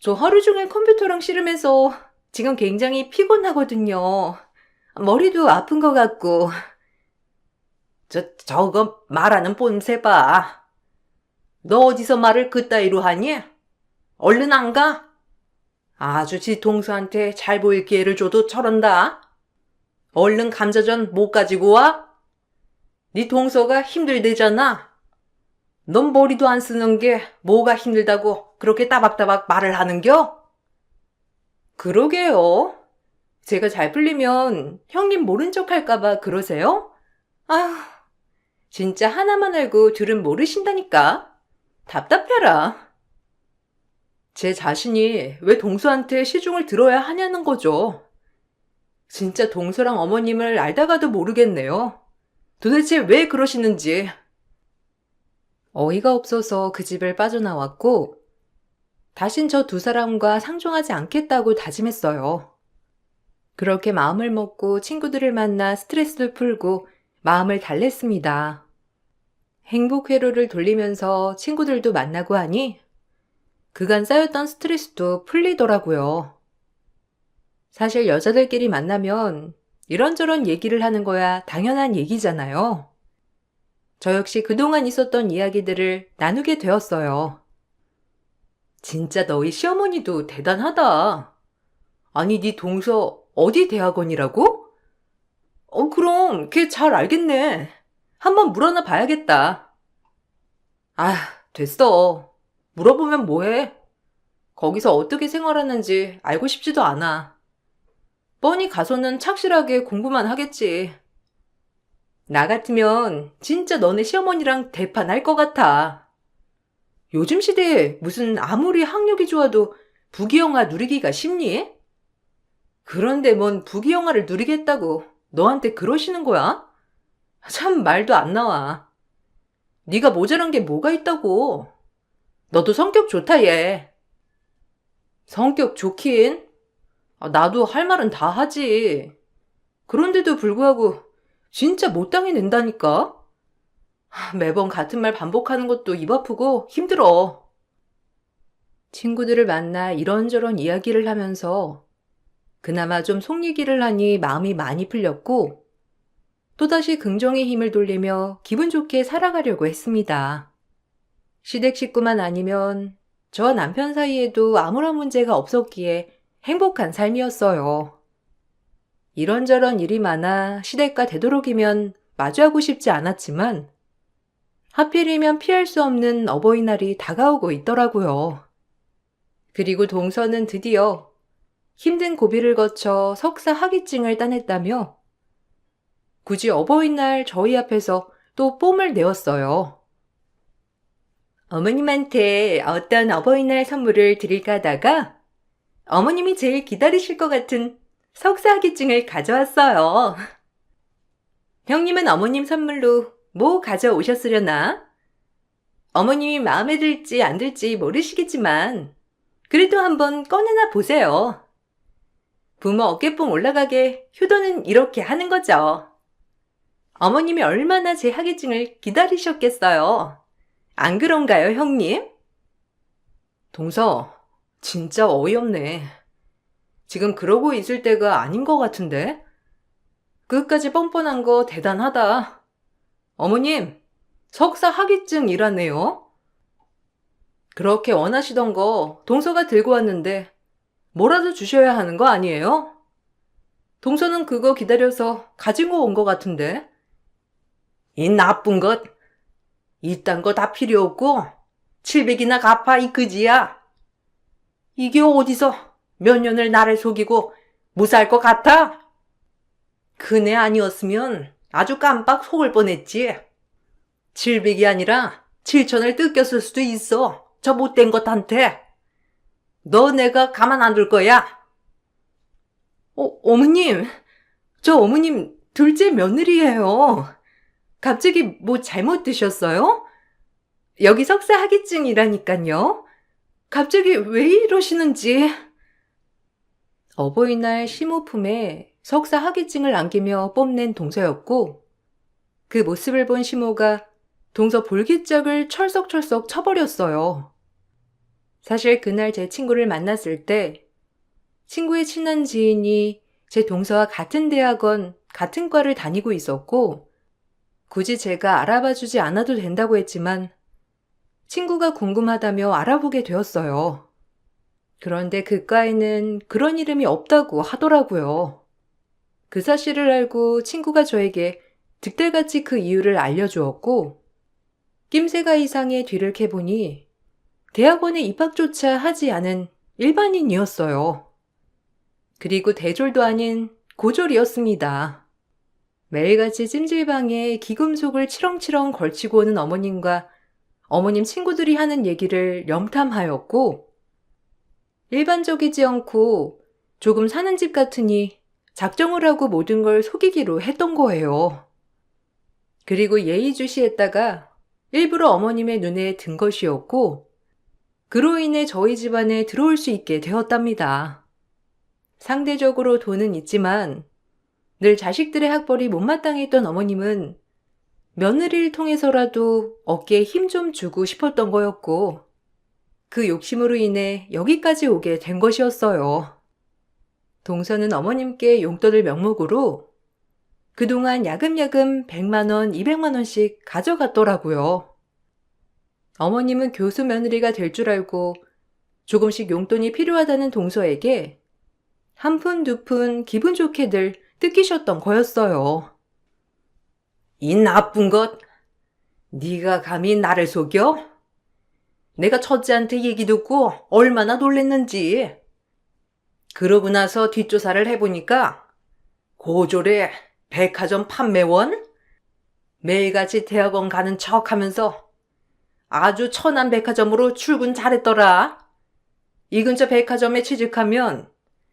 저 하루 종일 컴퓨터랑 씨름해서 지금 굉장히 피곤하거든요. 머리도 아픈 것 같고. 저거 말하는 뽐새 봐. 너 어디서 말을 그따위로 하니? 얼른 안 가? 아주 지 동서한테 잘 보일 기회를 줘도 저런다. 얼른 감자전 못 가지고 와? 네 동서가 힘들대잖아. 넌 머리도 안 쓰는 게 뭐가 힘들다고 그렇게 따박따박 말을 하는겨? 그러게요. 제가 잘 풀리면 형님 모른 척 할까봐 그러세요? 아휴, 진짜 하나만 알고 둘은 모르신다니까. 답답해라. 제 자신이 왜 동서한테 시중을 들어야 하냐는 거죠. 진짜 동서랑 어머님을 알다가도 모르겠네요. 도대체 왜 그러시는지. 어이가 없어서 그 집을 빠져나왔고, 다신 저 두 사람과 상종하지 않겠다고 다짐했어요. 그렇게 마음을 먹고 친구들을 만나 스트레스도 풀고 마음을 달랬습니다. 행복 회로를 돌리면서 친구들도 만나고 하니 그간 쌓였던 스트레스도 풀리더라고요. 사실 여자들끼리 만나면 이런저런 얘기를 하는 거야 당연한 얘기잖아요. 저 역시 그동안 있었던 이야기들을 나누게 되었어요. 진짜 너희 시어머니도 대단하다. 아니, 네 동서 어디 대학원이라고? 그럼 걔 잘 알겠네. 한번 물어나 봐야겠다. 아, 됐어. 물어보면 뭐해? 거기서 어떻게 생활하는지 알고 싶지도 않아. 뻔히 가서는 착실하게 공부만 하겠지. 나 같으면 진짜 너네 시어머니랑 대판할 것 같아. 요즘 시대에 무슨 아무리 학력이 좋아도 부귀영화 누리기가 쉽니? 그런데 뭔 부귀영화를 누리겠다고 너한테 그러시는 거야? 참 말도 안 나와. 네가 모자란 게 뭐가 있다고. 너도 성격 좋다 얘. 성격 좋긴? 나도 할 말은 다 하지. 그런데도 불구하고 진짜 못당해 낸다니까? 매번 같은 말 반복하는 것도 입 아프고 힘들어. 친구들을 만나 이런저런 이야기를 하면서 그나마 좀 속 얘기를 하니 마음이 많이 풀렸고 또다시 긍정의 힘을 돌리며 기분 좋게 살아가려고 했습니다. 시댁 식구만 아니면 저와 남편 사이에도 아무런 문제가 없었기에 행복한 삶이었어요. 이런저런 일이 많아 시댁과 되도록이면 마주하고 싶지 않았지만 하필이면 피할 수 없는 어버이날이 다가오고 있더라고요. 그리고 동서는 드디어 힘든 고비를 거쳐 석사 학위증을 따냈다며 굳이 어버이날 저희 앞에서 또 뽐을 내었어요. 어머님한테 어떤 어버이날 선물을 드릴까 하다가 어머님이 제일 기다리실 것 같은 석사 학위증을 가져왔어요. 형님은 어머님 선물로 뭐 가져오셨으려나? 어머님이 마음에 들지 안 들지 모르시겠지만 그래도 한번 꺼내나 보세요. 부모 어깨뽕 올라가게 효도는 이렇게 하는 거죠. 어머님이 얼마나 제 학위증을 기다리셨겠어요. 안 그런가요, 형님? 동서, 진짜 어이없네. 지금 그러고 있을 때가 아닌 것 같은데? 끝까지 뻔뻔한 거 대단하다. 어머님, 석사 학위증이라네요. 그렇게 원하시던 거 동서가 들고 왔는데 뭐라도 주셔야 하는 거 아니에요? 동서는 그거 기다려서 가지고 온 것 같은데. 이 나쁜 것. 이딴 거 다 필요 없고 700이나 갚아 이 그지야. 이게 어디서 몇 년을 나를 속이고 무사할 것 같아? 그네 아니었으면 아주 깜빡 속을 뻔했지. 700이 아니라 7천을 뜯겼을 수도 있어. 저 못된 것한테. 너 내가 가만 안 둘 거야. 어머님. 저 어머님 둘째 며느리예요. 갑자기 뭐 잘못 드셨어요? 여기 석사 학위증이라니까요. 갑자기 왜 이러시는지. 어버이날 시모품에 석사 학위증을 안기며 뽐낸 동서였고 그 모습을 본 시모가 동서 볼깃짝을 철썩철썩 쳐버렸어요. 사실 그날 제 친구를 만났을 때 친구의 친한 지인이 제 동서와 같은 대학원, 같은 과를 다니고 있었고 굳이 제가 알아봐주지 않아도 된다고 했지만 친구가 궁금하다며 알아보게 되었어요. 그런데 그 과에는 그런 이름이 없다고 하더라고요. 그 사실을 알고 친구가 저에게 득달같이 그 이유를 알려주었고 낌새가 이상의 뒤를 캐보니 대학원에 입학조차 하지 않은 일반인이었어요. 그리고 대졸도 아닌 고졸이었습니다. 매일같이 찜질방에 기금속을 치렁치렁 걸치고 오는 어머님과 어머님 친구들이 하는 얘기를 염탐하였고 일반적이지 않고 조금 사는 집 같으니 작정을 하고 모든 걸 속이기로 했던 거예요. 그리고 예의주시했다가 일부러 어머님의 눈에 든 것이었고, 그로 인해 저희 집안에 들어올 수 있게 되었답니다. 상대적으로 돈은 있지만 늘 자식들의 학벌이 못마땅했던 어머님은 며느리를 통해서라도 어깨에 힘 좀 주고 싶었던 거였고, 그 욕심으로 인해 여기까지 오게 된 것이었어요. 동서는 어머님께 용돈을 명목으로 그동안 야금야금 100만 원, 200만 원씩 가져갔더라고요. 어머님은 교수 며느리가 될 줄 알고 조금씩 용돈이 필요하다는 동서에게 한 푼, 두 푼 기분 좋게들 뜯기셨던 거였어요. 이 나쁜 것! 네가 감히 나를 속여? 내가 첫째한테 얘기 듣고 얼마나 놀랬는지. 그러고 나서 뒷조사를 해보니까 고졸의 백화점 판매원? 매일같이 대학원 가는 척하면서 아주 천한 백화점으로 출근 잘했더라. 이 근처 백화점에 취직하면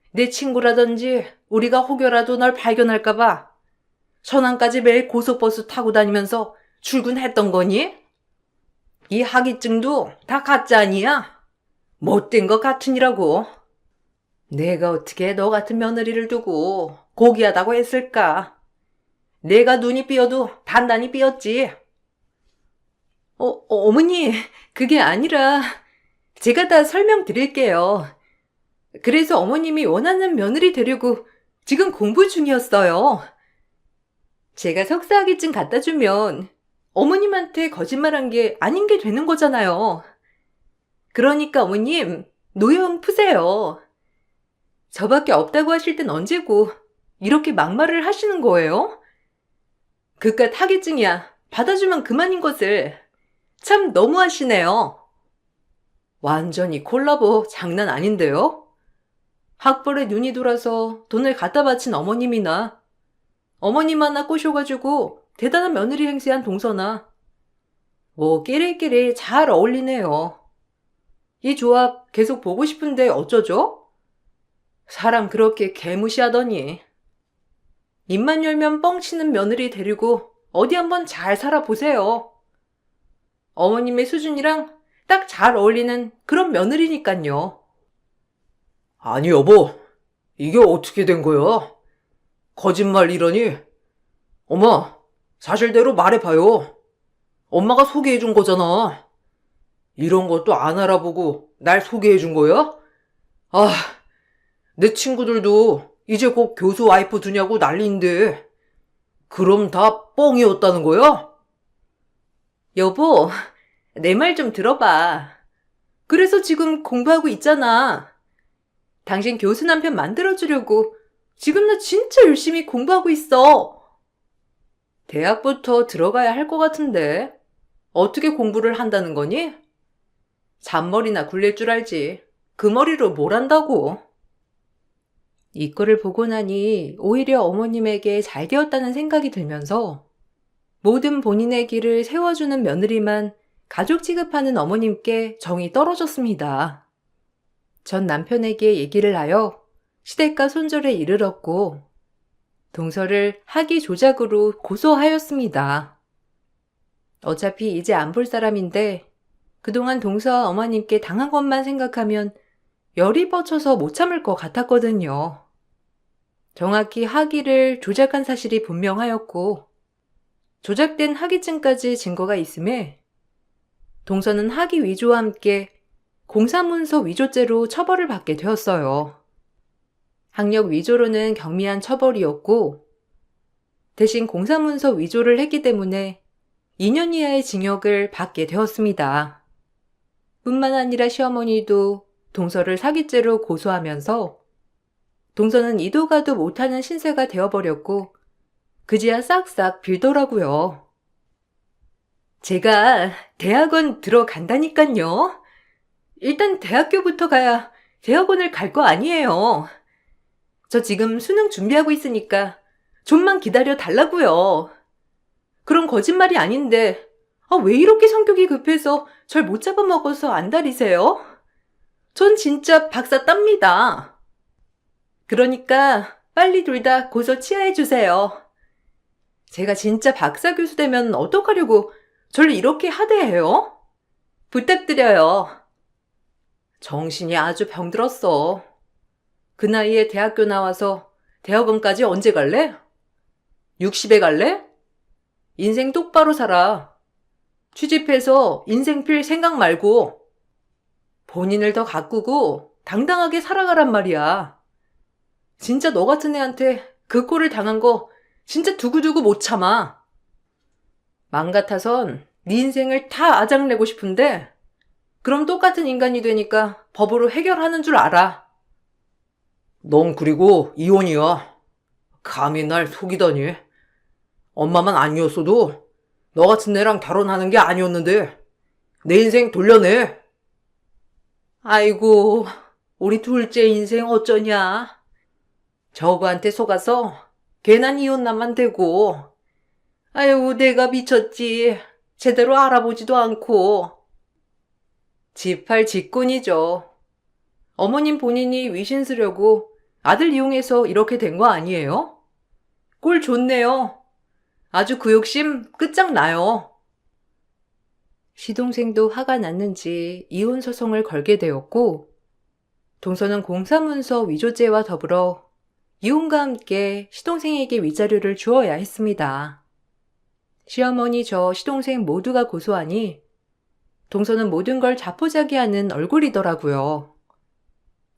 내 친구라든지 우리가 혹여라도 널 발견할까봐 천안까지 매일 고속버스 타고 다니면서 출근했던 거니? 이 학위증도 다 가짜 아니야? 못된 것 같으니라고. 내가 어떻게 너 같은 며느리를 두고 고귀하다고 했을까? 내가 눈이 삐어도 단단히 삐었지. 어머니, 그게 아니라 제가 다 설명드릴게요. 그래서 어머님이 원하는 며느리 되려고 지금 공부 중이었어요. 제가 석사학위증 갖다 주면 어머님한테 거짓말한 게 아닌 게 되는 거잖아요. 그러니까 어머님, 노여움 푸세요. 저밖에 없다고 하실 땐 언제고 이렇게 막말을 하시는 거예요? 그깟 학위증이야 받아주면 그만인 것을. 참 너무하시네요. 완전히 콜라보 장난 아닌데요? 학벌에 눈이 돌아서 돈을 갖다 바친 어머님이나 어머님 하나 꼬셔가지고 대단한 며느리 행세한 동서나 뭐 끼리끼리 잘 어울리네요. 이 조합 계속 보고 싶은데 어쩌죠? 사람 그렇게 개무시하더니. 입만 열면 뻥치는 며느리 데리고 어디 한번 잘 살아보세요. 어머님의 수준이랑 딱 잘 어울리는 그런 며느리니깐요. 아니 여보, 이게 어떻게 된 거야? 거짓말 이러니? 엄마, 사실대로 말해봐요. 엄마가 소개해준 거잖아. 이런 것도 안 알아보고 날 소개해준 거야? 아, 내 친구들도 이제 곧 교수 와이프 두냐고 난리인데 그럼 다 뻥이었다는 거야? 여보, 내 말 좀 들어봐. 그래서 지금 공부하고 있잖아. 당신 교수 남편 만들어주려고 지금 나 진짜 열심히 공부하고 있어. 대학부터 들어가야 할 것 같은데 어떻게 공부를 한다는 거니? 잔머리나 굴릴 줄 알지. 그 머리로 뭘 한다고. 이 꼴을 보고 나니 오히려 어머님에게 잘 되었다는 생각이 들면서 모든 본인의 길을 세워주는 며느리만 가족 취급하는 어머님께 정이 떨어졌습니다. 전 남편에게 얘기를 하여 시댁과 손절에 이르렀고 동서를 학위 조작으로 고소하였습니다. 어차피 이제 안 볼 사람인데 그동안 동서와 어머님께 당한 것만 생각하면 열이 뻗쳐서 못 참을 것 같았거든요. 정확히 학위를 조작한 사실이 분명하였고 조작된 학위증까지 증거가 있음에 동서는 학위 위조와 함께 공사문서 위조죄로 처벌을 받게 되었어요. 학력 위조로는 경미한 처벌이었고 대신 공사문서 위조를 했기 때문에 2년 이하의 징역을 받게 되었습니다. 뿐만 아니라 시어머니도 동서를 사기죄로 고소하면서 동서는 이도 가도 못하는 신세가 되어버렸고 그제야 싹싹 빌더라고요. 제가 대학원 들어간다니깐요. 일단 대학교부터 가야 대학원을 갈 거 아니에요. 저 지금 수능 준비하고 있으니까 좀만 기다려 달라고요. 그런 거짓말이 아닌데 왜 이렇게 성격이 급해서 절 못 잡아먹어서 안달이세요? 전 진짜 박사 땁니다. 그러니까 빨리 둘 다 고소 취하해 주세요. 제가 진짜 박사 교수 되면 어떡하려고 절 이렇게 하대해요? 부탁드려요. 정신이 아주 병들었어. 그 나이에 대학교 나와서 대학원까지 언제 갈래? 60에 갈래? 인생 똑바로 살아. 취직해서 인생 필 생각 말고 본인을 더 가꾸고 당당하게 살아가란 말이야. 진짜 너 같은 애한테 그 꼴을 당한 거 진짜 두고두고 못 참아. 맘 같아선 네 인생을 다 아작내고 싶은데 그럼 똑같은 인간이 되니까 법으로 해결하는 줄 알아. 넌 그리고 이혼이야. 감히 날 속이다니. 엄마만 아니었어도 너 같은 애랑 결혼하는 게 아니었는데 내 인생 돌려내. 아이고, 우리 둘째 인생 어쩌냐. 저거한테 속아서 괜한 이혼남만 되고. 아유, 내가 미쳤지. 제대로 알아보지도 않고. 지팔 직군이죠. 어머님 본인이 위신 쓰려고 아들 이용해서 이렇게 된 거 아니에요? 꼴 좋네요. 아주 그 욕심 끝장나요. 시동생도 화가 났는지 이혼 소송을 걸게 되었고, 동서는 공사문서 위조죄와 더불어 이혼과 함께 시동생에게 위자료를 주어야 했습니다. 시어머니 저 시동생 모두가 고소하니 동서는 모든 걸 자포자기하는 얼굴이더라고요.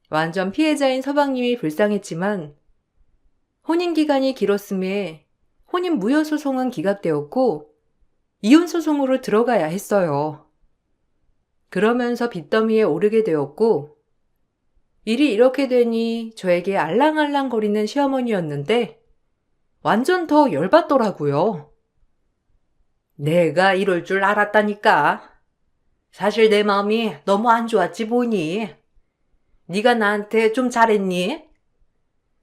완전 피해자인 서방님이 불쌍했지만 혼인기간이 길었음에 혼인 무효소송은 기각되었고 이혼소송으로 들어가야 했어요. 그러면서 빚더미에 오르게 되었고 일이 이렇게 되니 저에게 알랑알랑거리는 시어머니였는데 완전 더 열받더라고요. 내가 이럴 줄 알았다니까. 사실 내 마음이 너무 안 좋았지 뭐니. 네가 나한테 좀 잘했니?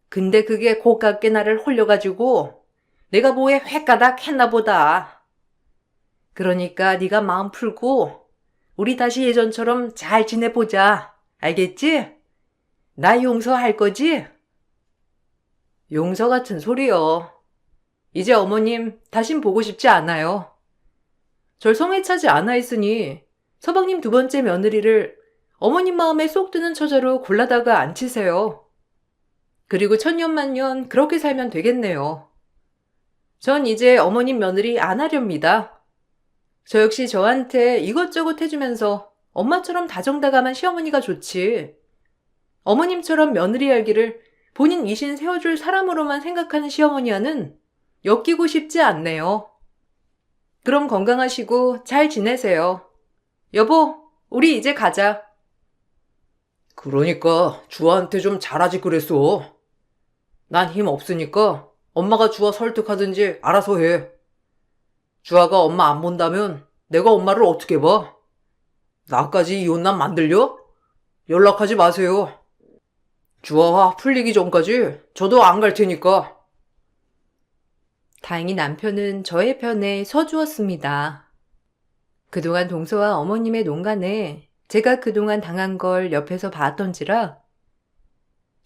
근데 그게 고깝게 나를 홀려가지고 내가 뭐에 횟가닥 했나 보다. 그러니까 네가 마음 풀고 우리 다시 예전처럼 잘 지내보자. 알겠지? 나 용서할 거지? 용서 같은 소리요. 이제 어머님 다신 보고 싶지 않아요. 절 성에 차지 않아 있으니 서방님 두 번째 며느리를 어머님 마음에 쏙 드는 처자로 골라다가 앉히세요. 그리고 천년만년 그렇게 살면 되겠네요. 전 이제 어머님 며느리 안 하렵니다. 저 역시 저한테 이것저것 해주면서 엄마처럼 다정다감한 시어머니가 좋지. 어머님처럼 며느리 알기를 본인 이신 세워줄 사람으로만 생각하는 시어머니와는 엮이고 싶지 않네요. 그럼 건강하시고 잘 지내세요. 여보, 우리 이제 가자. 그러니까 주아한테 좀 잘하지 그랬어. 난 힘 없으니까 엄마가 주아 설득하든지 알아서 해. 주아가 엄마 안 본다면 내가 엄마를 어떻게 봐? 나까지 이혼남 만들려? 연락하지 마세요. 주아와 풀리기 전까지 저도 안 갈 테니까. 다행히 남편은 저의 편에 서주었습니다. 그동안 동서와 어머님의 농간에 제가 그동안 당한 걸 옆에서 봤던지라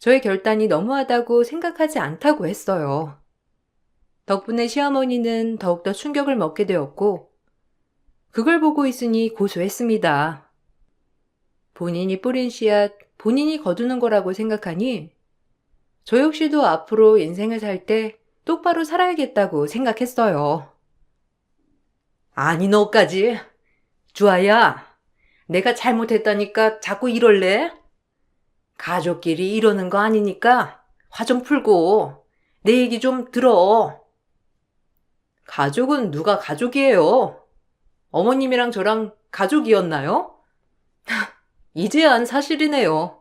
저의 결단이 너무하다고 생각하지 않다고 했어요. 덕분에 시어머니는 더욱더 충격을 먹게 되었고 그걸 보고 있으니 고소했습니다. 본인이 뿌린 씨앗, 본인이 거두는 거라고 생각하니 저 역시도 앞으로 인생을 살 때 똑바로 살아야겠다고 생각했어요. 아니 너까지. 주아야, 내가 잘못했다니까 자꾸 이럴래? 가족끼리 이러는 거 아니니까 화 좀 풀고 내 얘기 좀 들어. 가족은 누가 가족이에요? 어머님이랑 저랑 가족이었나요? 이제야 사실이네요.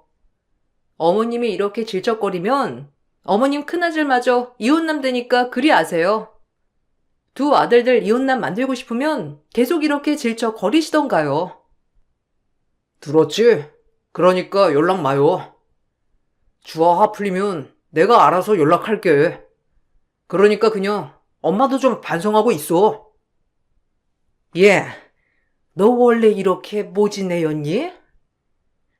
어머님이 이렇게 질척거리면 어머님 큰아들마저 이혼남 되니까 그리 아세요. 두 아들들 이혼남 만들고 싶으면 계속 이렇게 질척거리시던가요. 들었지? 그러니까 연락 마요. 주아 화 풀리면 내가 알아서 연락할게. 그러니까 그냥 엄마도 좀 반성하고 있어. 예, 너 원래 이렇게 모진애였니?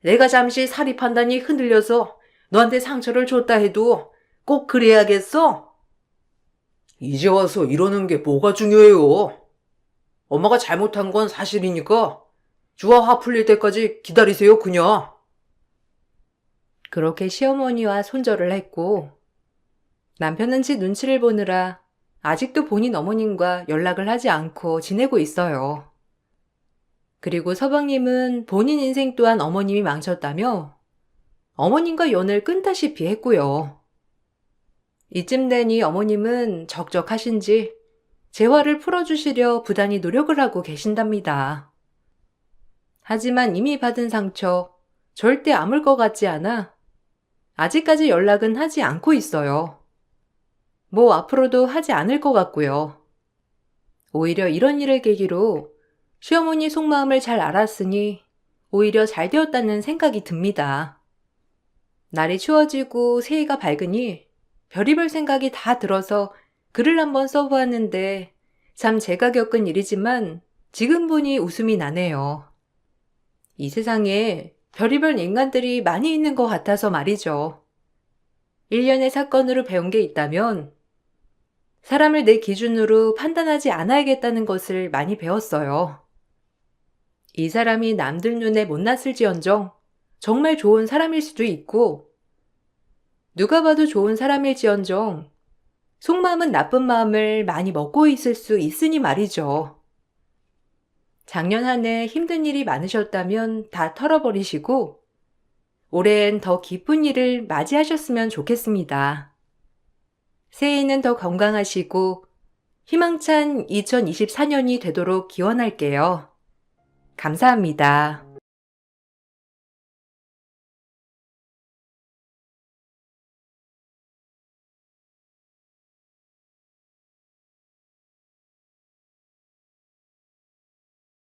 내가 잠시 사리 판단이 흔들려서 너한테 상처를 줬다 해도 꼭 그래야겠어? 이제 와서 이러는 게 뭐가 중요해요? 엄마가 잘못한 건 사실이니까 주화 화 풀릴 때까지 기다리세요, 그냥. 그렇게 시어머니와 손절을 했고, 남편은 지 눈치를 보느라 아직도 본인 어머님과 연락을 하지 않고 지내고 있어요. 그리고 서방님은 본인 인생 또한 어머님이 망쳤다며 어머님과 연을 끊다시피 했고요. 이쯤 되니 어머님은 적적하신지 재화를 풀어주시려 부단히 노력을 하고 계신답니다. 하지만 이미 받은 상처 절대 아물 것 같지 않아 아직까지 연락은 하지 않고 있어요. 뭐 앞으로도 하지 않을 것 같고요. 오히려 이런 일을 계기로 시어머니 속마음을 잘 알았으니 오히려 잘 되었다는 생각이 듭니다. 날이 추워지고 새해가 밝으니 별의별 생각이 다 들어서 글을 한번 써보았는데 참 제가 겪은 일이지만 지금 보니 웃음이 나네요. 이 세상에 별의별 인간들이 많이 있는 것 같아서 말이죠. 일련의 사건으로 배운 게 있다면 사람을 내 기준으로 판단하지 않아야겠다는 것을 많이 배웠어요. 이 사람이 남들 눈에 못났을지언정 정말 좋은 사람일 수도 있고 누가 봐도 좋은 사람일지언정 속마음은 나쁜 마음을 많이 먹고 있을 수 있으니 말이죠. 작년 한 해 힘든 일이 많으셨다면 다 털어버리시고 올해엔 더 기쁜 일을 맞이하셨으면 좋겠습니다. 새해에는 더 건강하시고 희망찬 2024년이 되도록 기원할게요. 감사합니다.